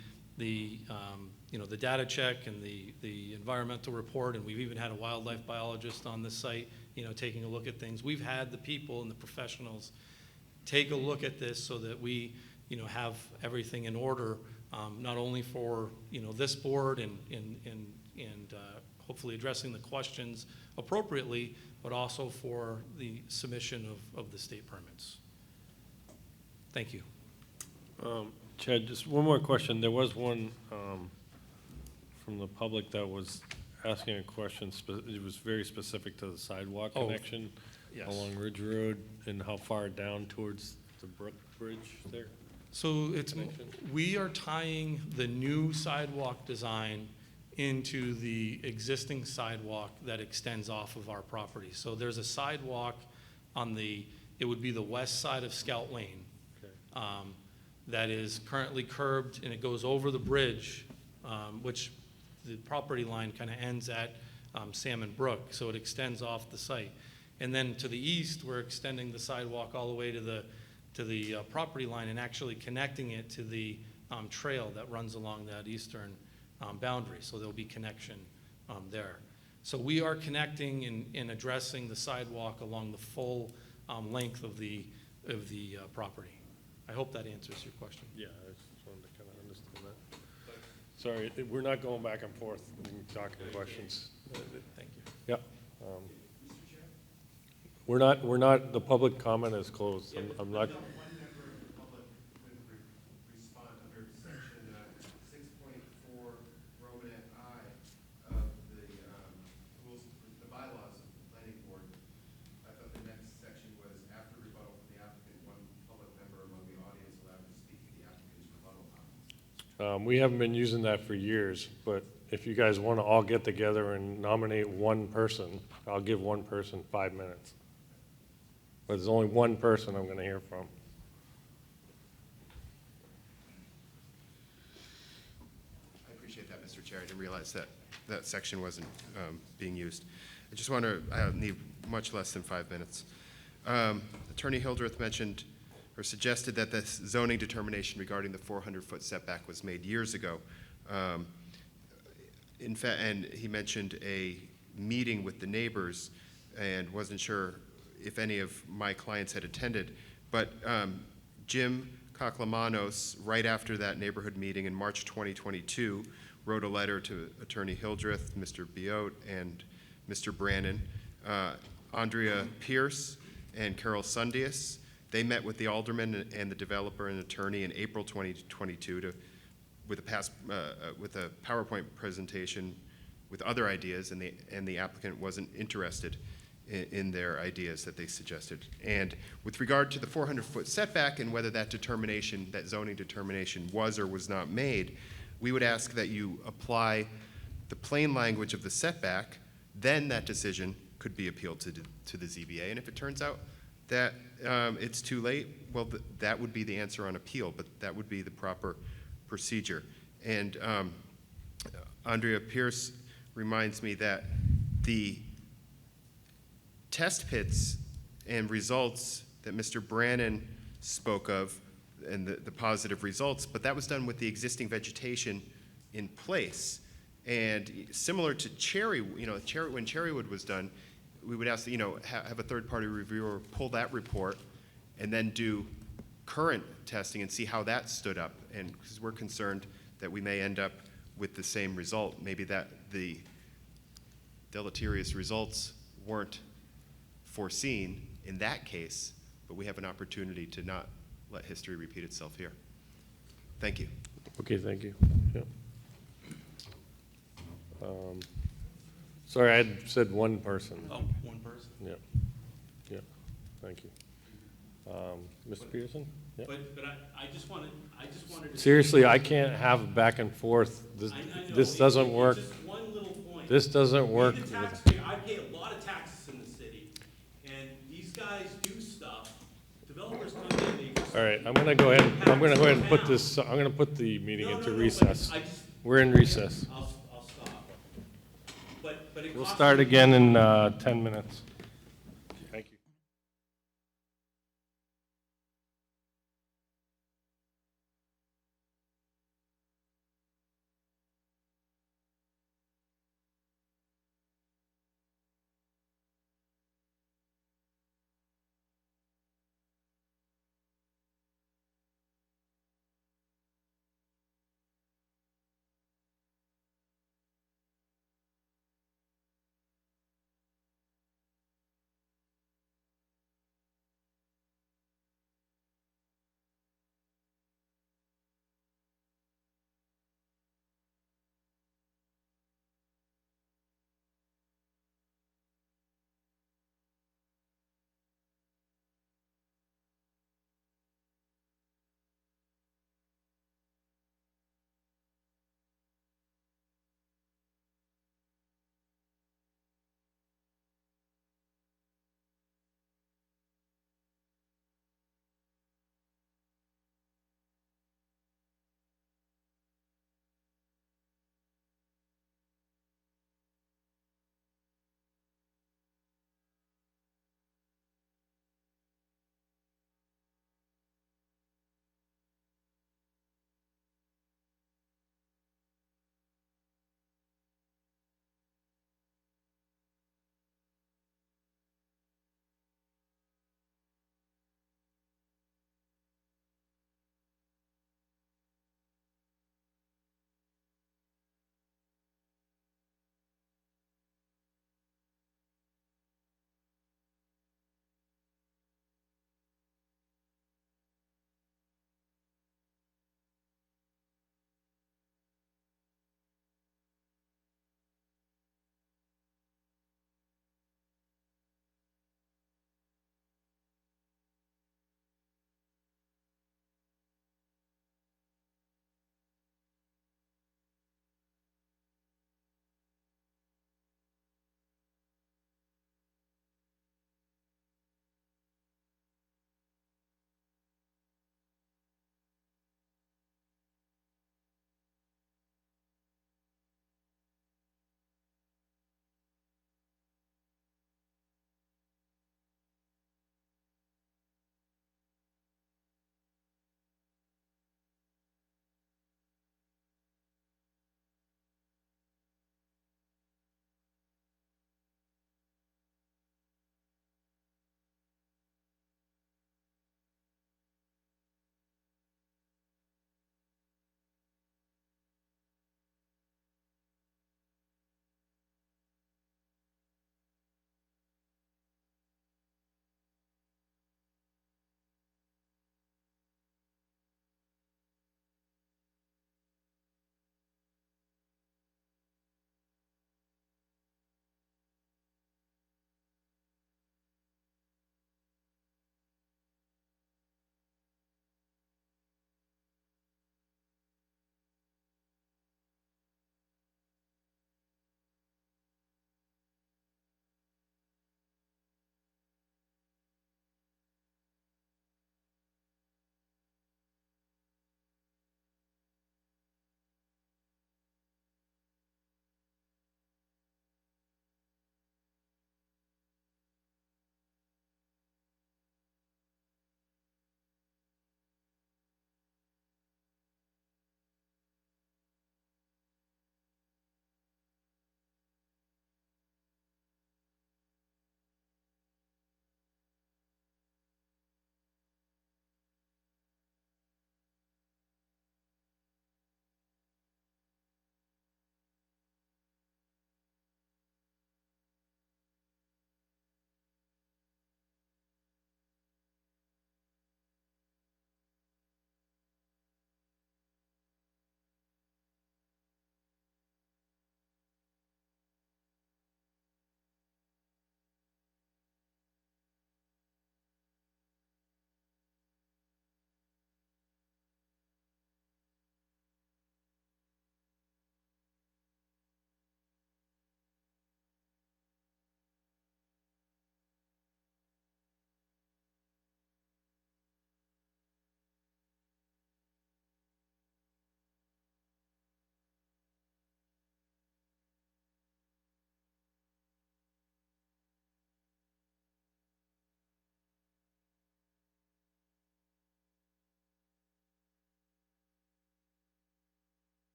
data check and the environmental report, and we've even had a wildlife biologist on this site, you know, taking a look at things. We've had the people and the professionals take a look at this so that we, you know, have everything in order, not only for, you know, this board and hopefully addressing the questions appropriately, but also for the submission of the state permits. Thank you. Chad, just one more question. There was one from the public that was asking a question. It was very specific to the sidewalk connection along Ridge Road and how far down towards the Brook Bridge there. So we are tying the new sidewalk design into the existing sidewalk that extends off of our property. So there's a sidewalk on it would be the west side of Scout Lane. Okay. That is currently curbed, and it goes over the bridge, which the property line kind of ends at Salmon Brook, so it extends off the site. And then to the east, we're extending the sidewalk all the way to the property line and actually connecting it to the trail that runs along that eastern boundary, so there'll be connection there. So we are connecting and addressing the sidewalk along the full length of the property. I hope that answers your question. Yeah, I just wanted to kind of understand that. Sorry, we're not going back and forth and talking questions. Thank you. Yep. We're not, the public comment is closed. I'm not. One member of the public could respond under section 6.4 Romanet I of the rules, the bylaws of the planning board. I thought the next section was after rebuttal from the applicant, one public member among the audience allowed to speak to the applicant's rebuttal comments. We haven't been using that for years, but if you guys want to all get together and nominate one person, I'll give one person 5 minutes. But there's only one person I'm going to hear from. I appreciate that, Mr. Chair. I didn't realize that that section wasn't being used. I just want to, I need much less than 5 minutes. Attorney Hildreth mentioned or suggested that the zoning determination regarding the 400-foot setback was made years ago. In fact, and he mentioned a meeting with the neighbors and wasn't sure if any of my clients had attended, but Jim Kaklamanos, right after that neighborhood meeting in March 2022, wrote a letter to Attorney Hildreth, Mr. Biot, and Mr. Brannon, Andrea Pierce and Carol Sundias. They met with the alderman and the developer and attorney in April 2022 with a PowerPoint presentation with other ideas, and the applicant wasn't interested in their ideas that they suggested. And with regard to the 400-foot setback and whether that determination, that zoning determination was or was not made, we would ask that you apply the plain language of the setback, then that decision could be appealed to the ZBA. And if it turns out that it's too late, well, that would be the answer on appeal, but that would be the proper procedure. And Andrea Pierce reminds me that the test pits and results that Mr. Brannon spoke of, and the positive results, but that was done with the existing vegetation in place. And similar to Cherry, when Cherrywood was done, we would ask, have a third-party reviewer pull that report and then do current testing and see how that stood up. And because we're concerned that we may end up with the same result, maybe that the deleterious results weren't foreseen in that case, but we have an opportunity to not let history repeat itself here. Thank you. Okay, thank you. Yep. Sorry, I had said one person. Oh, one person. Yeah, yeah, thank you. Mr. Peterson? Yeah. But I just wanted to. Seriously, I can't have back and forth. This doesn't work. Just one little point. This doesn't work. The taxpayer, I pay a lot of taxes in the city, and these guys do stuff. Developers come in, they just. All right, I'm gonna go ahead and put this, I'm gonna put the meeting into recess. We're in recess. I'll stop. But it We'll costs start me- again in 10 minutes.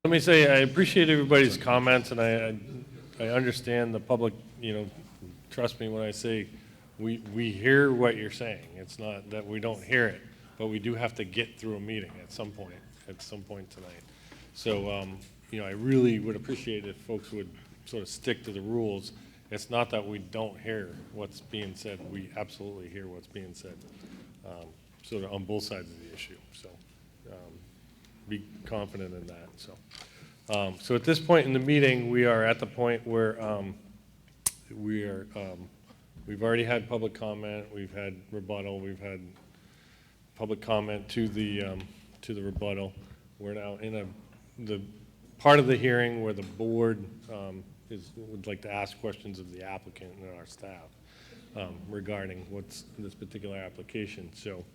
Let me say, I appreciate everybody's comments, and I understand the public, trust me when I say, we hear what you're saying. It's not that we don't hear it, but we do have to get through a meeting at some point tonight. So, I really would appreciate if folks would sort of stick to the rules. It's not that we don't hear what's being said. We absolutely hear what's being said, sort of on both sides of the issue. So be confident in that. So at this point in the meeting, we are at the point where we've already had public comment, we've had rebuttal, we've had public comment to the rebuttal. We're now in the part of the hearing where the board would like to ask questions of the applicant and our staff regarding what's this particular application. So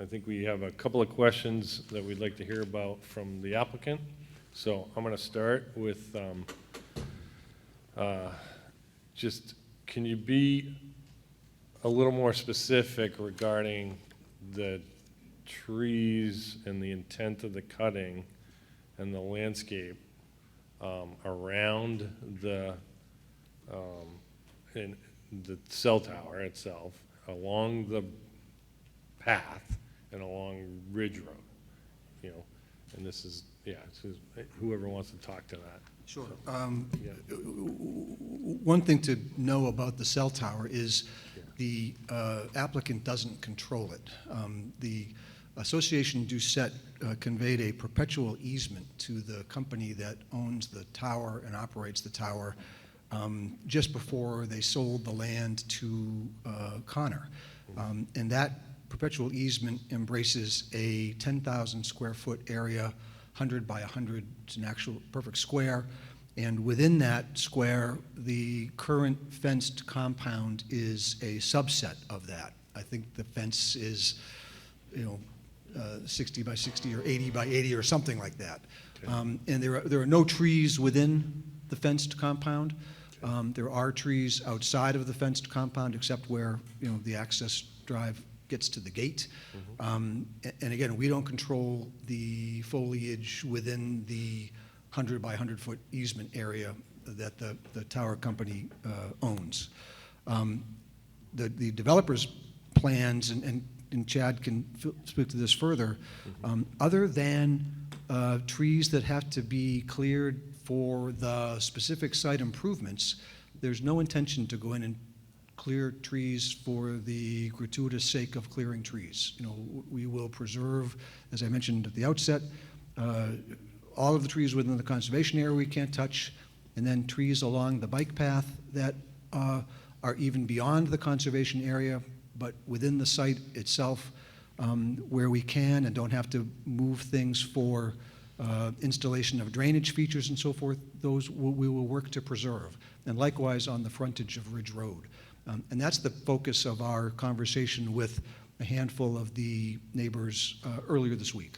I think we have a couple of questions that we'd like to hear about from the applicant. So I'm going to start with just, can you be a little more specific regarding the trees and the intent of the cutting and the landscape around the cell tower itself, along the path and along Ridge Road, and this is, whoever wants to talk to that. Sure. Yeah. One thing to know about the cell tower is the applicant doesn't control it. The Association Doucette conveyed a perpetual easement to the company that owns the tower and operates the tower just before they sold the land to Connor. And that perpetual easement embraces a 10,000 square foot area, 100 by 100, it's an actual perfect square. And within that square, the current fenced compound is a subset of that. I think the fence is, 60 by 60 or 80 by 80 or something like that. Okay. And there are no trees within the fenced compound. There are trees outside of the fenced compound, except where the access drive gets to the gate. And again, we don't control the foliage within the 100 by 100 foot easement area that the tower company owns. The developer's plans, and Chad can speak to this further, other than trees that have to be cleared for the specific site improvements, there's no intention to go in and clear trees for the gratuitous sake of clearing trees. We will preserve, as I mentioned at the outset, all of the trees within the conservation area we can't touch, and then trees along the bike path that are even beyond the conservation area, but within the site itself, where we can and don't have to move things for installation of drainage features and so forth, those we will work to preserve. And likewise on the frontage of Ridge Road. And that's the focus of our conversation with a handful of the neighbors earlier this week.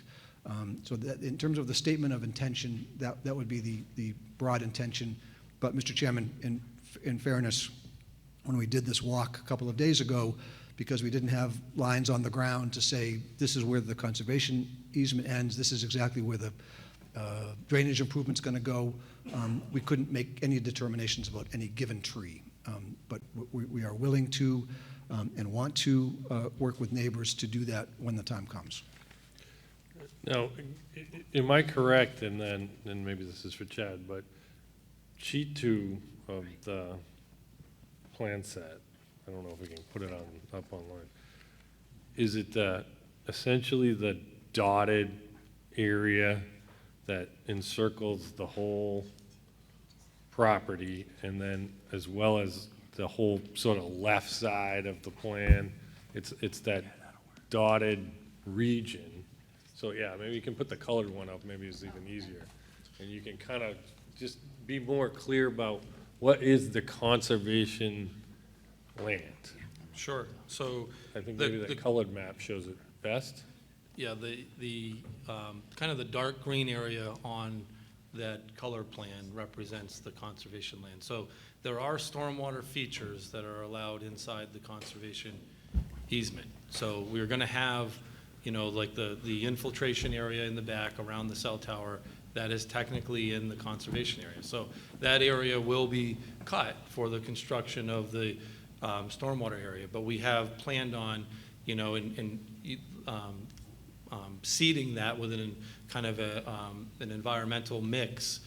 So that in terms of the statement of intention, that would be the broad intention. But Mr. Chairman, in fairness, when we did this walk a couple of days ago, because we didn't have lines on the ground to say this is where the conservation easement ends, this is exactly where the drainage improvement's going to go, we couldn't make any determinations about any given tree. But we are willing to and want to work with neighbors to do that when the time comes. Now, am I correct, and then maybe this is for Chad, but sheet 2 of the plan set, I don't know if we can put it up online, is it essentially the dotted area that encircles the whole property, and then as well as the whole sort of left side of the plan, it's that dotted region? So yeah, maybe you can put the colored one up, maybe it's even easier. And you can kind of just be more clear about what is the conservation land. Sure. So I think maybe the colored map shows it best. Yeah, the kind of the dark green area on that color plan represents the conservation land. So there are stormwater features that are allowed inside the conservation easement. So we're going to have, like the infiltration area in the back around the cell tower. that is technically in the conservation area. So that area will be cut for the construction of the stormwater area. But we have planned on, you know, seeding that within kind of an environmental mix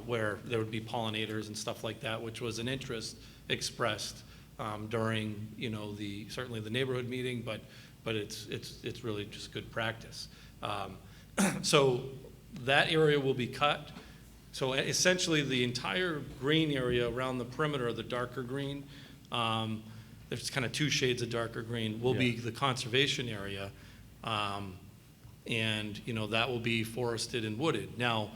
where there would be pollinators and stuff like that, which was an interest expressed during, you know, certainly the neighborhood meeting, but it's really just good practice. So that area will be cut. So essentially the entire green area around the perimeter, the darker green, there's kind of two shades of darker green, will be the conservation area. And, you know, that will be forested and wooded. Now,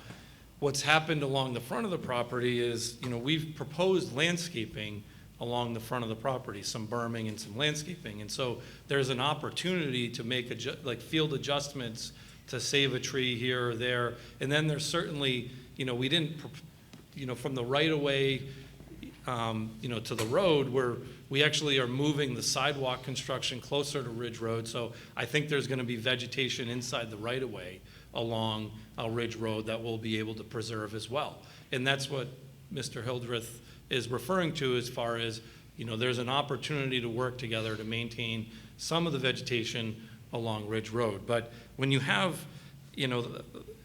what's happened along the front of the property is, you know, we've proposed landscaping along the front of the property, some berming and some landscaping. And so there's an opportunity to make like field adjustments to save a tree here or there. And then there's certainly, you know, we didn't, you know, from the right of way, you know, to the road, where we actually are moving the sidewalk construction closer to Ridge Road. So I think there's going to be vegetation inside the right of way along Ridge Road that we'll be able to preserve as well. And that's what Mr. Hildreth is referring to as far as, you know, there's an opportunity to work together to maintain some of the vegetation along Ridge Road. But when you have, you know,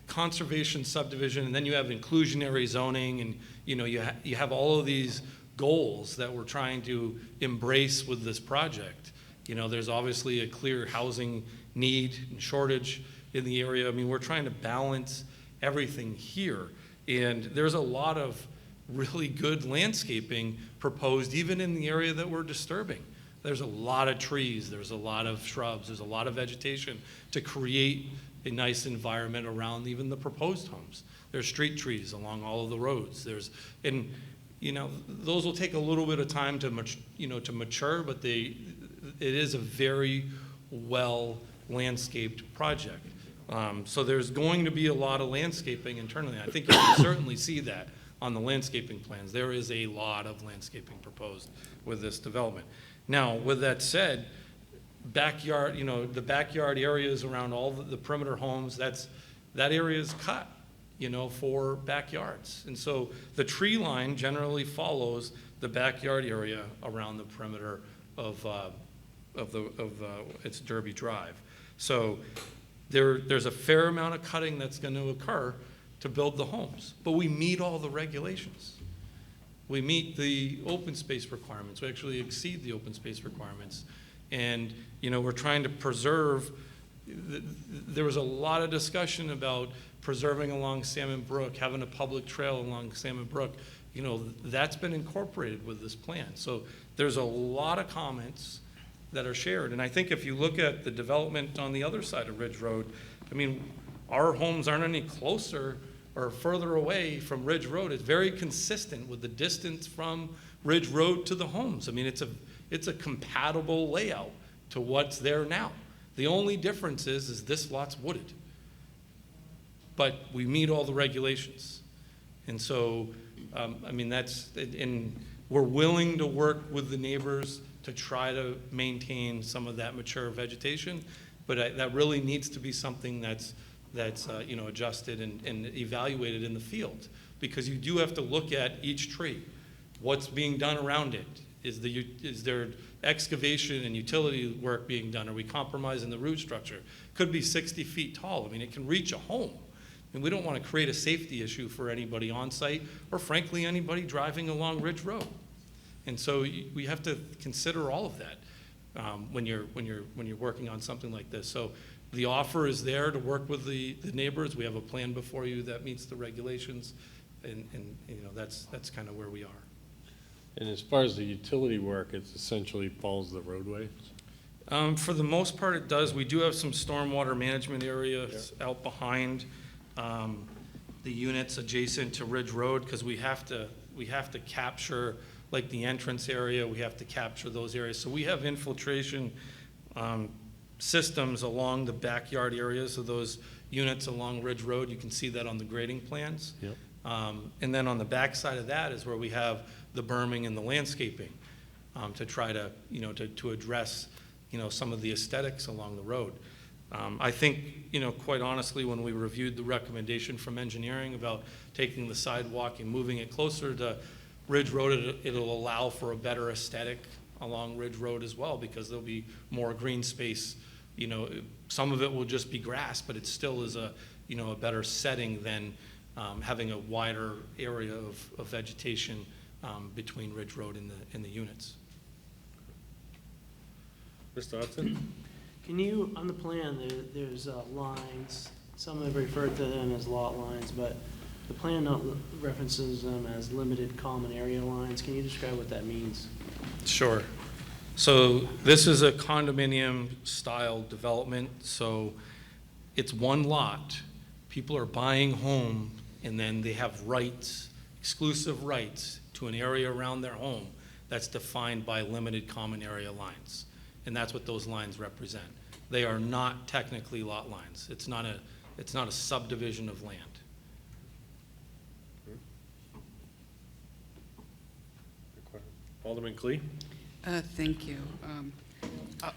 conservation subdivision, and then you have inclusionary zoning, and, you know, you have all of these goals that we're trying to embrace with this project. You know, there's obviously a clear housing need and shortage in the area. I mean, we're trying to balance everything here. And there's a lot of really good landscaping proposed, even in the area that we're disturbing. There's a lot of trees, there's a lot of shrubs, there's a lot of vegetation to create a nice environment around even the proposed homes. There's street trees along all of the roads. And you know, those will take a little bit of time to mature, but it is a very well landscaped project. So there's going to be a lot of landscaping internally. I think you can certainly see that on the landscaping plans. There is a lot of landscaping proposed with this development. Now, with that said, backyard, you know, the backyard areas around all the perimeter homes, that area is cut, you know, for backyards. And so the tree line generally follows the backyard area around the perimeter of its Derby Drive. So there's a fair amount of cutting that's going to occur to build the homes, but we meet all the regulations. We meet the open space requirements. We actually exceed the open space requirements. And, you know, we're trying to preserve, there was a lot of discussion about preserving along Salmon Brook, having a public trail along Salmon Brook. You know, that's been incorporated with this plan. So there's a lot of comments that are shared. And I think if you look at the development on the other side of Ridge Road, I mean, our homes aren't any closer or further away from Ridge Road. It's very consistent with the distance from Ridge Road to the homes. I mean, it's a compatible layout to what's there now. The only difference is this lot's wooded. But we meet all the regulations. And so, I mean, and we're willing to work with the neighbors to try to maintain some of that mature vegetation, but that really needs to be something that's you know, adjusted and evaluated in the field, because you do have to look at each tree. What's being done around it? Is there excavation and utility work being done? Are we compromising the root structure? Could be 60 feet tall. I mean, it can reach a home. And we don't want to create a safety issue for anybody on site, or frankly, anybody driving along Ridge Road. And so we have to consider all of that when you're working on something like this. So the offer is there to work with the neighbors. We have a plan before you that meets the regulations, and you know, that's kind of where we are. And as far as the utility work, it essentially follows the roadway? For the most part, it does. We do have some stormwater management areas out behind the units adjacent to Ridge Road, because we have to capture, like the entrance area, we have to capture those areas. So we have infiltration systems along the backyard areas of those units along Ridge Road. You can see that on the grading plans. Yep. And then on the back side of that is where we have the berming and the landscaping to try to, you know, to address, you know, some of the aesthetics along the road. I think, quite honestly, when we reviewed the recommendation from engineering about taking the sidewalk and moving it closer to Ridge Road, it'll allow for a better aesthetic along Ridge Road as well, because there'll be more green space. Some of it will just be grass, but it still is a better setting than having a wider area of vegetation between Ridge Road and the units. Mr. Hudson? Can you, on the plan, there's lines, some have referred to them as lot lines, but the plan references them as limited common area lines. Can you describe what that means? Sure. So this is a condominium style development, so it's one lot. People are buying home, and then they have rights, exclusive rights to an area around their home that's defined by limited common area lines. And that's what those lines represent. They are not technically lot lines. It's not a subdivision of land. Alderman Clee? Thank you.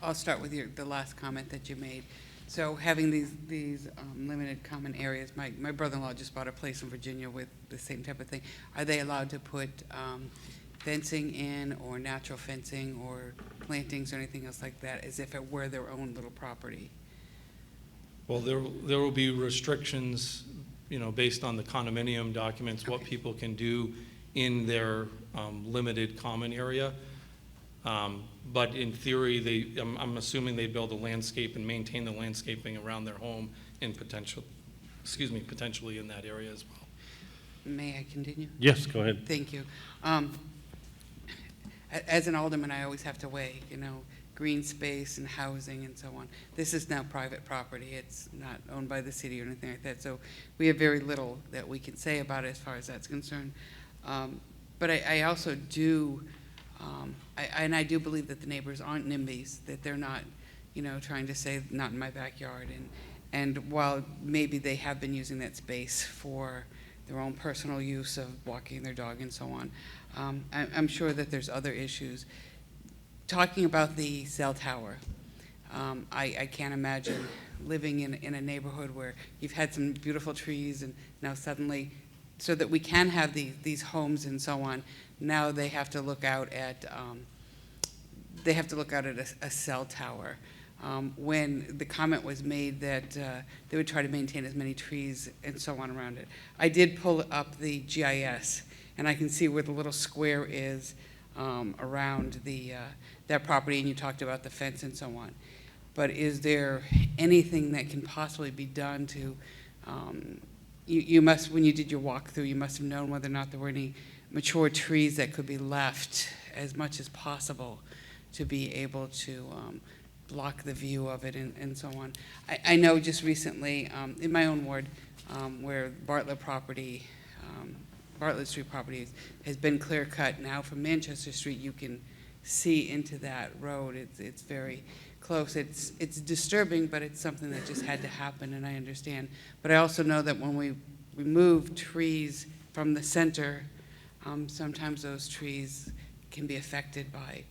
I'll start with the last comment that you made. So having these limited common areas, my brother-in-law just bought a place in Virginia with the same type of thing. Are they allowed to put fencing in, or natural fencing, or plantings, or anything else like that, as if it were their own little property? Well, there will be restrictions, based on the condominium documents, what people can do in their limited common area. But in theory, I'm assuming they build a landscape and maintain the landscaping around their home and potentially in that area as well. May I continue? Yes, go ahead. Thank you. As an alderman, I always have to weigh, green space and housing and so on. This is now private property. It's not owned by the city or anything like that. So we have very little that we can say about it as far as that's concerned. But I also do, I do believe that the neighbors aren't NIMBYs, that they're not, trying to say not in my backyard. And while maybe they have been using that space for their own personal use of walking their dog and so on, I'm sure that there's other issues. Talking about the cell tower, I can't imagine living in a neighborhood where you've had some beautiful trees and now suddenly, so that we can have these homes and so on, now they have to look out at a cell tower. When the comment was made that they would try to maintain as many trees and so on around it. I did pull up the GIS, and I can see where the little square is around that property, and you talked about the fence and so on. But is there anything that can possibly be done to, you must, when you did your walkthrough, you must have known whether or not there were any mature trees that could be left as much as possible to be able to block the view of it and so on. I know just recently, in my own ward, where Bartlett Street property has been clear cut. Now from Manchester Street, you can see into that road. It's very close. It's disturbing, but it's something that just had to happen, and I understand. But I also know that when we remove trees from the center, sometimes those trees can be affected by,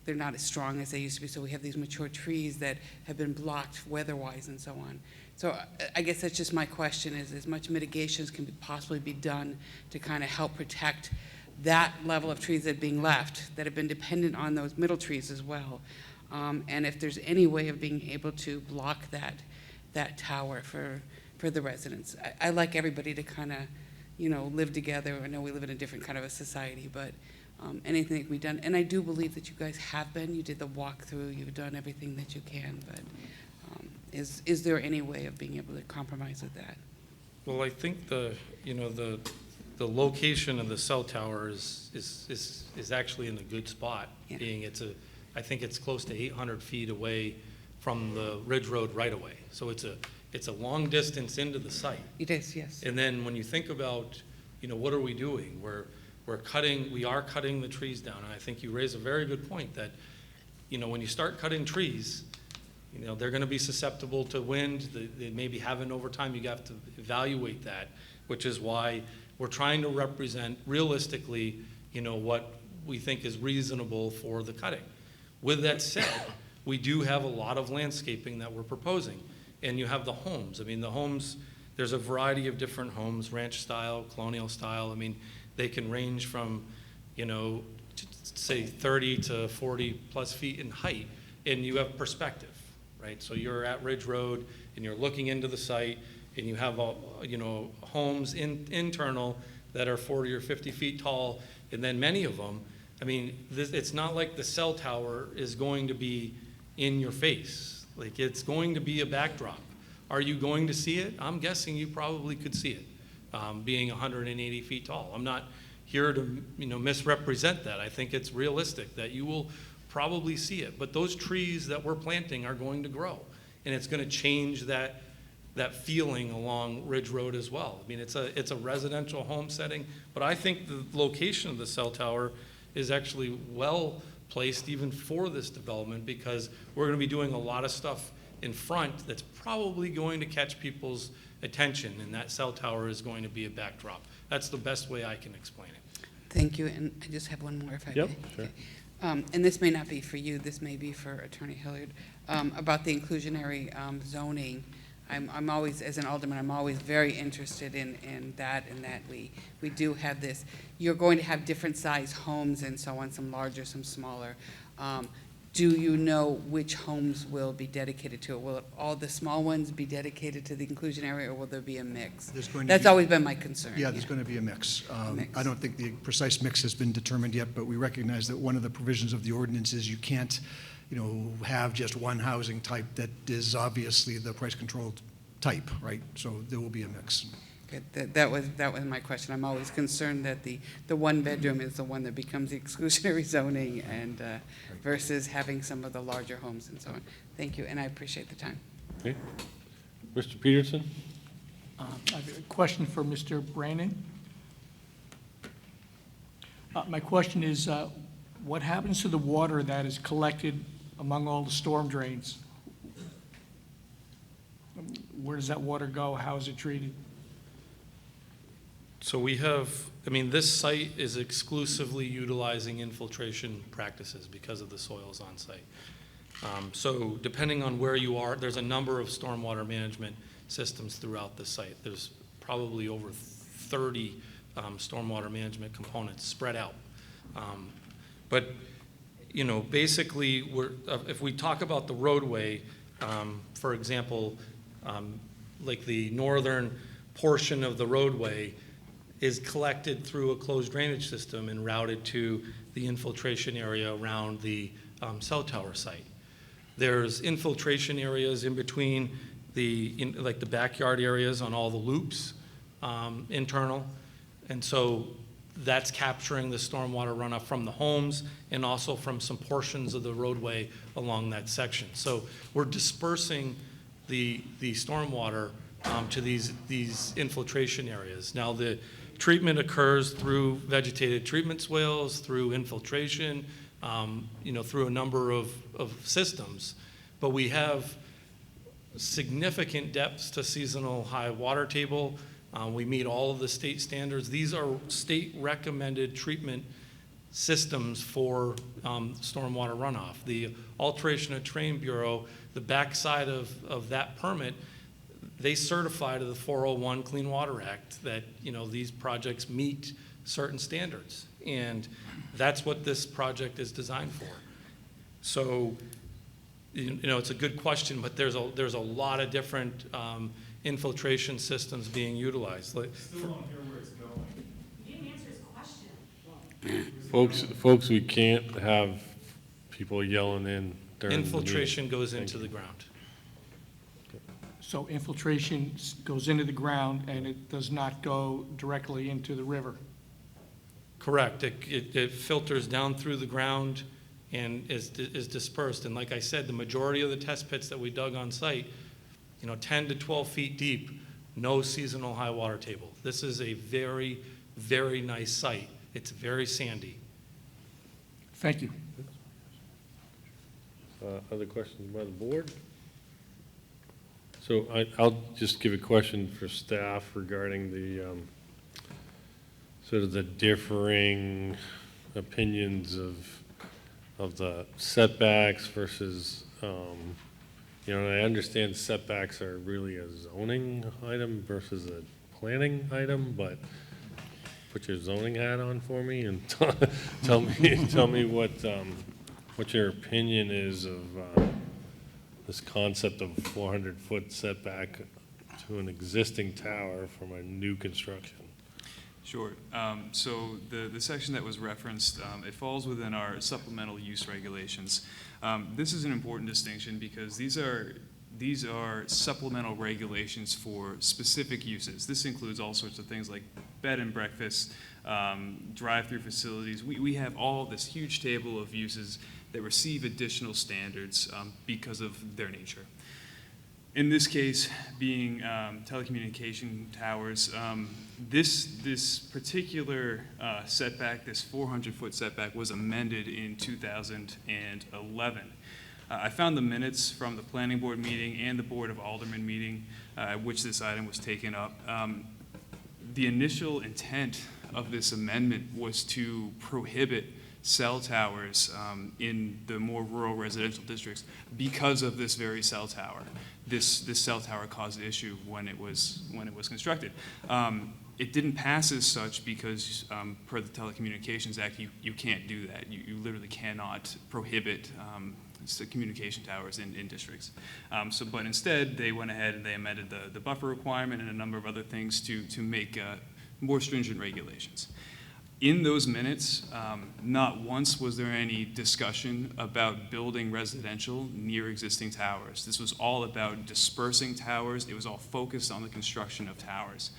they're not as strong as they used to be, so we have these mature trees that have been blocked weather-wise and so on. So I guess that's just my question, is as much mitigation as can possibly be done to kind of help protect that level of trees that are being left, that have been dependent on those middle trees as well. And if there's any way of being able to block that tower for the residents. I like everybody to kind of, live together. I know we live in a different kind of a society, but anything that can be done. And I do believe that you guys have been. You did the walkthrough. You've done everything that you can. But is there any way of being able to compromise with that? Well, I think the location of the cell tower is actually in a good spot. Yeah. Being I think it's close to 800 feet away from the Ridge Road right away. So it's a long distance into the site. It is, yes. And then when you think about, what are we doing? We are cutting the trees down. And I think you raise a very good point that, when you start cutting trees, they're going to be susceptible to wind. They maybe haven't over time. You have to evaluate that, which is why we're trying to represent realistically, what we think is reasonable for the cutting. With that said, we do have a lot of landscaping that we're proposing. And you have the homes. I mean, the homes, there's a variety of different homes, ranch style, colonial style. I mean, they can range from, say 30 to 40 plus feet in height, and you have perspective, right? So you're at Ridge Road and you're looking into the site, and you have, homes internal that are 40 or 50 feet tall, and then many of them, I mean, it's not like the cell tower is going to be in your face. Like, it's going to be a backdrop. Are you going to see it? I'm guessing you probably could see it, being 180 feet tall. I'm not here to, misrepresent that. I think it's realistic that you will probably see it. But those trees that we're planting are going to grow, and it's going to change that feeling along Ridge Road as well. I mean, it's a residential home setting, but I think the location of the cell tower is actually well placed even for this development, because we're going to be doing a lot of stuff in front that's probably going to catch people's attention, and that cell tower is going to be a backdrop. That's the best way I can explain it. Thank you, and I just have one more if I may. Yep, sure. Okay. And this may not be for you, this may be for Attorney Hilliard, about the inclusionary zoning. I'm always, as an alderman, I'm always very interested in that, and that we do have this. You're going to have different size homes and so on, some larger, some smaller. Do you know which homes will be dedicated to it? Will all the small ones be dedicated to the inclusionary, or will there be a mix? That's always been my concern. Yeah, there's going to be a mix. Mix. I don't think the precise mix has been determined yet, but we recognize that one of the provisions of the ordinance is you can't, have just one housing type that is obviously the price-controlled type, right? So there will be a mix. Good. That was my question. I'm always concerned that the one-bedroom is the one that becomes the exclusionary zoning, and versus having some of the larger homes and so on. Thank you, and I appreciate the time. Okay. Mr. Peterson? I have a question for Mr. Brannon. My question is, what happens to the water that is collected among all the storm drains? Where does that water go? How is it treated? So we have, this site is exclusively utilizing infiltration practices because of the soils on site. So depending on where you are, there's a number of stormwater management systems throughout the site. There's probably over 30 stormwater management components spread out. But basically, if we talk about the roadway, for example, like the northern portion of the roadway is collected through a closed drainage system and routed to the infiltration area around the cell tower site. There's infiltration areas in between like the backyard areas on all the loops, internal, and so that's capturing the stormwater runoff from the homes and also from some portions of the roadway along that section. So we're dispersing the stormwater to these infiltration areas. Now, the treatment occurs through vegetated treatment swales, through infiltration, through a number of systems. But we have significant depths to seasonal high water table. We meet all of the state standards. These are state recommended treatment systems for stormwater runoff. The Alteration of Terrain Bureau, the backside of that permit, they certify to the 401 Clean Water Act that these projects meet certain standards, and that's what this project is designed for. So, it's a good question, but there's a lot of different infiltration systems being utilized. Still don't hear where it's going. You didn't answer his question. Folks, we can't have people yelling in during the meeting. Infiltration goes into the ground. So infiltration goes into the ground and it does not go directly into the river? Correct. It filters down through the ground and is dispersed. And like I said, the majority of the test pits that we dug on site, 10 to 12 feet deep, no seasonal high water table. This is a very, very nice site. It's very sandy. Thank you. Other questions by the board? So I'll just give a question for staff regarding the sort of the differing opinions of the setbacks versus You know, and I understand setbacks are really a zoning item versus a planning item, but put your zoning hat on for me and tell me what your opinion is of this concept of 400-foot setback to an existing tower from a new construction. Sure. So the section that was referenced, it falls within our supplemental use regulations. This is an important distinction because these are supplemental regulations for specific uses. This includes all sorts of things like bed and breakfast, drive-through facilities. We have all this huge table of uses that receive additional standards because of their nature. In this case, being telecommunication towers, this particular setback, this 400-foot setback, was amended in 2011. I found the minutes from the Planning Board meeting and the Board of Aldermen meeting at which this item was taken up. The initial intent of this amendment was to prohibit cell towers in the more rural residential districts because of this very cell tower. This cell tower caused the issue when it was constructed. It didn't pass as such because per the Telecommunications Act, you can't do that. You literally cannot prohibit communication towers in districts. But instead, they went ahead and they amended the buffer requirement and a number of other things to make more stringent regulations. In those minutes, not once was there any discussion about building residential near existing towers. This was all about dispersing towers. It was all focused on the construction of towers.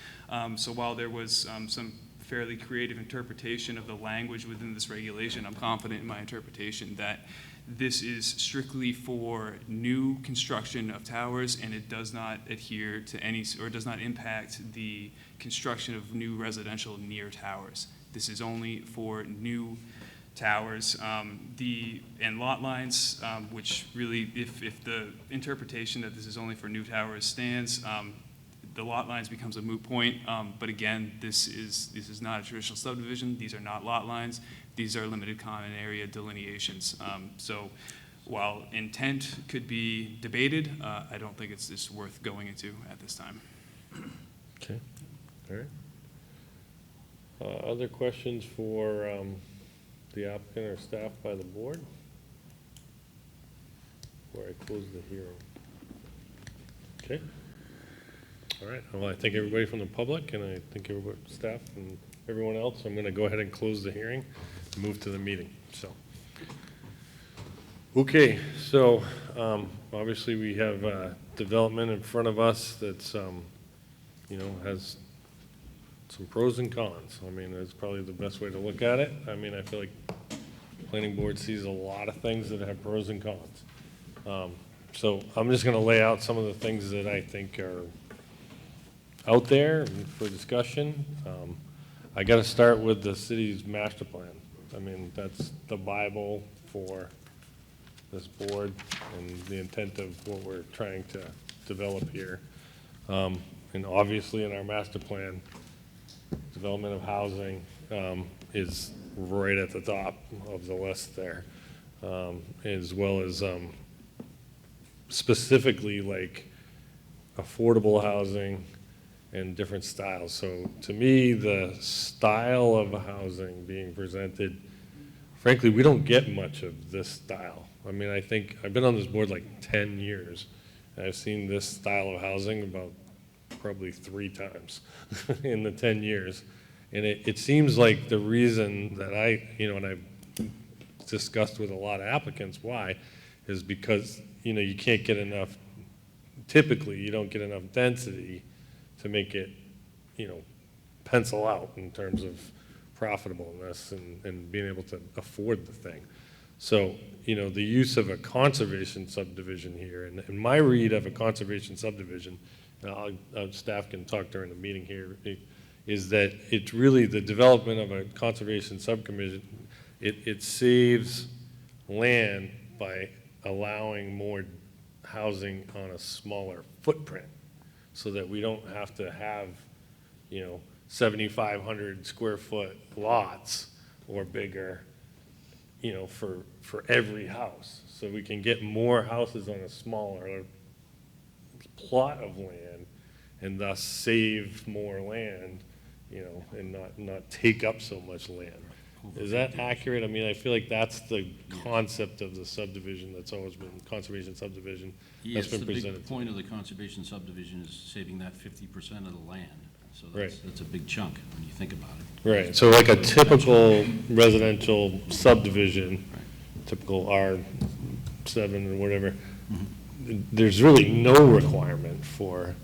So while there was some fairly creative interpretation of the language within this regulation, I'm confident in my interpretation that this is strictly for new construction of towers, and it does not adhere to any, or does not impact the construction of new residential near towers. This is only for new towers. And lot lines, which really, if the interpretation that this is only for new towers stands, the lot lines becomes a moot point. But again, this is not a traditional subdivision. These are not lot lines. These are limited common area delineations. So while intent could be debated, I don't think it's worth going into at this time. Okay, all right. Other questions for the applicant or staff by the board? Before I close the hearing. Okay. All right. Well, I thank everybody from the public, and I thank everybody, staff and everyone else. I'm going to go ahead and close the hearing and move to the meeting. So, okay. So, obviously, we have development in front of us that's, has some pros and cons. I mean, that's probably the best way to look at it. I mean, I feel like the planning board sees a lot of things that have pros and cons. So I'm just going to lay out some of the things that I think are out there for discussion. I got to start with the city's master plan. I mean, that's the Bible for this board and the intent of what we're trying to develop here. And obviously in our master plan, development of housing is right at the top of the list there, as well as specifically like affordable housing and different styles. So to me, the style of housing being presented, frankly, we don't get much of this style. I mean, I think I've been on this board like 10 years, and I've seen this style of housing about probably 3 times in the 10 years. And it seems like the reason that and I've discussed with a lot of applicants why, is because, you can't get enough, typically you don't get enough density to make it, pencil out in terms of profitableness and being able to afford the thing. So, the use of a conservation subdivision here, and my read of a conservation subdivision, staff can talk during the meeting here, is that it's really the development of a conservation subcommission. It saves land by allowing more housing on a smaller footprint so that we don't have to have, 7,500 square foot lots or bigger for every house. So we can get more houses on a smaller plot of land and thus save more land, and not take up so much land. Is that accurate? I mean, I feel like that's the concept of the subdivision that's always been, conservation subdivision, Yes, that's been the presented. big point of the conservation subdivision is saving that 50% of the land. So Right. that's a big chunk when you think about it. Right, so like a typical residential subdivision, typical R7 or whatever, there's really no requirement for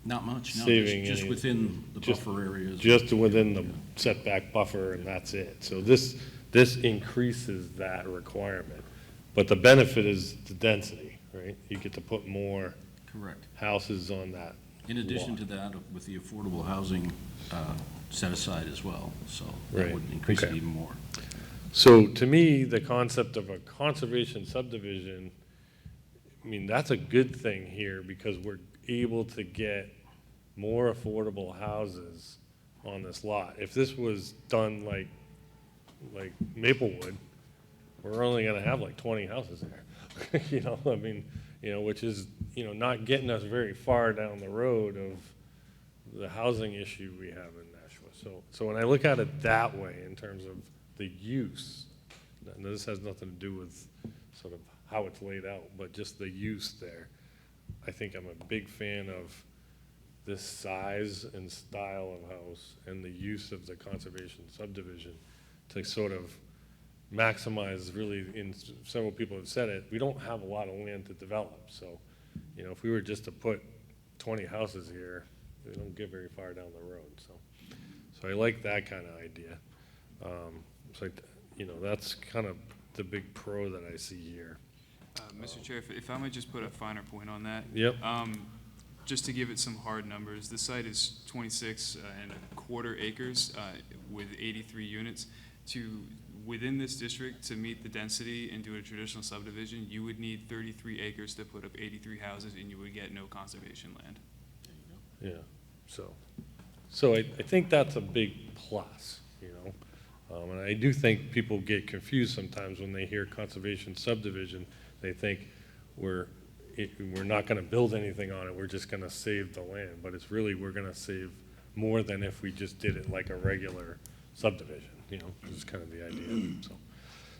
Not much, no, saving just any- within the just- buffer areas. just within the setback buffer, and that's it. So this increases that requirement. But the benefit is the density, right? You get to put more Correct. houses on that In addition lot. to that, with the affordable housing set aside as well, so Right, that would increase it okay. even more. So to me, the concept of a conservation subdivision, I mean, that's a good thing here because we're able to get more affordable houses on this lot. If this was done like Maplewood, we're only gonna have like 20 houses there. I mean, which is, not getting us very far down the road of the housing issue we have in Nashua. So when I look at it that way in terms of the use, and this has nothing to do with sort of how it's laid out, but just the use there, I think I'm a big fan of this size and style of house and the use of the conservation subdivision to sort of maximize, really, several people have said it, we don't have a lot of land to develop. So, if we were just to put 20 houses here, we don't get very far down the road. So I like that kind of idea. So, that's kind of the big pro that I see here. Mr. Chair, if I might just put a finer point on that. Yep. Just to give it some hard numbers, the site is 26.25 acres with 83 units. Within this district, to meet the density and do a traditional subdivision, you would need 33 acres to put up 83 houses, and you would get no conservation land. Yeah, so I think that's a big plus, and I do think people get confused sometimes when they hear conservation subdivision. They think we're not gonna build anything on it, we're just gonna save the land, but it's really, we're gonna save more than if we just did it like a regular subdivision, is kind of the idea,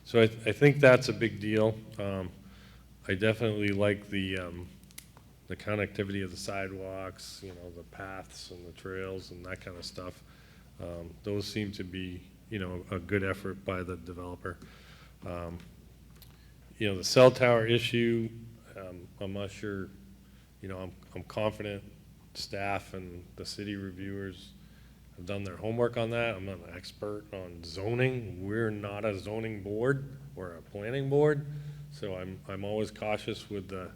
so I think that's a big deal. I definitely like the connectivity of the sidewalks, the paths and the trails and that kind of stuff. Those seem to be, a good effort by the developer. The cell tower issue, I'm not sure, I'm confident staff and the city reviewers have done their homework on that. I'm not an expert on zoning. We're not a zoning board, we're a planning board. So I'm always cautious with the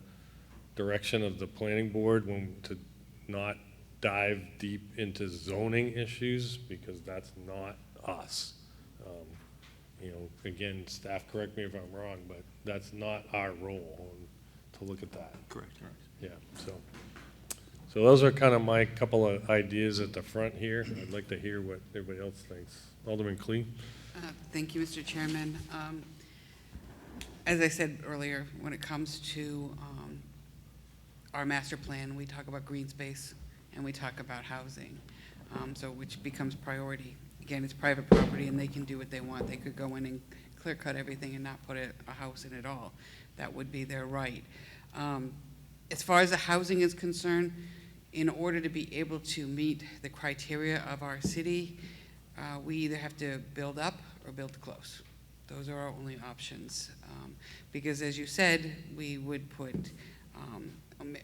direction of the planning board to not dive deep into zoning issues, because that's not us. Again, staff, correct me if I'm wrong, but that's not our role to look at that. Correct. Yeah, so those are kind of my couple of ideas at the front here. I'd like to hear what everybody else thinks. Alderman Clee? Thank you, Mr. Chairman. As I said earlier, when it comes to our master plan, we talk about green space and we talk about housing, so which becomes priority. Again, it's private property and they can do what they want. They could go in and clear cut everything and not put a house in at all. That would be their right. As far as the housing is concerned, in order to be able to meet the criteria of our city, we either have to build up or build close. Those are our only options. Because as you said, we would put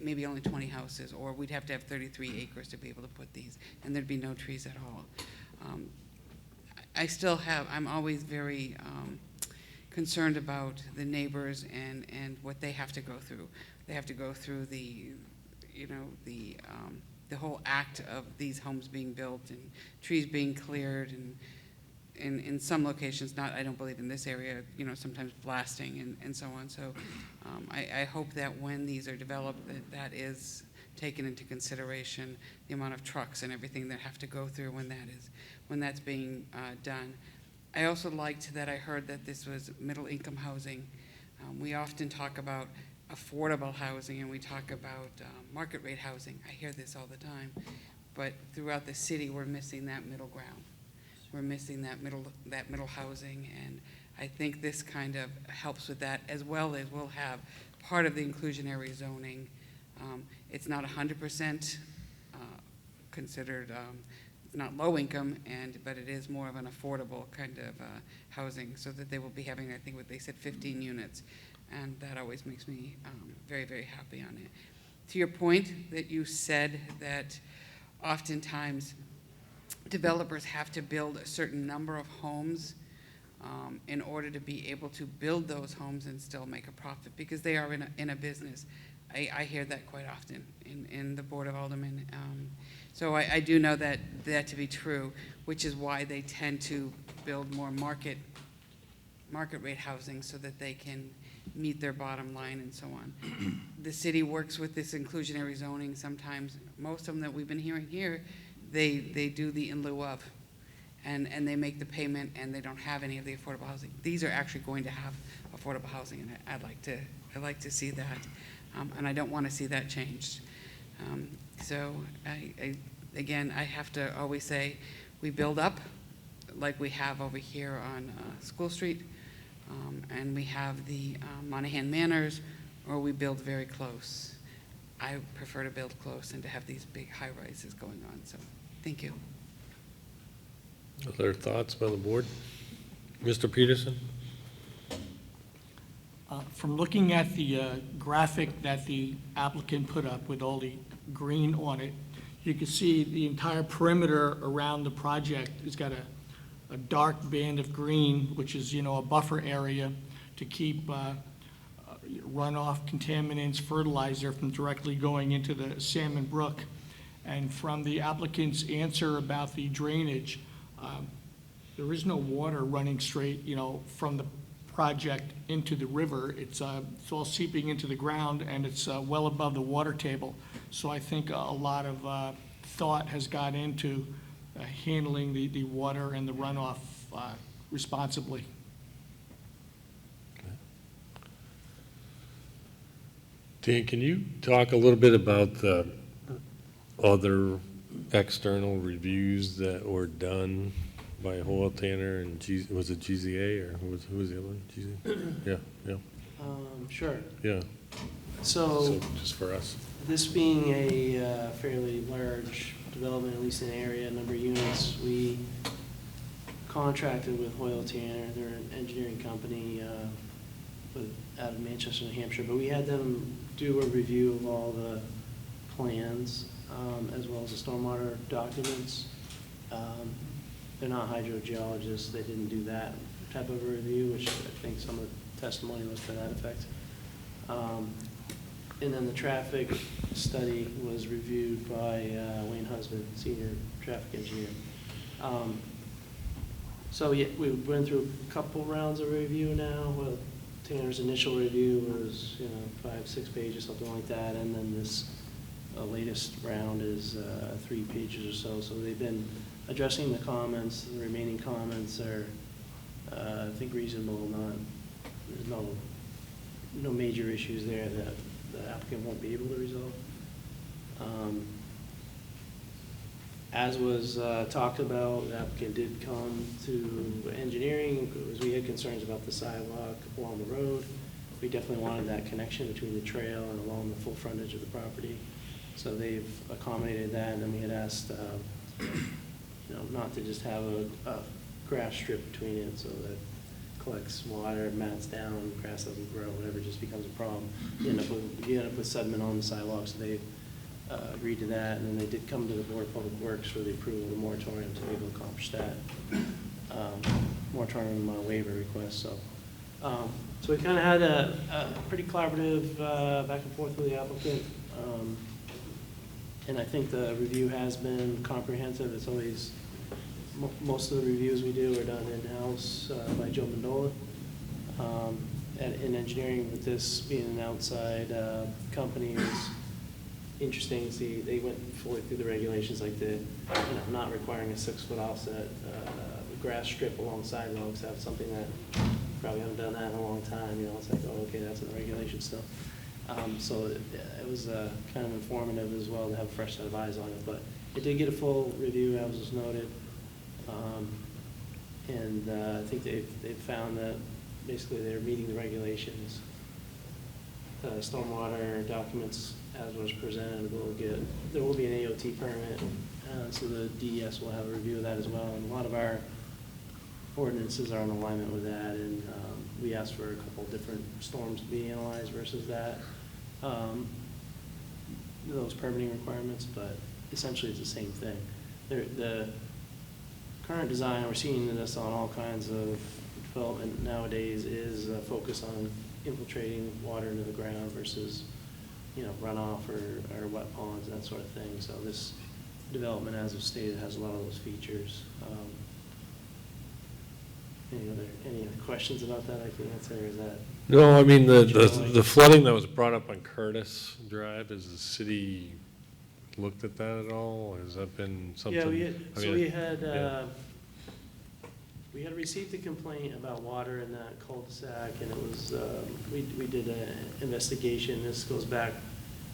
maybe only 20 houses, or we'd have to have 33 acres to be able to put these, and there'd be no trees at all. I'm always very concerned about the neighbors and what they have to go through. They have to go through the whole act of these homes being built and trees being cleared, and in some locations, I don't believe in this area, sometimes blasting and so on. So I hope that when these are developed, that is taken into consideration, the amount of trucks and everything that have to go through when that's being done. I also liked that I heard that this was middle-income housing. We often talk about affordable housing, and we talk about market rate housing. I hear this all the time. But throughout the city, we're missing that middle ground. We're missing that middle housing, and I think this kind of helps with that, as well as we'll have part of the inclusionary zoning. It's not 100% considered, it's not low income, but it is more of an affordable kind of housing, so that they will be having, I think what they said, 15 units. And that always makes me very, very happy on it. To your point that you said that oftentimes developers have to build a certain number of homes in order to be able to build those homes and still make a profit, because they are in a business. I hear that quite often in the Board of Aldermen. So I do know that to be true, which is why they tend to build more market rate housing, so that they can meet their bottom line and so on. The city works with this inclusionary zoning sometimes. Most of them that we've been hearing here, they do the in lieu of, and they make the payment, and they don't have any of the affordable housing. These are actually going to have affordable housing, and I'd like to see that, and I don't want to see that changed. So again, I have to always say, we build up like we have over here on School Street, and we have the Monahan Manors, or we build very close. I prefer to build close and to have these big high-rises going on, so thank you. Other thoughts by the board? Mr. Peterson? From looking at the graphic that the applicant put up with all the green on it, you can see the entire perimeter around the project has got a dark band of green, which is, a buffer area to keep runoff, contaminants, fertilizer from directly going into the Salmon Brook. And from the applicant's answer about the drainage, there is no water running straight, from the project into the river. It's all seeping into the ground, and it's well above the water table. So I think a lot of thought has gone into handling the water and the runoff responsibly. Dan, can you talk a little bit about the other external reviews that were done by Hoyle Tanner and was it GZA, or who was the other one? GZA? Yeah. Sure. Yeah. So just for us. this being a fairly large development, at least in the area, number of units, we contracted with Hoyle Tanner. They're an engineering company out of Manchester, New Hampshire, but we had them do a review of all the plans, as well as the stormwater documents. They're not hydrogeologists. They didn't do that type of a review, which I think some of the testimony was to that effect. And then the traffic study was reviewed by Wayne Husband, senior traffic engineer. So yeah, we went through a couple rounds of review now. Well, Tanner's initial review was 5-6 pages, something like that, and then this latest round is 3 pages or so. So they've been addressing the comments. The remaining comments are, I think, reasonable. There's no major issues there that the applicant won't be able to resolve. As was talked about, the applicant did come to engineering because we had concerns about the sidewalk along the road. We definitely wanted that connection between the trail and along the full frontage of the property. So they've accommodated that, and then we had asked, not to just have a grass strip between it so that collects water, mats down, grass doesn't grow, whatever, just becomes a problem. You end up with sediment on the sidewalks. So they agreed to that, and then they did come to the Board of Public Works for the approval of the moratorium to be able to accomplish that moratorium waiver request. So we kind of had a pretty collaborative back and forth with the applicant, and I think the review has been comprehensive. It's always most of the reviews we do are done in-house by Joe Mendola. In engineering, with this being an outside company, is interesting to see. They went fully through the regulations, like the not requiring a 6-foot offset, grass strip along sidewalks, that's something that probably haven't done that in a long time, you know, it's like, oh, okay, that's in the regulations still. So it was kind of informative as well to have a fresh set of eyes on it, but it did get a full review, as was noted. And I think they've found that basically they're meeting the regulations. Stormwater documents, as was presented, there will be an AOT permit, so the DES will have a review of that as well. And a lot of our ordinances are in alignment with that, and we asked for a couple different storms to be analyzed versus that, those permitting requirements, but essentially it's the same thing. The current design, we're seeing this on all kinds of development nowadays, is a focus on infiltrating water into the ground versus, you know, runoff or wet ponds, that sort of thing. So this development, as of stated, has a lot of those features. Any other questions about that I can answer, or is that? No, I mean, the flooding that was brought up on Curtis Drive, has the city looked at that at all? Has that been something? Yeah, yeah. we had received a complaint about water in that cul-de-sac, and it was, we did an investigation. This goes back,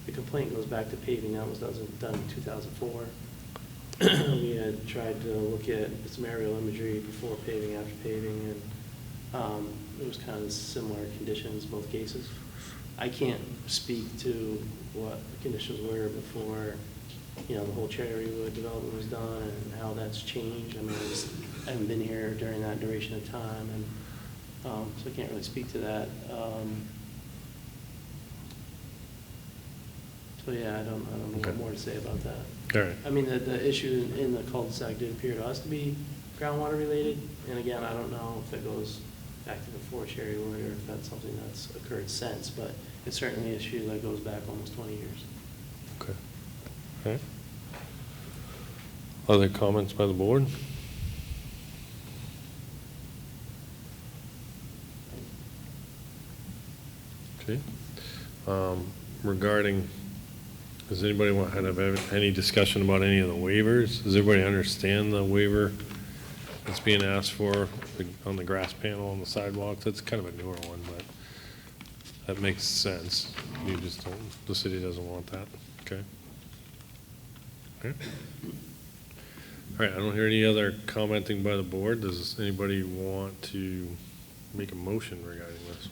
the complaint goes back to paving. That was done in 2004. We had tried to look at some aerial imagery before paving, after paving, and it was kind of similar conditions, both cases. I can't speak to what the conditions were before, you know, the whole Cherrywood development was done and how that's changed. I mean, I haven't been here during that duration of time, and so I can't really speak to that. So yeah, I don't know what more to say about that. All right. I mean, the issue in the cul-de-sac did appear to us to be groundwater related, and again, I don't know if it goes back to before Cherrywood or if that's something that's occurred since, but it's certainly an issue that goes back almost 20 years. Okay. All right. Other comments by the board? Okay. Regarding, does anybody want to have any discussion about any of the waivers? Does everybody understand the waiver that's being asked for on the grass panel on the sidewalks? That's kind of a newer one, but that makes sense. You just don't, the city doesn't want that. Okay. Okay. All right, I don't hear any other commenting by the board. Does anybody want to make a motion regarding this?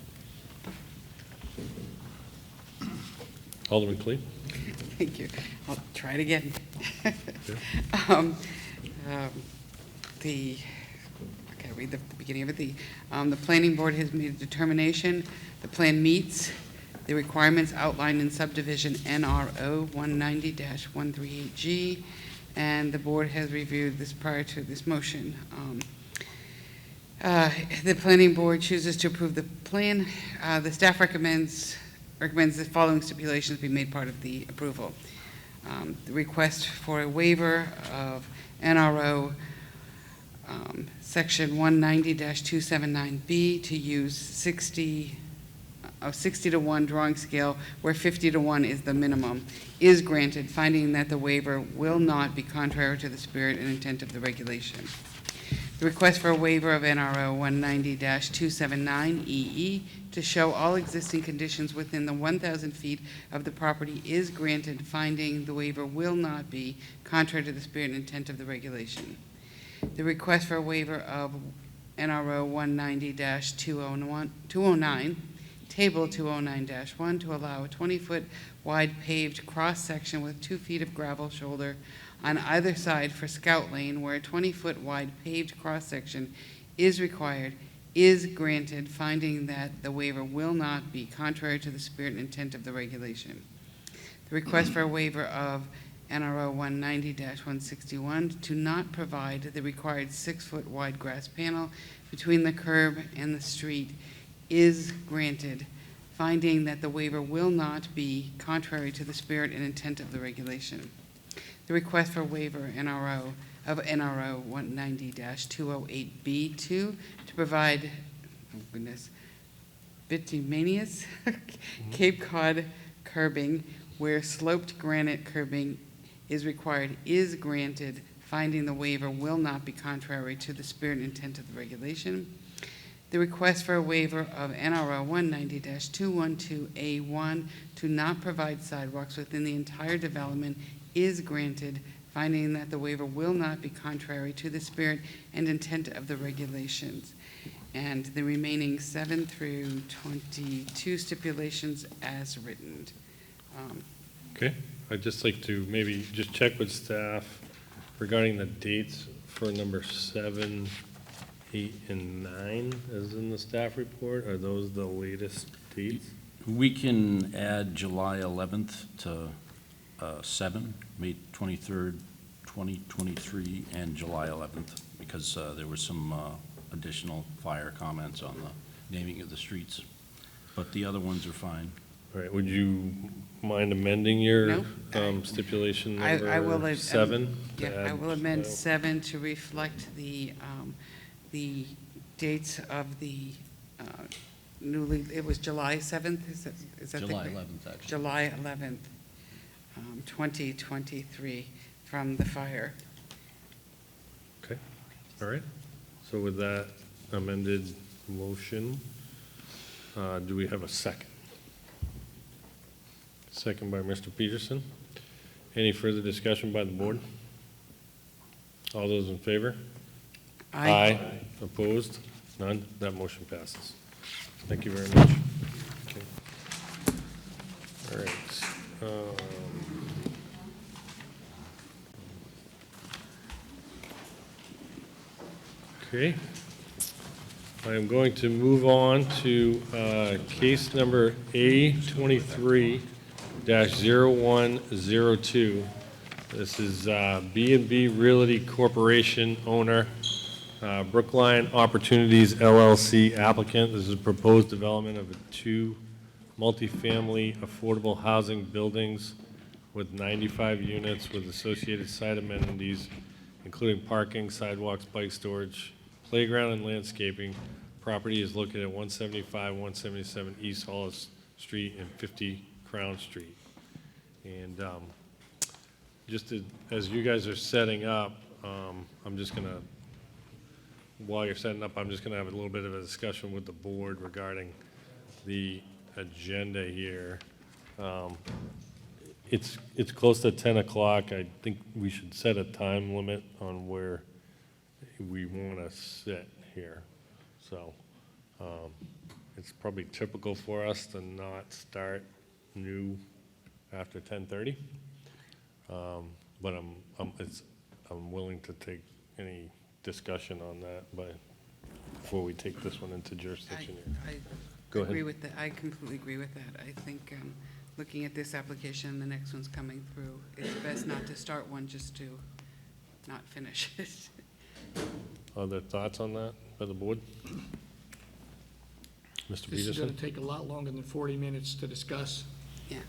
Alderman Clee? Thank you. I'll try it again. Okay, I'll read the beginning of it. The planning board has made a determination. The plan meets the requirements outlined in subdivision NRO 190-138G, and the board has reviewed this prior to this motion. The planning board chooses to approve the plan. The staff recommends the following stipulations be made part of the approval. The request for a waiver of NRO section 190-279B to use 60 to 1 drawing scale where 50 to 1 is the minimum is granted, finding that the waiver will not be contrary to the spirit and intent of the regulation. The request for a waiver of NRO 190-279EE to show all existing conditions within the 1,000 feet of the property is granted, finding the waiver will not be contrary to the spirit and intent of the regulation. The request for a waiver of NRO 190-209, Table 209-1, to allow a 20-foot wide paved cross-section with 2 feet of gravel shoulder on either side for Scout Lane, where a 20-foot wide paved cross-section is required, is granted, finding that the waiver will not be contrary to the spirit and intent of the regulation. The request for a waiver of NRO 190-161 to not provide the required 6-foot wide grass panel between the curb and the street is granted, finding that the waiver will not be contrary to the spirit and intent of the regulation. The request for waiver NRO 190-208B2 to provide, oh goodness, bituminous Cape Cod curbing where sloped granite curbing is required is granted, finding the waiver will not be contrary to the spirit and intent of the regulation. The request for a waiver of NRO 190-212A1 to not provide sidewalks within the entire development is granted, finding that the waiver will not be contrary to the spirit and intent of the regulations. And the remaining 7 through 22 stipulations as written. Okay, I'd just like to maybe just check with staff regarding the dates for number 7, 8, and 9 as in the staff report. Are those the latest dates? We can add July 11th to 7, May 23rd, 2023, and July 11th, because there were some additional fire comments on the naming of the streets. But the other ones are fine. All right, would you mind amending your No. stipulation I will, number 7? to Yeah, I add, will amend 7 to reflect the dates of the newly, it was July 7th, is that the? July 11th, actually. July 11th, 2023, from the fire. Okay, all right. So with that amended motion, do we have a second? Second by Mr. Peterson. Any further discussion by the board? All those in favor? Aye. Opposed? None? That motion passes. Thank you very much. Okay. All right. Okay. I am going to move on to case number A23-0102. This is B&B Realty Corporation owner, Brookline Opportunities LLC applicant. This is a proposed development of 2 multifamily affordable housing buildings with 95 units with associated site amenities, including parking, sidewalks, bike storage, playground, and landscaping. Property is located at 175, 177 East Hollis Street and 50 Crown Street. And just as you guys are setting up, I'm just going to, while you're setting up, I'm just going to have a little bit of a discussion with the board regarding the agenda here. It's close to 10 o'clock. I think we should set a time limit on where we want to sit here. So it's probably typical for us to not start new after 10:30. But I'm willing to take any discussion on that before we take this one into jurisdiction here. I Go ahead. agree with that. I completely agree with that. I think looking at this application, the next one's coming through, it's best not to start one just to not finish it. Other thoughts on that by the board? Mr. This is going Peterson? to take a lot longer than 40 minutes to discuss. Yeah.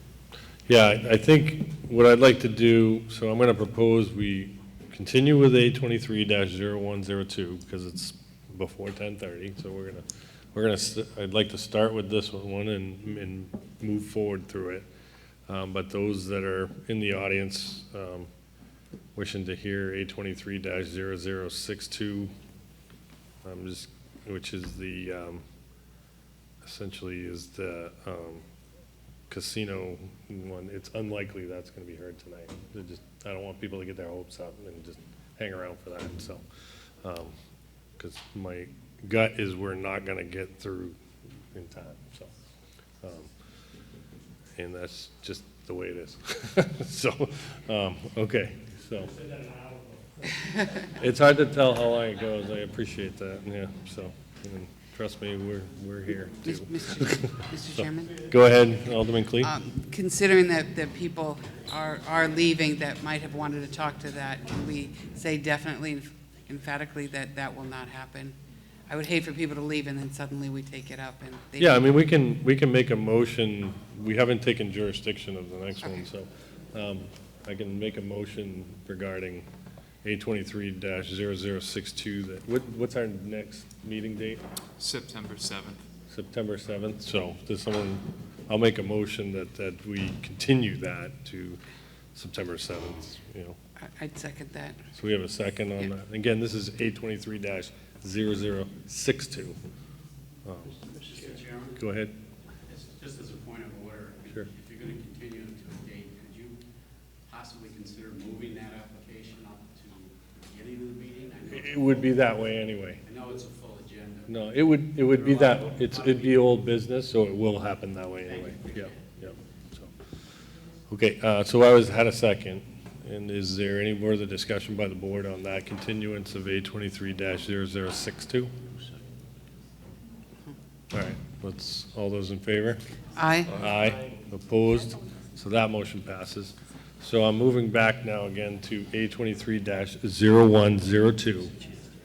Yeah, I think what I'd like to do, so I'm going to propose we continue with A23-0102 because it's before 10:30. So I'd like to start with this one and move forward through it. But those that are in the audience wishing to hear A23-0062, which is the essentially is the casino one. It's unlikely that's going to be heard tonight. I don't want people to get their hopes up and just hang around for that. So, because my gut is we're not going to get through in time. So, and that's just the way it is. So, okay. So, it's hard to tell how long it goes. I appreciate that. Yeah. So, and trust me, we're here too. Mr. Chairman? Go ahead, Alderman Clee. Considering that people are leaving that might have wanted to talk to that, can we say definitely, emphatically, that will not happen? I would hate for people to leave and then suddenly we take it up and they. Yeah, I mean, we can make a motion. We haven't taken jurisdiction of the next one, so I can make a motion regarding A23-0062. What's our next meeting date? September 7th. September 7th. So does someone, I'll make a motion that we continue that to September 7th, you know. I'd second that. So we have a second on Yeah. that. Again, this is 823-0062. Mr. Chairman, Go ahead. just as a point of order, Sure. if you're going to continue to a date, could you possibly consider moving that application up to the beginning of the meeting? I know It would be that way anyway. I know it's a full agenda. No, it would be that, it'd be old business, so it will happen that way anyway. Yeah, yeah. So, okay, so I had a second. And is there any more of the discussion by the board on that continuance of 823-0062? All right, all those in favor? Aye. Aye. Opposed? So that motion passes. So I'm moving back now again to 823-0102.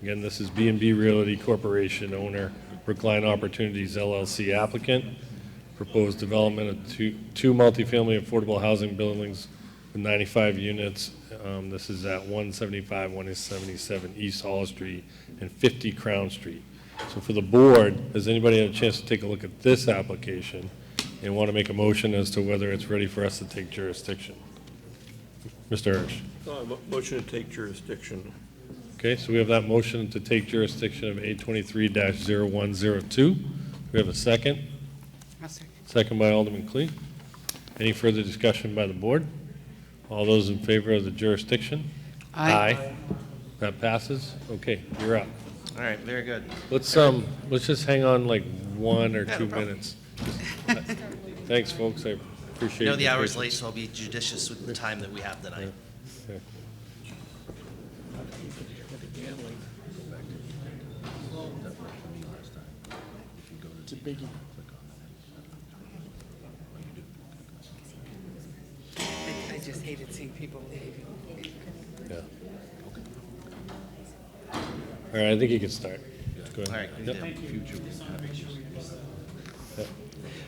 Again, this is B&B Realty Corporation owner, Brookline Opportunities LLC applicant. Proposed development of two multifamily affordable housing buildings with 95 units. This is at 175, 177 East Hall Street and 50 Crown Street. So for the board, has anybody had a chance to take a look at this application and want to make a motion as to whether it's ready for us to take jurisdiction? Mr. Hirsch. Motion to take jurisdiction. Okay, so we have that motion to take jurisdiction of 823-0102. We have a second. I'll second. Second by Alderman Clee. Any further discussion by the board? All those in favor of the jurisdiction? Aye. That passes? Okay, you're up. All right, very good. Let's just hang on like 1 or 2 minutes. Thanks, folks, I appreciate it. I know the hour's late, so I'll be judicious with the time that we have tonight. Okay. It's a biggie. I just hated seeing people leave. Yeah. All right, I think you can start. Go ahead. All right, Yep. Yep.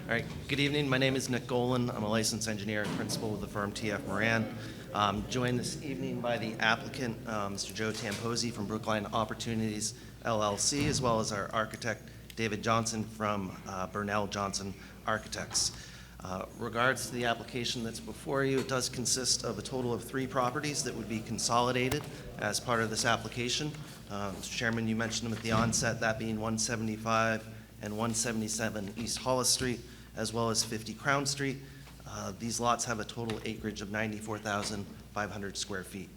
All right, good evening. My name is Nick Golan. I'm a licensed engineer and principal with the firm TF Moran. Joined this evening by the applicant, Mr. Joe Tamposi from Brookline Opportunities LLC, as well as our architect, David Johnson from Burnell Johnson Architects. Regards to the application that's before you, it does consist of a total of 3 properties that would be consolidated as part of this application. Mr. Chairman, you mentioned them at the onset, that being 175 and 177 East Hollis Street, as well as 50 Crown Street. These lots have a total acreage of 94,500 square feet.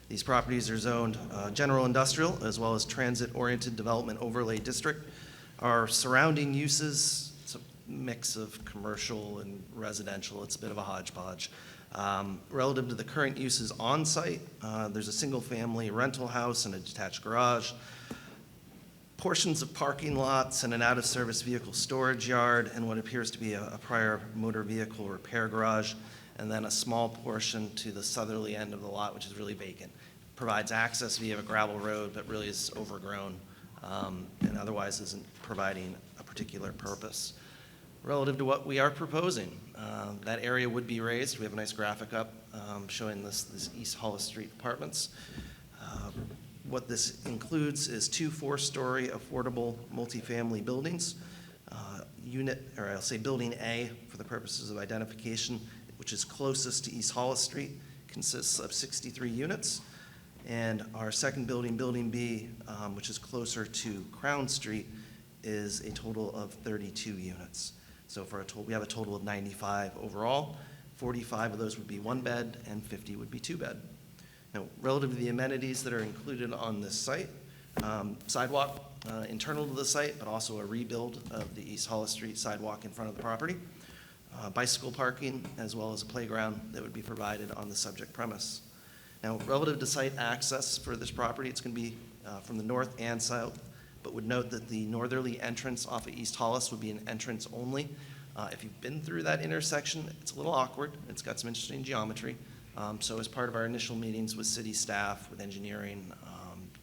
These properties are zoned general industrial as well as transit-oriented development overlay district. Our surrounding uses, it's a mix of commercial and residential. It's a bit of a hodgepodge. Relative to the current uses on site, there's a single-family rental house and a detached garage, portions of parking lots and an out-of-service vehicle storage yard, and what appears to be a prior motor vehicle repair garage, and then a small portion to the southerly end of the lot, which is really vacant. Provides access via a gravel road, but really is overgrown and otherwise isn't providing a particular purpose. Relative to what we are proposing, that area would be raised. We have a nice graphic up showing this East Hollis Street apartments. What this includes is 2 4-story affordable multifamily buildings. Building A, for the purposes of identification, which is closest to East Hollis Street, consists of 63 units. And our second building, Building B, which is closer to Crown Street, is a total of 32 units. So we have a total of 95 overall. 45 of those would be 1-bed and 50 would be 2-bed. Now, relative to the amenities that are included on this site, sidewalk internal to the site, but also a rebuild of the East Hollis Street sidewalk in front of the property, bicycle parking, as well as a playground that would be provided on the subject premise. Now, relative to site access for this property, it's going to be from the north and south, but would note that the northerly entrance off of East Hollis would be an entrance only. If you've been through that intersection, it's a little awkward. It's got some interesting geometry. So as part of our initial meetings with city staff, with engineering,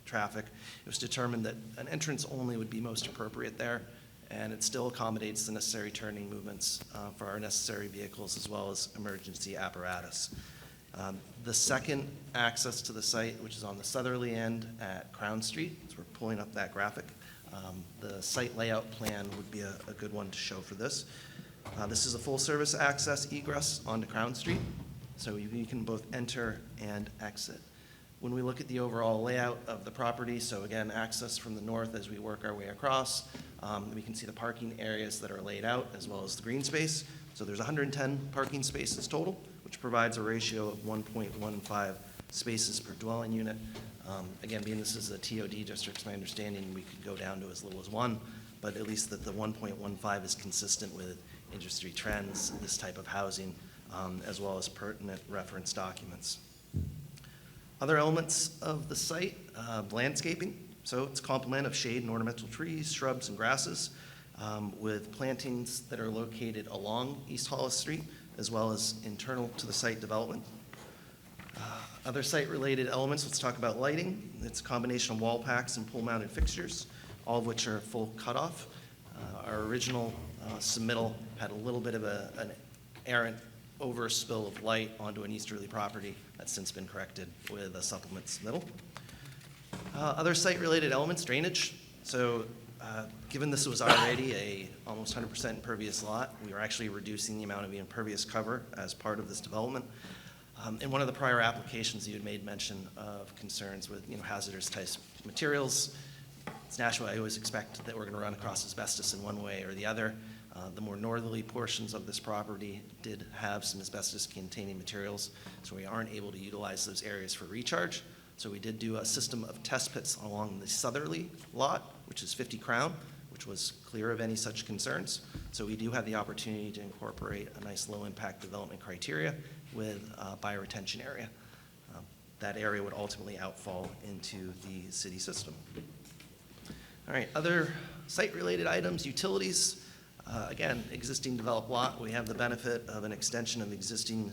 traffic, it was determined that an entrance only would be most appropriate there, and it still accommodates the necessary turning movements for our necessary vehicles as well as emergency apparatus. The second access to the site, which is on the southerly end at Crown Street, so we're pulling up that graphic. The site layout plan would be a good one to show for this. This is a full-service access egress onto Crown Street, so you can both enter and exit. When we look at the overall layout of the property, so again, access from the north as we work our way across, we can see the parking areas that are laid out as well as the green space. So there's 110 parking spaces total, which provides a ratio of 1.15 spaces per dwelling unit. Again, being this is a TOD district, it's my understanding we could go down to as little as 1, but at least that the 1.15 is consistent with industry trends, this type of housing, as well as pertinent reference documents. Other elements of the site, landscaping. So it's a complement of shade and ornamental trees, shrubs, and grasses, with plantings that are located along East Hollis Street, as well as internal to the site development. Other site-related elements, let's talk about lighting. It's a combination of wall packs and pole-mounted fixtures, all of which are full cutoff. Our original submittal had a little bit of an errant overspill of light onto an easterly property. That's since been corrected with a supplement submittal. Other site-related elements, drainage. So given this was already a almost 100% impervious lot, we were actually reducing the amount of impervious cover as part of this development. In one of the prior applications, you had made mention of concerns with hazardous types of materials. It's natural, I always expect that we're going to run across asbestos in one way or the other. The more northerly portions of this property did have some asbestos-containing materials, so we aren't able to utilize those areas for recharge. So we did do a system of test pits along the southerly lot, which is 50 Crown, which was clear of any such concerns. So we do have the opportunity to incorporate a nice low-impact development criteria with a bioretention area. That area would ultimately outfall into the city system. All right, other site-related items, utilities. Again, existing developed lot, we have the benefit of an extension of existing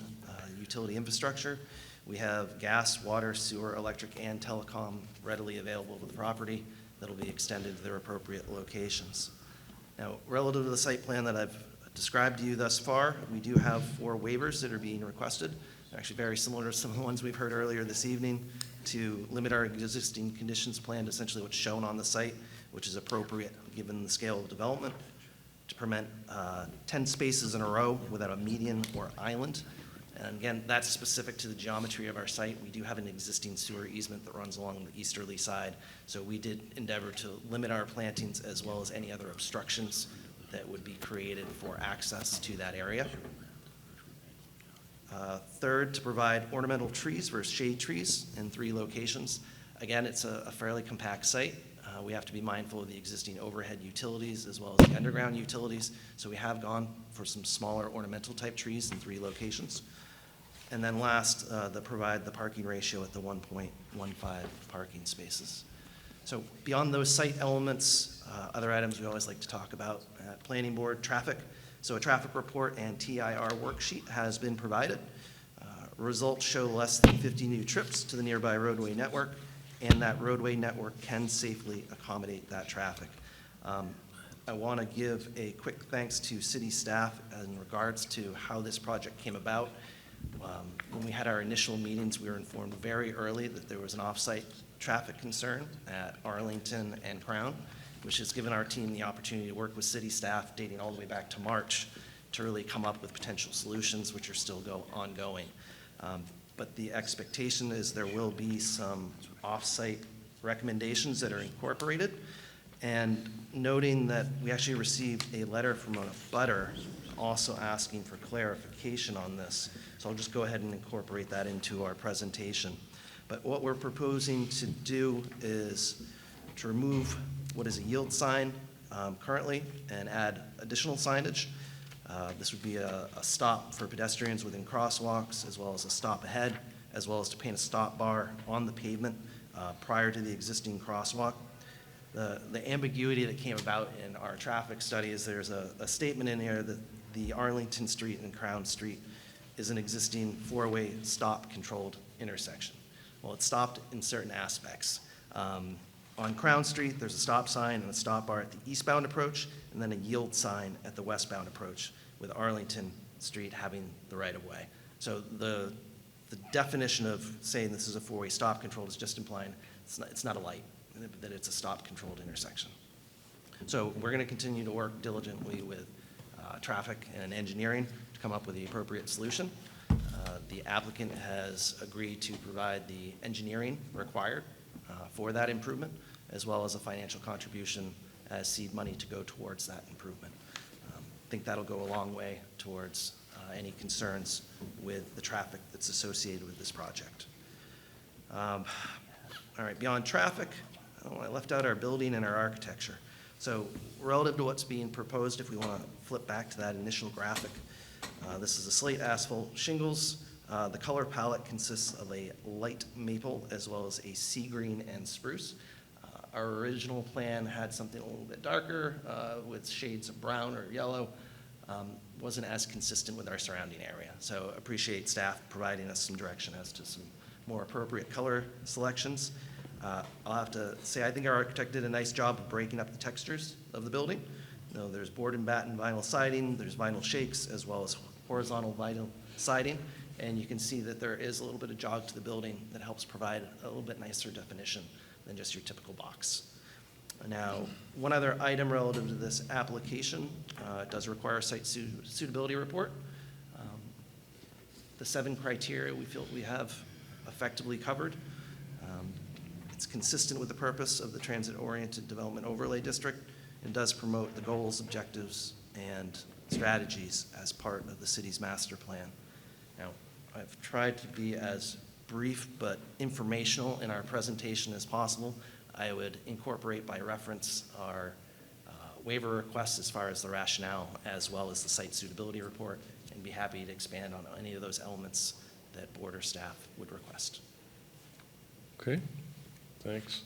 utility infrastructure. We have gas, water, sewer, electric, and telecom readily available to the property that'll be extended to their appropriate locations. Now, relative to the site plan that I've described to you thus far, we do have 4 waivers that are being requested. They're actually very similar to some of the ones we've heard earlier this evening, to limit our existing conditions plan to essentially what's shown on the site, which is appropriate given the scale of development, to permit 10 spaces in a row without a median or island. And again, that's specific to the geometry of our site. We do have an existing sewer easement that runs along the easterly side, so we did endeavor to limit our plantings as well as any other obstructions that would be created for access to that area. Third, to provide ornamental trees versus shade trees in 3 locations. Again, it's a fairly compact site. We have to be mindful of the existing overhead utilities as well as the underground utilities. So we have gone for some smaller ornamental type trees in 3 locations. And then last, provide the parking ratio at the 1.15 parking spaces. So beyond those site elements, other items we always like to talk about at Planning Board, traffic. So a traffic report and TIR worksheet has been provided. Results show less than 50 new trips to the nearby roadway network, and that roadway network can safely accommodate that traffic. I want to give a quick thanks to city staff in regards to how this project came about. When we had our initial meetings, we were informed very early that there was an off-site traffic concern at Arlington and Crown, which has given our team the opportunity to work with city staff dating all the way back to March to really come up with potential solutions, which are still ongoing. But the expectation is there will be some off-site recommendations that are incorporated. And noting that we actually received a letter from a butter also asking for clarification on this. So I'll just go ahead and incorporate that into our presentation. But what we're proposing to do is to remove what is a yield sign currently and add additional signage. This would be a stop for pedestrians within crosswalks, as well as a stop ahead, as well as to paint a stop bar on the pavement prior to the existing crosswalk. The ambiguity that came about in our traffic study is there's a statement in here that the Arlington Street and Crown Street is an existing 4-way stop-controlled intersection. Well, it's stopped in certain aspects. On Crown Street, there's a stop sign and a stop bar at the eastbound approach, and then a yield sign at the westbound approach, with Arlington Street having the right-of-way. So the definition of saying this is a 4-way stop control is just implying it's not a light, that it's a stop-controlled intersection. So we're going to continue to work diligently with traffic and engineering to come up with the appropriate solution. The applicant has agreed to provide the engineering required for that improvement, as well as a financial contribution as seed money to go towards that improvement. I think that'll go a long way towards any concerns with the traffic that's associated with this project. All right, beyond traffic, I left out our building and our architecture. So relative to what's being proposed, if we want to flip back to that initial graphic, this is a slate asphalt shingles. The color palette consists of a light maple as well as a sea green and spruce. Our original plan had something a little bit darker with shades of brown or yellow. Wasn't as consistent with our surrounding area. So appreciate staff providing us some direction as to some more appropriate color selections. I'll have to say I think our architect did a nice job of breaking up the textures of the building. You know, there's board and batten vinyl siding, there's vinyl shakes, as well as horizontal vinyl siding. And you can see that there is a little bit of jog to the building that helps provide a little bit nicer definition than just your typical box. Now, one other item relative to this application, it does require a site suitability report. The 7 criteria we feel we have effectively covered. It's consistent with the purpose of the Transit-Oriented Development Overlay District and does promote the goals, objectives, and strategies as part of the city's master plan. Now, I've tried to be as brief but informational in our presentation as possible. I would incorporate by reference our waiver requests as far as the rationale, as well as the site suitability report, and be happy to expand on any of those elements that board or staff would request. Okay, thanks.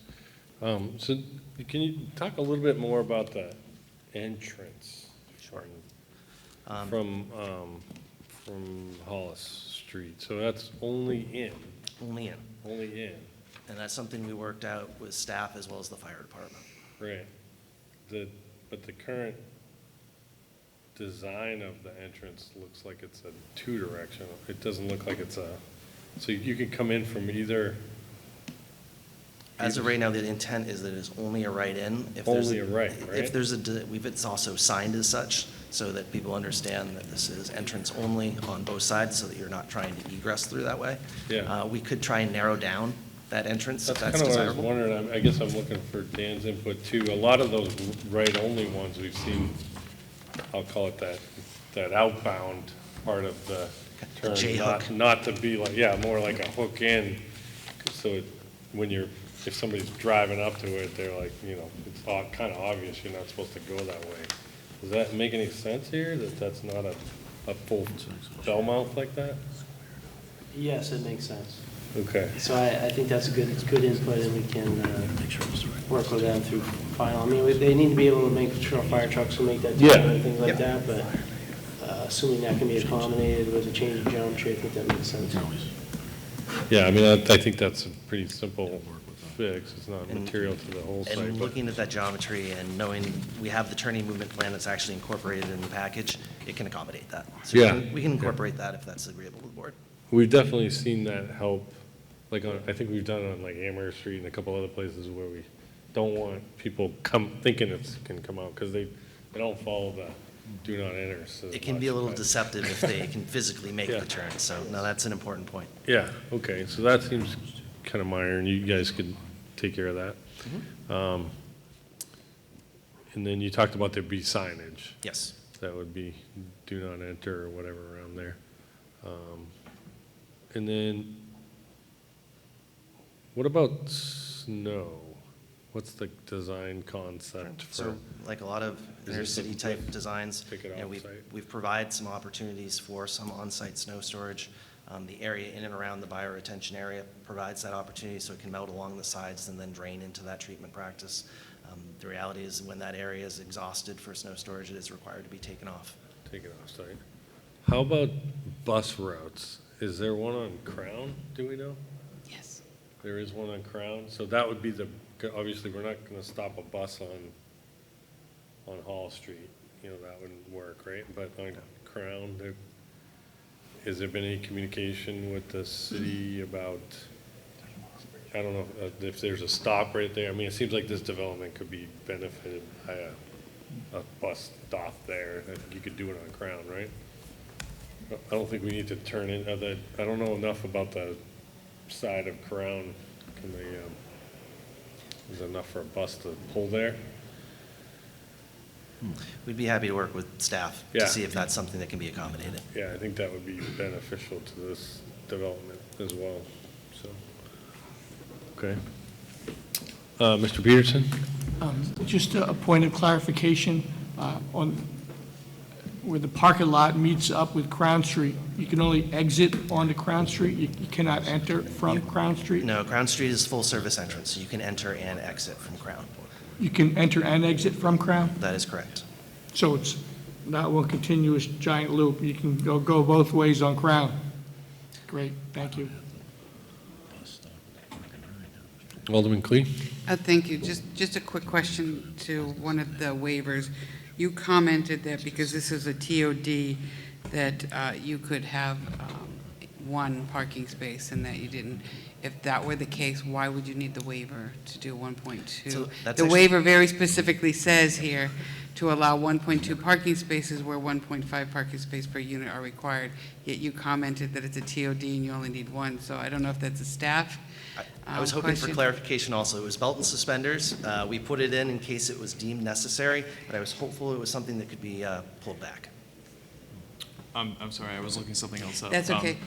So can you talk a little bit more about the entrance? Sure. From Hollis Street, so that's only in? Only in. Only in. And that's something we worked out with staff as well as the fire department. Right. But the current design of the entrance looks like it's a 2-directional. It doesn't look like it's a, so you can come in from either. As of right now, the intent is that it's only a right-in. Only a right, right? If there's it's also signed as such, so that people understand that this is entrance only on both sides, so that you're not trying to egress through that way. Yeah. We could try and narrow down that entrance if that's kind of what I was desirable. wondering. I guess I'm looking for Dan's input too. A lot of those right-only ones we've seen, I'll call it that outbound part of the turn. J-hook. Not to be like, yeah, more like a hook in. So if somebody's driving up to it, they're like, you know, it's kind of obvious you're not supposed to go that way. Does that make any sense here, that that's not a full bell mount like that? Yes, it makes sense. Okay. So I think that's a good input, and we can work with them through final. I mean, they need to be able to make sure fire trucks will make that turn and things like that, but assuming that can be accommodated with a change of geometry, I think that makes sense. Yeah, I mean, I think that's a pretty simple fix. It's not material to the whole site. And but- looking at that geometry and knowing we have the turning movement plan that's actually incorporated in the package, it can accommodate that. So Yeah. we can incorporate that if that's agreeable with the board. We've definitely seen that help, like, I think we've done it on like Amherst Street and a couple other places where we don't want people thinking it can come out, because they don't follow the do not enter. It can be a little deceptive if they can physically make the turn, so no, that's an important point. Yeah, okay, so that seems kind of minor, and you guys could take care of that. And then you talked about there be signage. Yes. That would be do not enter or whatever around there. And then, what about snow? What's the design concept for? So like a lot of Is this inner-city type designs, Take it you know, off-site? we've provided some opportunities for some on-site snow storage. The area in and around the bioretention area provides that opportunity so it can melt along the sides and then drain into that treatment practice. The reality is when that area is exhausted for snow storage, it is required to be taken off. Take it off-site. How about bus routes? Is there one on Crown, do we know? Yes. There is one on Crown, so that would be obviously, we're not gonna stop a bus on Hall Street, you know, that wouldn't work, right? But on Crown, has there been any communication with the city about, I don't know if there's a stop right there? I mean, it seems like this development could be benefited by a bus stop there. I think you could do it on Crown, right? I don't think we need to turn in, I don't know enough about the side of Crown. Can they, is there enough for a bus to pull there? We'd be happy to work with staff Yeah. to see if that's something that can be accommodated. Yeah, I think that would be beneficial to this development as well, so. Okay. Mr. Peterson? Just a point of clarification, on where the parking lot meets up with Crown Street, you can only exit onto Crown Street, you cannot enter from Crown Street? No, Crown Street is full-service entrance, so you can enter and exit from Crown. You can enter and exit from Crown? That is correct. So it's not one continuous giant loop, you can go both ways on Crown? Great, thank you. Alderman Clee? Thank you. Just a quick question to one of the waivers. You commented that because this is a TOD, that you could have one parking space and that you didn't. If that were the case, why would you need the waiver to do 1.2? So that's The actually- waiver very specifically says here to allow 1.2 parking spaces where 1.5 parking space per unit are required, yet you commented that it's a TOD and you only need one, so I don't know if that's a staff I was hoping for question. clarification also. It was belt and suspenders. We put it in case it was deemed necessary, but I was hopeful it was something that could be pulled back. I'm sorry, I was looking something else up. That's okay.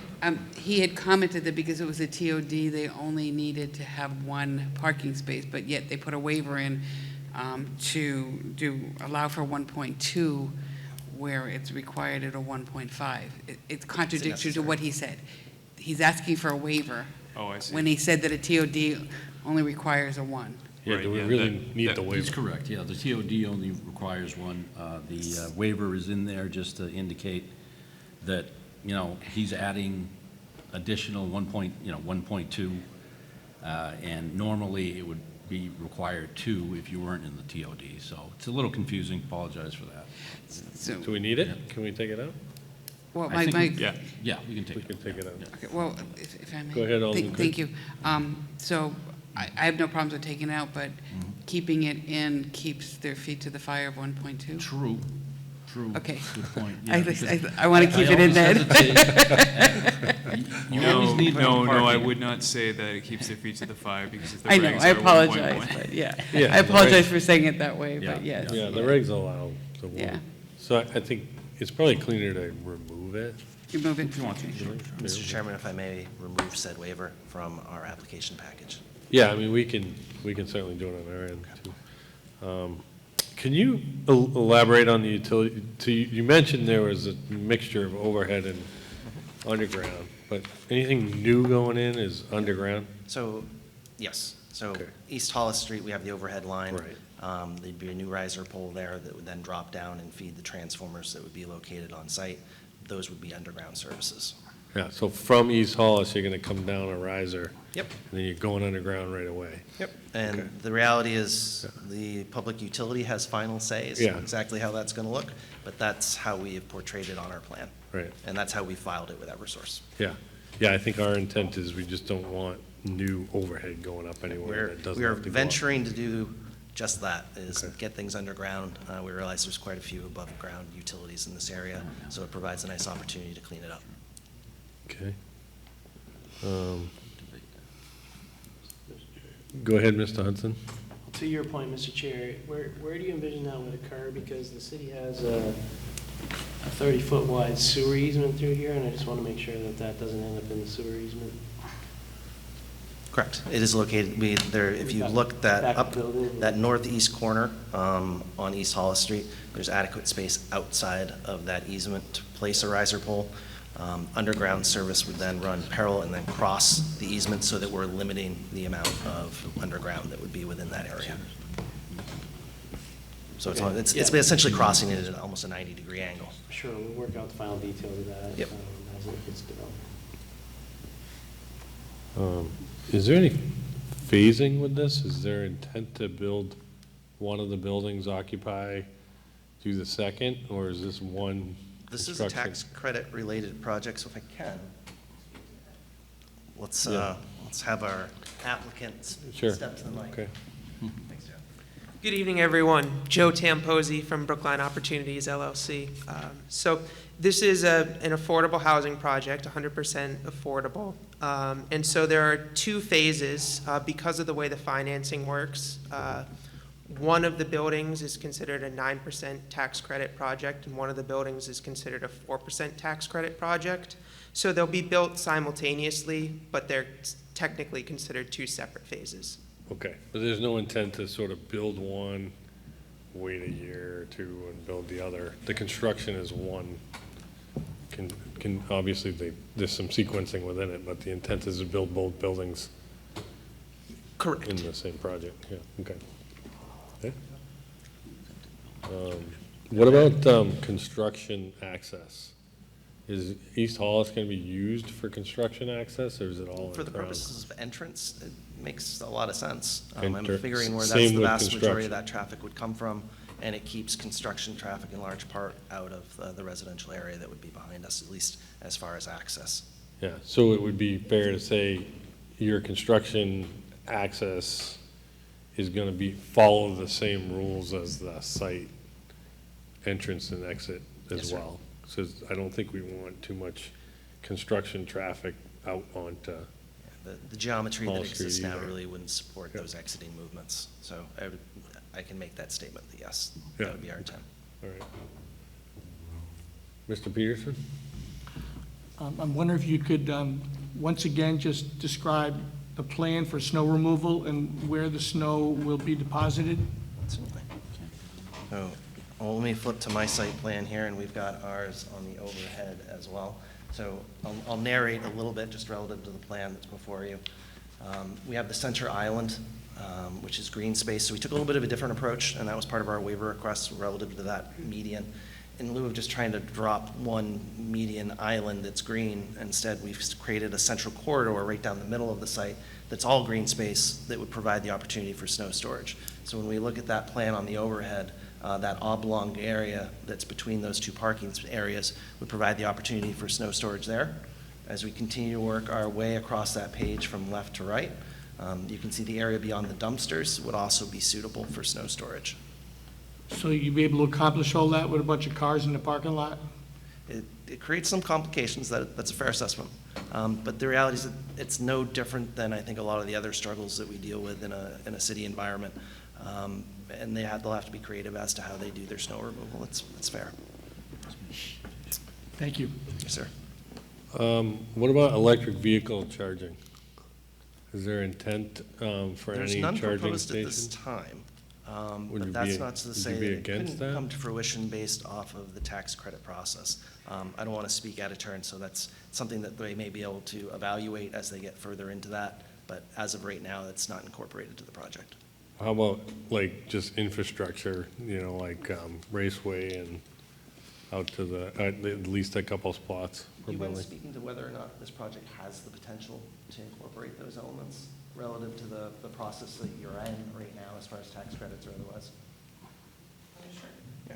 He had commented that because it was a TOD, they only needed to have one parking space, but yet they put a waiver in to allow for 1.2 where it's required at a 1.5. It's contradictory to what he said. He's asking for a waiver. Oh, I see. When he said that a TOD only requires a 1. Yeah, do we really need the He's waiver? correct, yeah, the TOD only requires one. The waiver is in there just to indicate that, he's adding additional 1.2, and normally it would be required 2 if you weren't in the TOD, so it's a little confusing, apologize for that. So, Do we need it? Can we take it out? well, I think Yeah. Yeah, we can take We it. can take it out. Okay, well, if I may. Go ahead, Alderman Thank you. So I have no problems with taking it out, but keeping it in keeps their feet to the fire of 1.2? True. Okay. Good point. I Yeah, because I want to keep it in always then. hesitate. You always need more No, I parking. would not say that it keeps their feet to the fire because if the I know, regs I are apologize, 1.1. but yeah. Yeah, I apologize right. for saying it that way, Yeah, but yes. Yeah, the regs allow the one. Yeah. So I think it's probably cleaner to remove it. You move it? If you want to, sure. Mr. Chairman, if I may remove said waiver from our application package. Yeah, I mean, we can certainly do it on our end, too. Can you elaborate on the utility, you mentioned there was a mixture of overhead and underground, but anything new going in is underground? So, yes. So Okay. East Hollis Street, we have the overhead line. Right. There'd be a new riser pole there that would then drop down and feed the transformers that would be located on site. Those would be underground services. Yeah, so from East Hollis, you're gonna come down a riser. Yep. And then you're going underground right away. Yep. And Okay. the reality is, the public utility has final say as Yeah. exactly how that's going to look, but that's how we have portrayed it on our plan. Right. And that's how we filed it with Eversource. Yeah, yeah, I think our intent is we just don't want new overhead going up anywhere that doesn't We are have to go up. venturing to do just that, is Okay. get things underground. We realize there's quite a few above-ground utilities in this area, so it provides a nice opportunity to clean it up. Okay. Go ahead, Mr. Hudson. To your point, Mr. Chair, where do you envision that would occur? Because the city has a 30-foot wide sewer easement through here, and I just want to make sure that that doesn't end up in the sewer easement. Correct. It is located, if you look Back building. that northeast corner on East Hollis Street, there's adequate space outside of that easement to place a riser pole. Underground service would then run parallel and then cross the easement so that we're limiting the amount of underground that would be within that area. So it's essentially crossing it at almost a 90-degree angle. Sure, we'll work out the final details of that Yep. as it gets developed. Is there any phasing with this? Is there intent to build one of the buildings, occupy, do the second, or is this one This is a construction? tax credit related project, so if I can, let's have our applicants Sure. step to the mic. Okay. Thanks, Jeff. Good evening, everyone. Joe Tamposi from Brookline Opportunities, LLC. So this is an affordable housing project, 100% affordable. And so there are two phases because of the way the financing works. One of the buildings is considered a 9% tax credit project, and one of the buildings is considered a 4% tax credit project. So they'll be built simultaneously, but they're technically considered two separate phases. Okay, but there's no intent to sort of build one, wait a year or two, and build the other. The construction is one. Obviously, there's some sequencing within it, but the intent is to build both buildings. Correct. In the same project, yeah, okay. Okay. What about construction access? Is East Hollis going to be used for construction access, or is it all For the ground? purposes of entrance, it makes a lot of sense. And I'm figuring where that's same the with vast majority of construction. that traffic would come from, and it keeps construction traffic in large part out of the residential area that would be behind us, at least as far as access. Yeah, so it would be fair to say your construction access is going to follow the same rules as the site entrance and exit as Yes, sir. well. So I don't think we want too much construction traffic out onto, The geometry that Hall Street exists now either. really wouldn't support Yeah. those exiting movements. So I can make that statement that yes, Yeah. that would be our intent. all right. Mr. Peterson? I'm wondering if you could, once again, just describe the plan for snow removal and where the snow will be deposited? Absolutely. So, well, let me flip to my site plan here, and we've got ours on the overhead as well. So I'll narrate a little bit just relative to the plan that's before you. We have the center island, which is green space. So we took a little bit of a different approach, and that was part of our waiver request relative to that median. In lieu of just trying to drop one median island that's green, instead we've created a central corridor right down the middle of the site that's all green space that would provide the opportunity for snow storage. So when we look at that plan on the overhead, that oblong area that's between those two parking areas would provide the opportunity for snow storage there. As we continue to work our way across that page from left to right, you can see the area beyond the dumpsters would also be suitable for snow storage. So you'd be able to accomplish all that with a bunch of cars in the parking lot? It creates some complications, that's a fair assessment. But the reality is that it's no different than I think a lot of the other struggles that we deal with in a city environment. And they'll have to be creative as to how they do their snow removal. It's fair. Thank you. Yes, sir. What about electric vehicle charging? Is there intent for There's any none charging proposed at this stations? time. Would you But that's be- not to would you say be that it against couldn't that? come to fruition based off of the tax credit process. I don't want to speak out of turn, so that's something that they may be able to evaluate as they get further into that. But as of right now, that's not incorporated to the project. How about like just infrastructure, like Raceway and out to at least a couple spots? Do you mind probably? speaking to whether or not this project has the potential to incorporate those elements relative to the process that you're in right now as far as tax credits or otherwise? Sure. Yeah.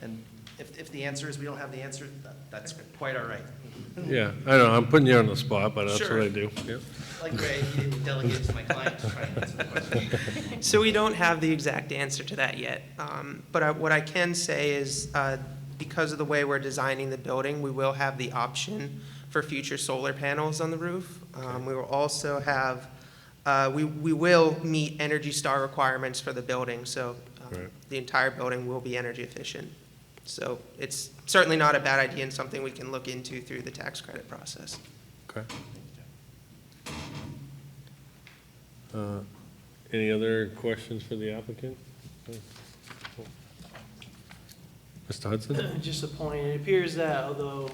And if the answer is we don't have the answer, that's quite all right. Yeah, I know, I'm putting you on the spot, but that's Sure. what I do, yeah. Like Ray, he didn't delegate it to my client to try and answer the question. So we don't have the exact answer to that yet. But what I can say is, because of the way we're designing the building, we will have the option for future solar panels on the roof. We will also have, we will meet Energy Star requirements for the building, so Right. the entire building will be energy efficient. So it's certainly not a bad idea and something we can look into through the tax credit process. Okay. Any other questions for the applicant? Mr. Hudson? Just a point, it appears that although,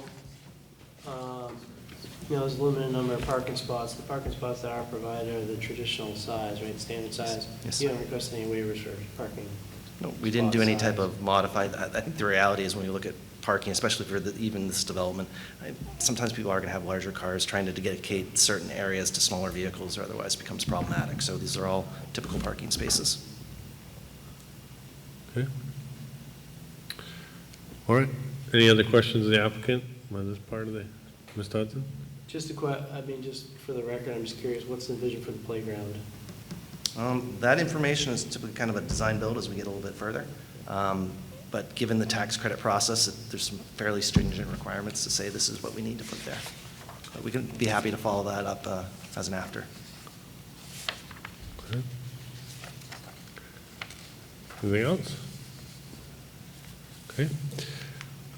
there's a limited number of parking spots, the parking spots that are provided are the traditional size, right, standard size? Yes, You sir. don't request any waivers for parking? No, we didn't do any Spot type size. of modified, I think the reality is when you look at parking, especially for even this development, sometimes people are going to have larger cars trying to dedicate certain areas to smaller vehicles or otherwise becomes problematic. So these are all typical parking spaces. Okay. All right, any other questions of the applicant on this part of Mr. Hudson? Just just for the record, I'm just curious, what's the vision for the playground? That information is typically kind of a design build as we get a little bit further. But given the tax credit process, there's some fairly stringent requirements to say this is what we need to put there. But we can be happy to follow that up as an after. Okay. Anything else? Okay.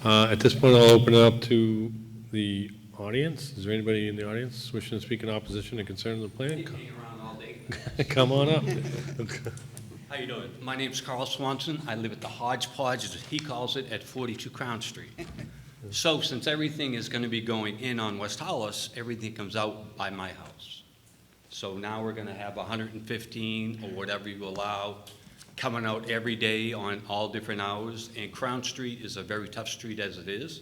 At this point, I'll open it up to the audience. Is there anybody in the audience wishing to speak in opposition to concern of the plan? Hang around all day. Come on up. How you doing? My name's Carl Swanson. I live at the Hodgepodge, as he calls it, at 42 Crown Street. So since everything is going to be going in on West Hollis, everything comes out by my house. So now we're going to have 115 or whatever you allow coming out every day on all different hours. And Crown Street is a very tough street as it is.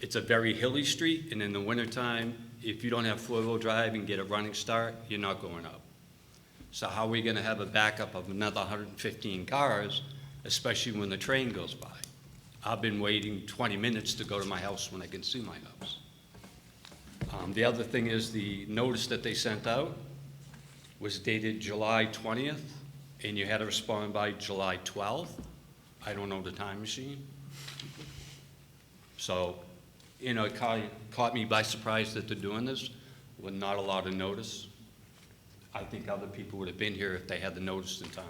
It's a very hilly street, and in the wintertime, if you don't have four-wheel drive and get a running start, you're not going up. So how are we going to have a backup of another 115 cars, especially when the train goes by? I've been waiting 20 minutes to go to my house when I can see my house. The other thing is the notice that they sent out was dated July 20th, and you had to respond by July 12th. I don't know the time machine. So, you know, it caught me by surprise that they're doing this with not a lot of notice. I think other people would have been here if they had the notice in time.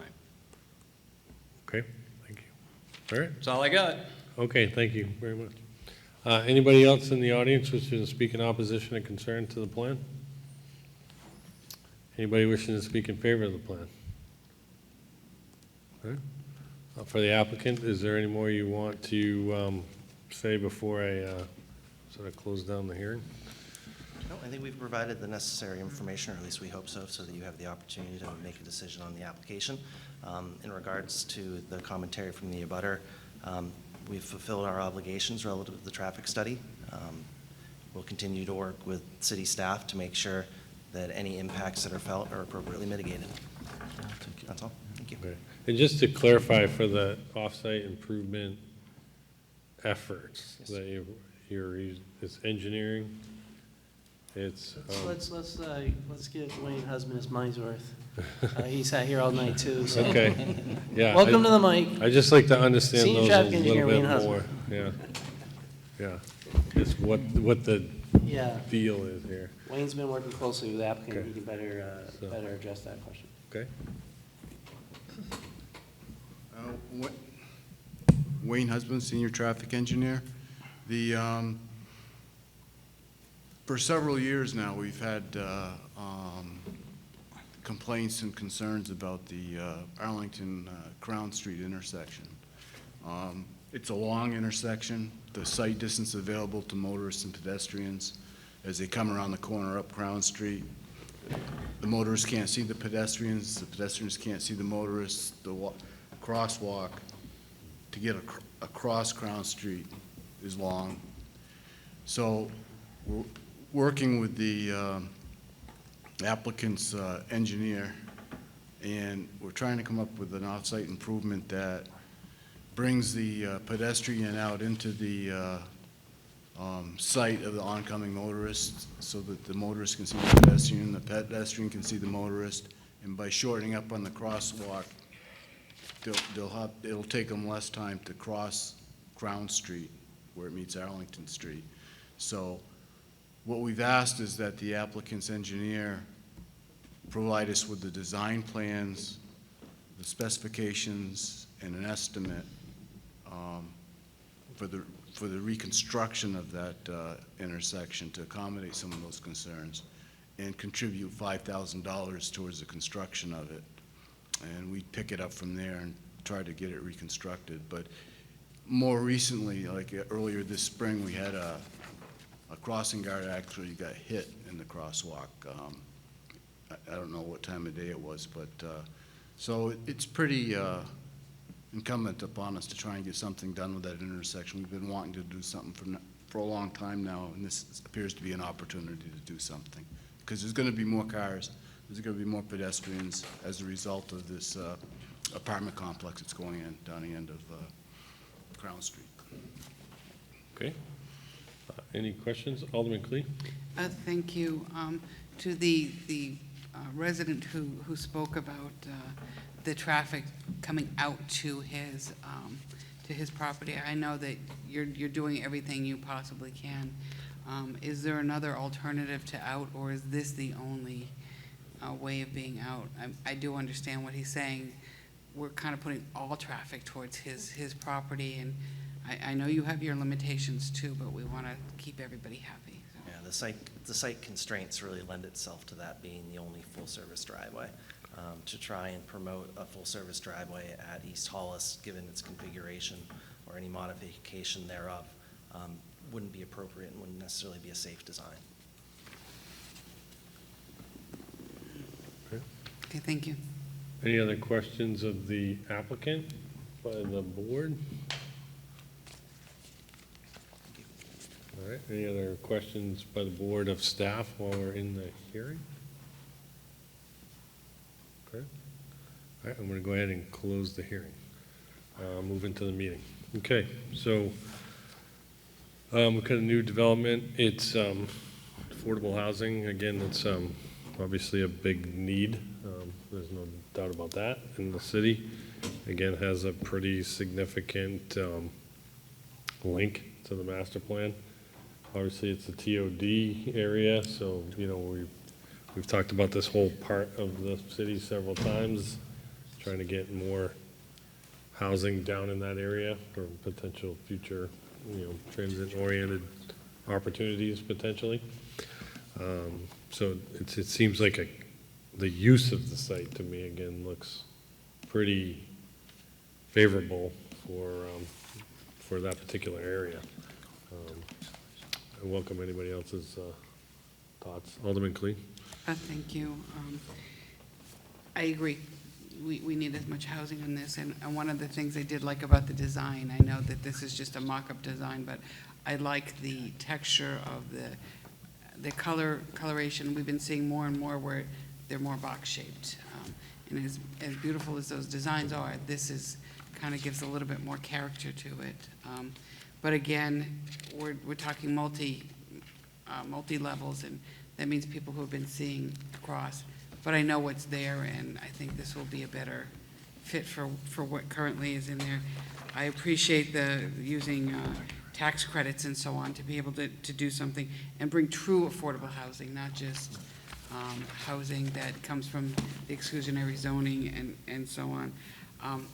Okay, thank you. All right. That's all I got. Okay, thank you very much. Anybody else in the audience wishing to speak in opposition or concern to the plan? Anybody wishing to speak in favor of the plan? All right. For the applicant, is there any more you want to say before I sort of close down the hearing? No, I think we've provided the necessary information, or at least we hope so, so that you have the opportunity to make a decision on the application. In regards to the commentary from the abutter, we've fulfilled our obligations relative to the traffic study. We'll continue to work with city staff to make sure that any impacts that are felt are appropriately mitigated. That's all. Thank you. Okay. And just to clarify, for the off-site improvement efforts that you're using, it's engineering, it's. Let's give Wayne Husband his money's worth. He sat here all night too, so. Okay, yeah. Welcome to the mic. I just like to understand Senior those a traffic engineer, little Wayne bit more. Husband. Yeah, yeah. It's what the Yeah. deal is here. Wayne's been working closely with the applicant. Okay. He can better So- better address that question. Okay. Wayne Husband, Senior Traffic Engineer. For several years now, we've had complaints and concerns about the Arlington Crown Street intersection. It's a long intersection. The sight distance available to motorists and pedestrians as they come around the corner up Crown Street. The motorists can't see the pedestrians can't see the motorists. The crosswalk to get across Crown Street is long. So we're working with the applicant's engineer, and we're trying to come up with an off-site improvement that brings the pedestrian out into the sight of the oncoming motorist so that the motorist can see the pedestrian can see the motorist, and by shortening up on the crosswalk, it'll take them less time to cross Crown Street where it meets Arlington Street. So what we've asked is that the applicant's engineer provide us with the design plans, the specifications, and an estimate for the reconstruction of that intersection to accommodate some of those concerns, and contribute $5,000 towards the construction of it. And we pick it up from there and try to get it reconstructed. But more recently, like earlier this spring, we had a crossing guard actually got hit in the crosswalk. I don't know what time of day it was, but so it's pretty incumbent upon us to try and get something done with that intersection. We've been wanting to do something for a long time now, and this appears to be an opportunity to do something. Because there's going to be more cars, there's going to be more pedestrians as a result of this apartment complex that's going in down the end of Crown Street. Okay. Any questions? Alderman Clee? Thank you. To the resident who spoke about the traffic coming out to his property. I know that you're doing everything you possibly can. Is there another alternative to out, or is this the only way of being out? I do understand what he's saying. We're kind of putting all traffic towards his property, and I know you have your limitations too, but we want to keep everybody happy. So. Yeah, the site constraints really lend itself to that being the only full-service driveway. To try and promote a full-service driveway at East Hollis, given its configuration or any modification thereof, wouldn't be appropriate and wouldn't necessarily be a safe design. Okay, thank you. Any other questions of the applicant by the board? All right, any other questions by the board of staff while we're in the hearing? Okay. All right, I'm going to go ahead and close the hearing. Move into the meeting. Okay, so we've got a new development. It's affordable housing. Again, it's obviously a big need. There's no doubt about that. And the city, again, has a pretty significant link to the master plan. Obviously, it's the TOD area, so, you know, we've talked about this whole part of the city several times, trying to get more housing down in that area for potential future, you know, transit-oriented opportunities potentially. So it seems like the use of the site to me, again, looks pretty favorable for that particular area. I welcome anybody else's thoughts. Alderman Clee? Thank you. I agree. We need as much housing on this, and one of the things I did like about the design, I know that this is just a mock-up design, but I like the texture of the coloration. We've been seeing more and more where they're more box-shaped. And as beautiful as those designs are, this is kind of gives a little bit more character to it. But again, we're talking multi-levels, and that means people who have been seeing across. But I know what's there, and I think this will be a better fit for what currently is in there. I appreciate the using tax credits and so on to be able to do something and bring true affordable housing, not just housing that comes from the exclusionary zoning and so on.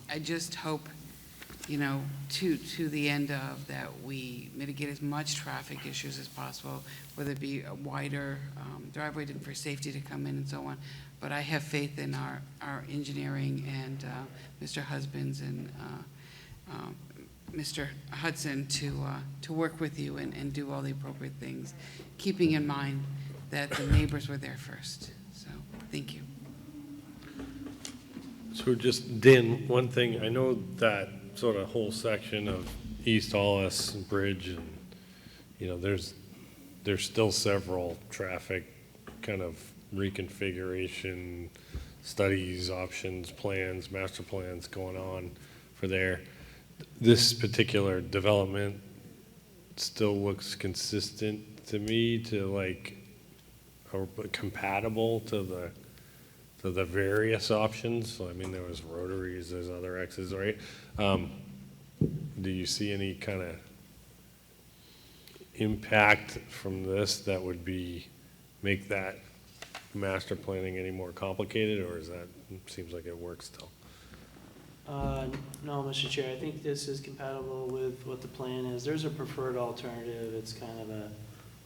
I just hope, you know, to the end of that, we mitigate as much traffic issues as possible, whether it be a wider driveway for safety to come in and so on. But I have faith in our engineering and Mr. Husbands and Mr. Hudson to work with you and do all the appropriate things, keeping in mind that the neighbors were there first. So, thank you. So just, Dan, one thing, I know that sort of whole section of East Hollis Bridge, and, you know, there's still several traffic kind of reconfiguration studies, options, plans, master plans going on for there. This particular development still looks consistent to me, to like, or compatible to the various options. So, I mean, there was rotaries, there's other X's, right? Do you see any kind of impact from this that would make that master planning any more complicated, or is that, seems like it works still? No, Mr. Chair, I think this is compatible with what the plan is. There's a preferred alternative. It's kind of a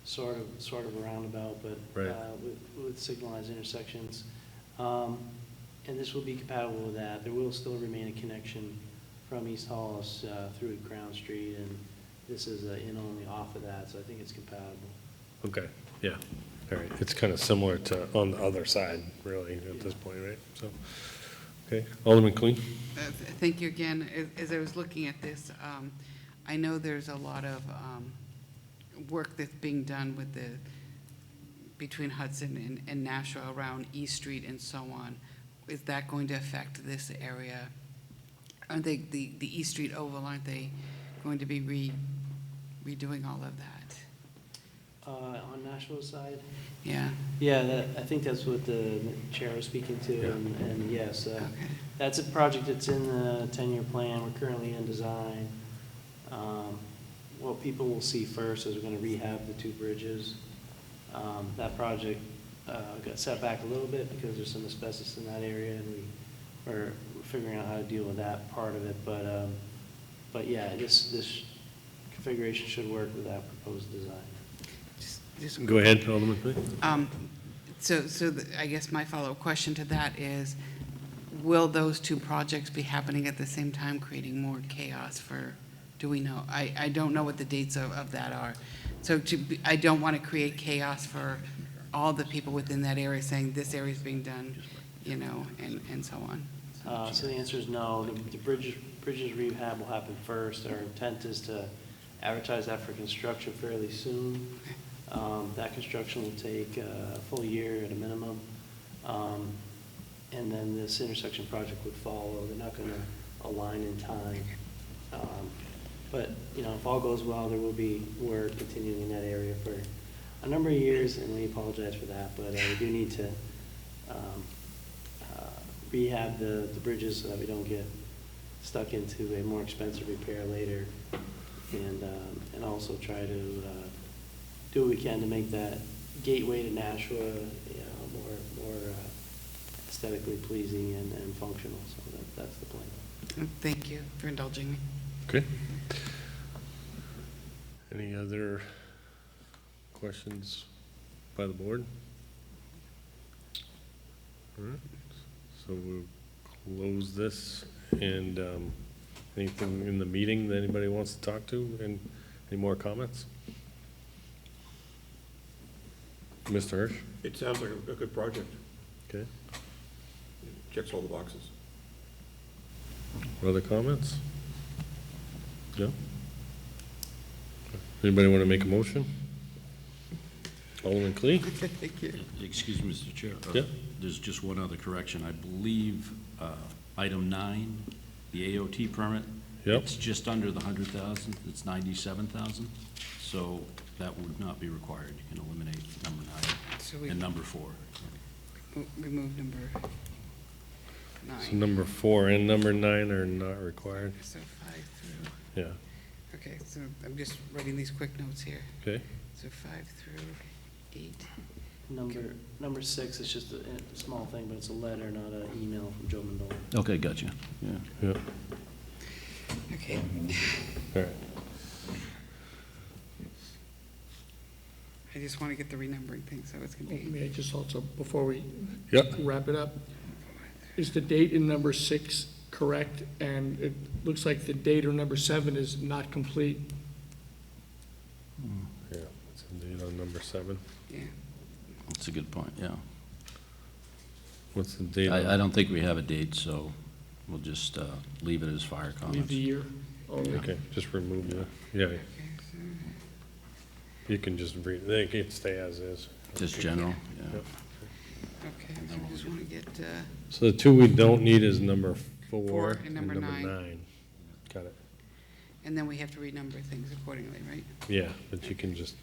sort of a roundabout, but right. with signalized intersections. And this will be compatible with that. There will still remain a connection from East Hollis through Crown Street, and this is in only off of that, so I think it's compatible. Okay, yeah. All right, it's kind of similar to on the other side, really, at this point, right? So, okay, Alderman Cleen. Thank you again. As I was looking at this, I know there's a lot of work that's being done with between Hudson and Nashua around East Street and so on. Is that going to affect this area? Aren't they, the East Street Oval, aren't they going to be redoing all of that? On Nashville's side? Yeah. Yeah, I think that's what the chair was speaking to, Yeah. and yes, that's a project that's in the 10-year plan. We're currently in design. What people will see first is we're gonna rehab the 2 bridges. That project got set back a little bit because there's some asbestos in that area, and we're figuring out how to deal with that part of it. But yeah, this configuration should work with that proposed design. Just Go ahead, Alderman, please. I guess my follow-up question to that is, will those 2 projects be happening at the same time, creating more chaos for, do we know? I don't know what the dates of that are. So I don't want to create chaos for all the people within that area saying this area is being done, you know, and so on. So the answer is no. The bridges rehab will happen first. Our intent is to advertise that for construction fairly soon. That construction will take a full year at a minimum. And then this intersection project would follow. They're not going to align in time. But, you know, if all goes well, there will be work continuing in that area for a number of years, and we apologize for that. But we do need to rehab the bridges so that we don't get stuck into a more expensive repair later, and also try to do what we can to make that gateway to Nashua, you know, more aesthetically pleasing and functional. So that's the plan. Thank you for indulging me. Okay. Any other questions by the board? All right, so we'll close this, and anything in the meeting that anybody wants to talk to, and any more comments? Mr. Hirsch? It sounds like a good project. Okay. Checks all the boxes. Other comments? No? Anybody want to make a motion? Alderman Clee? Thank you. Excuse me, Mr. Chair. Yeah. There's just one other correction. I believe item 9, the AOT permit, Yep. it's just under the 100,000. It's 97,000. So that would not be required. You can eliminate number 9 So we and number 4. remove number So 9. number 4 and number 9 are not required. So 5 through. Yeah, Okay, so I'm just writing these quick notes here. okay. So 5 through 8. Number 6 is just a small thing, but it's a letter, not an email from Joe Mendola. Okay, gotcha. Yeah. Yeah, Okay. all right. I just want to get the renumbering thing, so it's going to be. May I just also, before we Yep. wrap it up, is the date in number 6 correct? And it looks like the date on number 7 is not complete. Yeah, it's indeed on number 7. Yeah. That's a good point, yeah. What's the date? I don't think we have a date, so we'll just leave it as fire Leave comments. the year. only. Okay, just remove the, yeah, Okay, so, you can just read, they can stay as is. Just general, yeah. Yep. okay, so I just want to get, So the 2 we don't need is number 4 4 and and number number 9. 9. Got it. and then we have to renumber things accordingly, right? Yeah, but you can just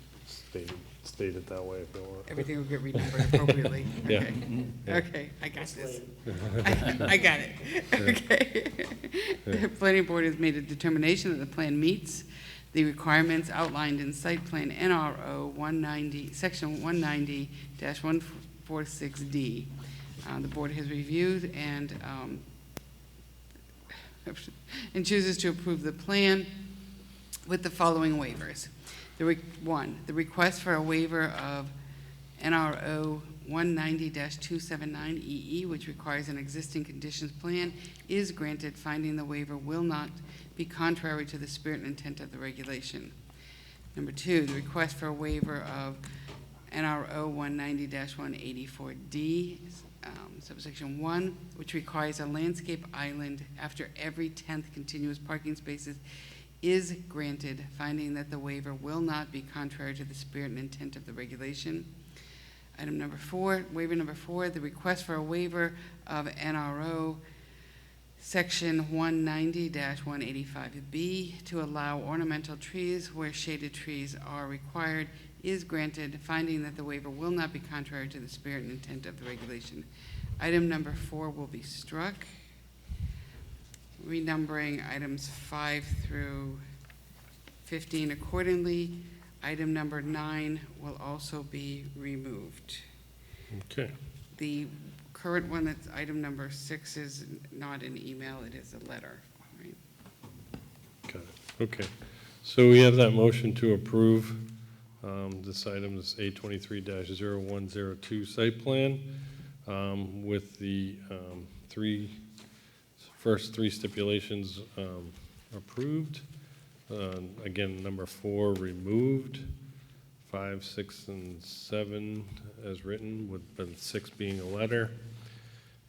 state it that way if you want. Everything will get renumbered appropriately. Yeah. Okay. Yeah. Okay, I got this. I got it. Okay. The planning board has made a determination that the plan meets the requirements outlined in site plan NRO 190, section 190-146D. The board has reviewed and chooses to approve the plan with the following waivers. One, the request for a waiver of NRO 190-279EE, which requires an existing conditions plan, is granted, finding the waiver will not be contrary to the spirit and intent of the regulation. Number 2, the request for a waiver of NRO 190-184D, subsection 1, which requires a landscape island after every 10th continuous parking spaces, is granted, finding that the waiver will not be contrary to the spirit and intent of the regulation. Item number 4, waiver number 4, the request for a waiver of NRO section 190-185B to allow ornamental trees where shaded trees are required is granted, finding that the waiver will not be contrary to the spirit and intent of the regulation. Item number 4 will be struck. Renumbering items 5 through 15 accordingly. Item number 9 will also be removed. Okay. The current one, that's item number 6, is not an email, it is a letter, right? Got it. Okay. So we have that motion to approve this item, this A23-0102 site plan with the first three stipulations approved. Again, number 4 removed, 5, 6, and 7 as written, with 6 being a letter,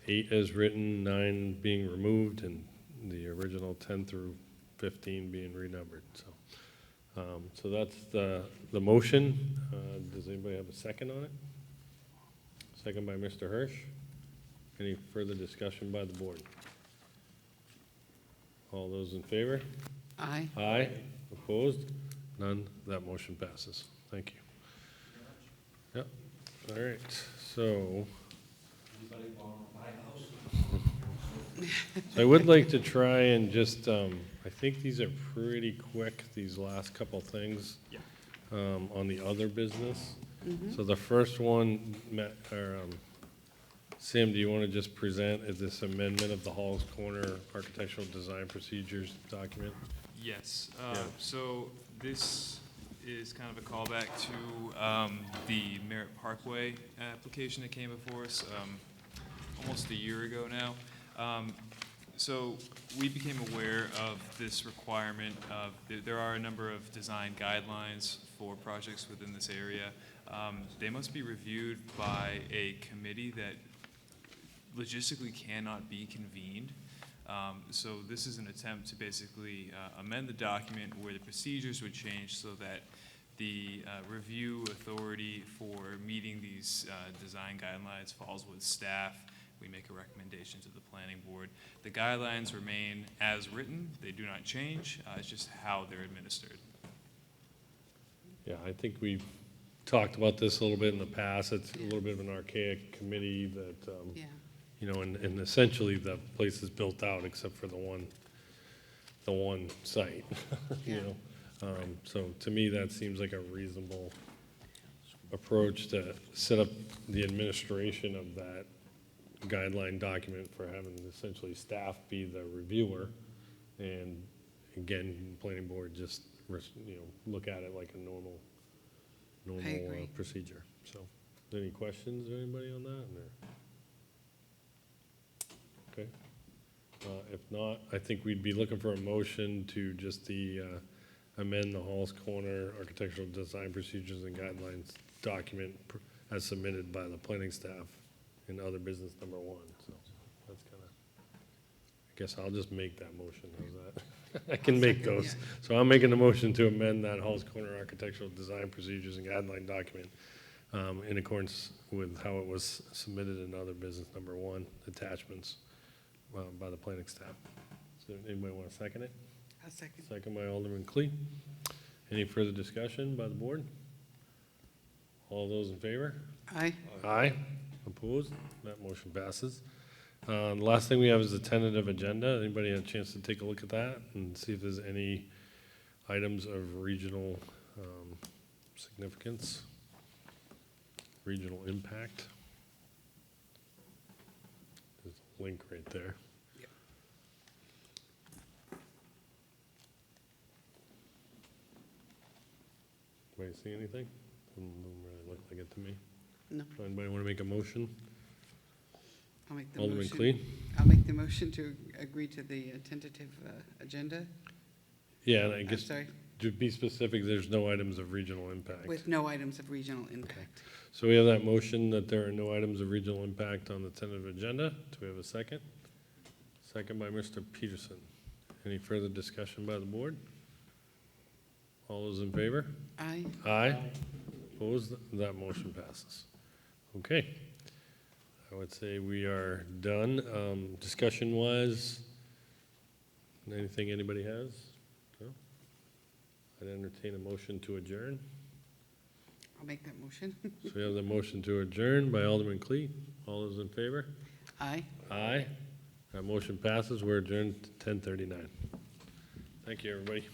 8 as written, 9 being removed, and the original 10 through 15 being renumbered. So that's the motion. Does anybody have a second on it? Second by Mr. Hirsch. Any further discussion by the board? All those in favor? Aye. Aye. Opposed? None. That motion passes. Thank you. Yep. All right. So I would like to try and just, I think these are pretty quick, these last couple things on the other business. So the first one, Sam, do you want to just present this amendment of the Halls Corner Architectural Design Procedures document? Yes. Yeah. So this is kind of a callback to the Merritt Parkway application that came before us almost a year ago now. So we became aware of this requirement of, there are a number of design guidelines for projects within this area. They must be reviewed by a committee that logistically cannot be convened. So this is an attempt to basically amend the document where the procedures would change so that the review authority for meeting these design guidelines falls with staff. We make a recommendation to the planning board. The guidelines remain as written. They do not change. It's just how they're administered. Yeah, I think we've talked about this a little bit in the past. It's a little bit of an archaic committee that, you know, and essentially the place is built out except for the one site, you know. So to me, that seems like a reasonable approach to set up the administration of that guideline document for having essentially staff be the reviewer. And again, the planning board just, you know, look at it like a normal procedure. So, any questions, anybody on that? Or? Okay. If not, I think we'd be looking for a motion to just amend the Halls Corner Architectural Design Procedures and Guidelines document as submitted by the planning staff in other business number 1. So that's kind of, I guess I'll just make that motion. How's that? I can make those. So I'm making a motion to amend that Halls Corner Architectural Design Procedures and Guideline document in accordance with how it was submitted in other business number 1 attachments by the planning staff. So anybody want to second it? I'll second. Second by Alderman Clee. Any further discussion by the board? All those in favor? Aye. Aye. Opposed? That motion passes. The last thing we have is the tentative agenda. Anybody have a chance to take a look at that and see if there's any items of regional significance, regional impact? There's a link right there. Anybody see anything? Doesn't really look like it to me. No. Anybody want to make a motion? I'll make the Alderman motion. Clee? I'll make the motion to agree to the tentative agenda. Yeah, and I guess, sorry. to be specific, there's no items of regional impact. With no items of regional impact. So we have that motion that there are no items of regional impact on the tentative agenda. Do we have a second? Second by Mr. Peterson. Any further discussion by the board? All those in favor? Aye. Aye. Opposed? That motion passes. Okay. I would say we are done. Discussion-wise, anything anybody has? No? I'd entertain a motion to adjourn. I'll make that motion. So we have the motion to adjourn by Alderman Cleat. All those in favor? Aye. Aye. That motion passes. We're adjourned to 10:39. Thank you, everybody.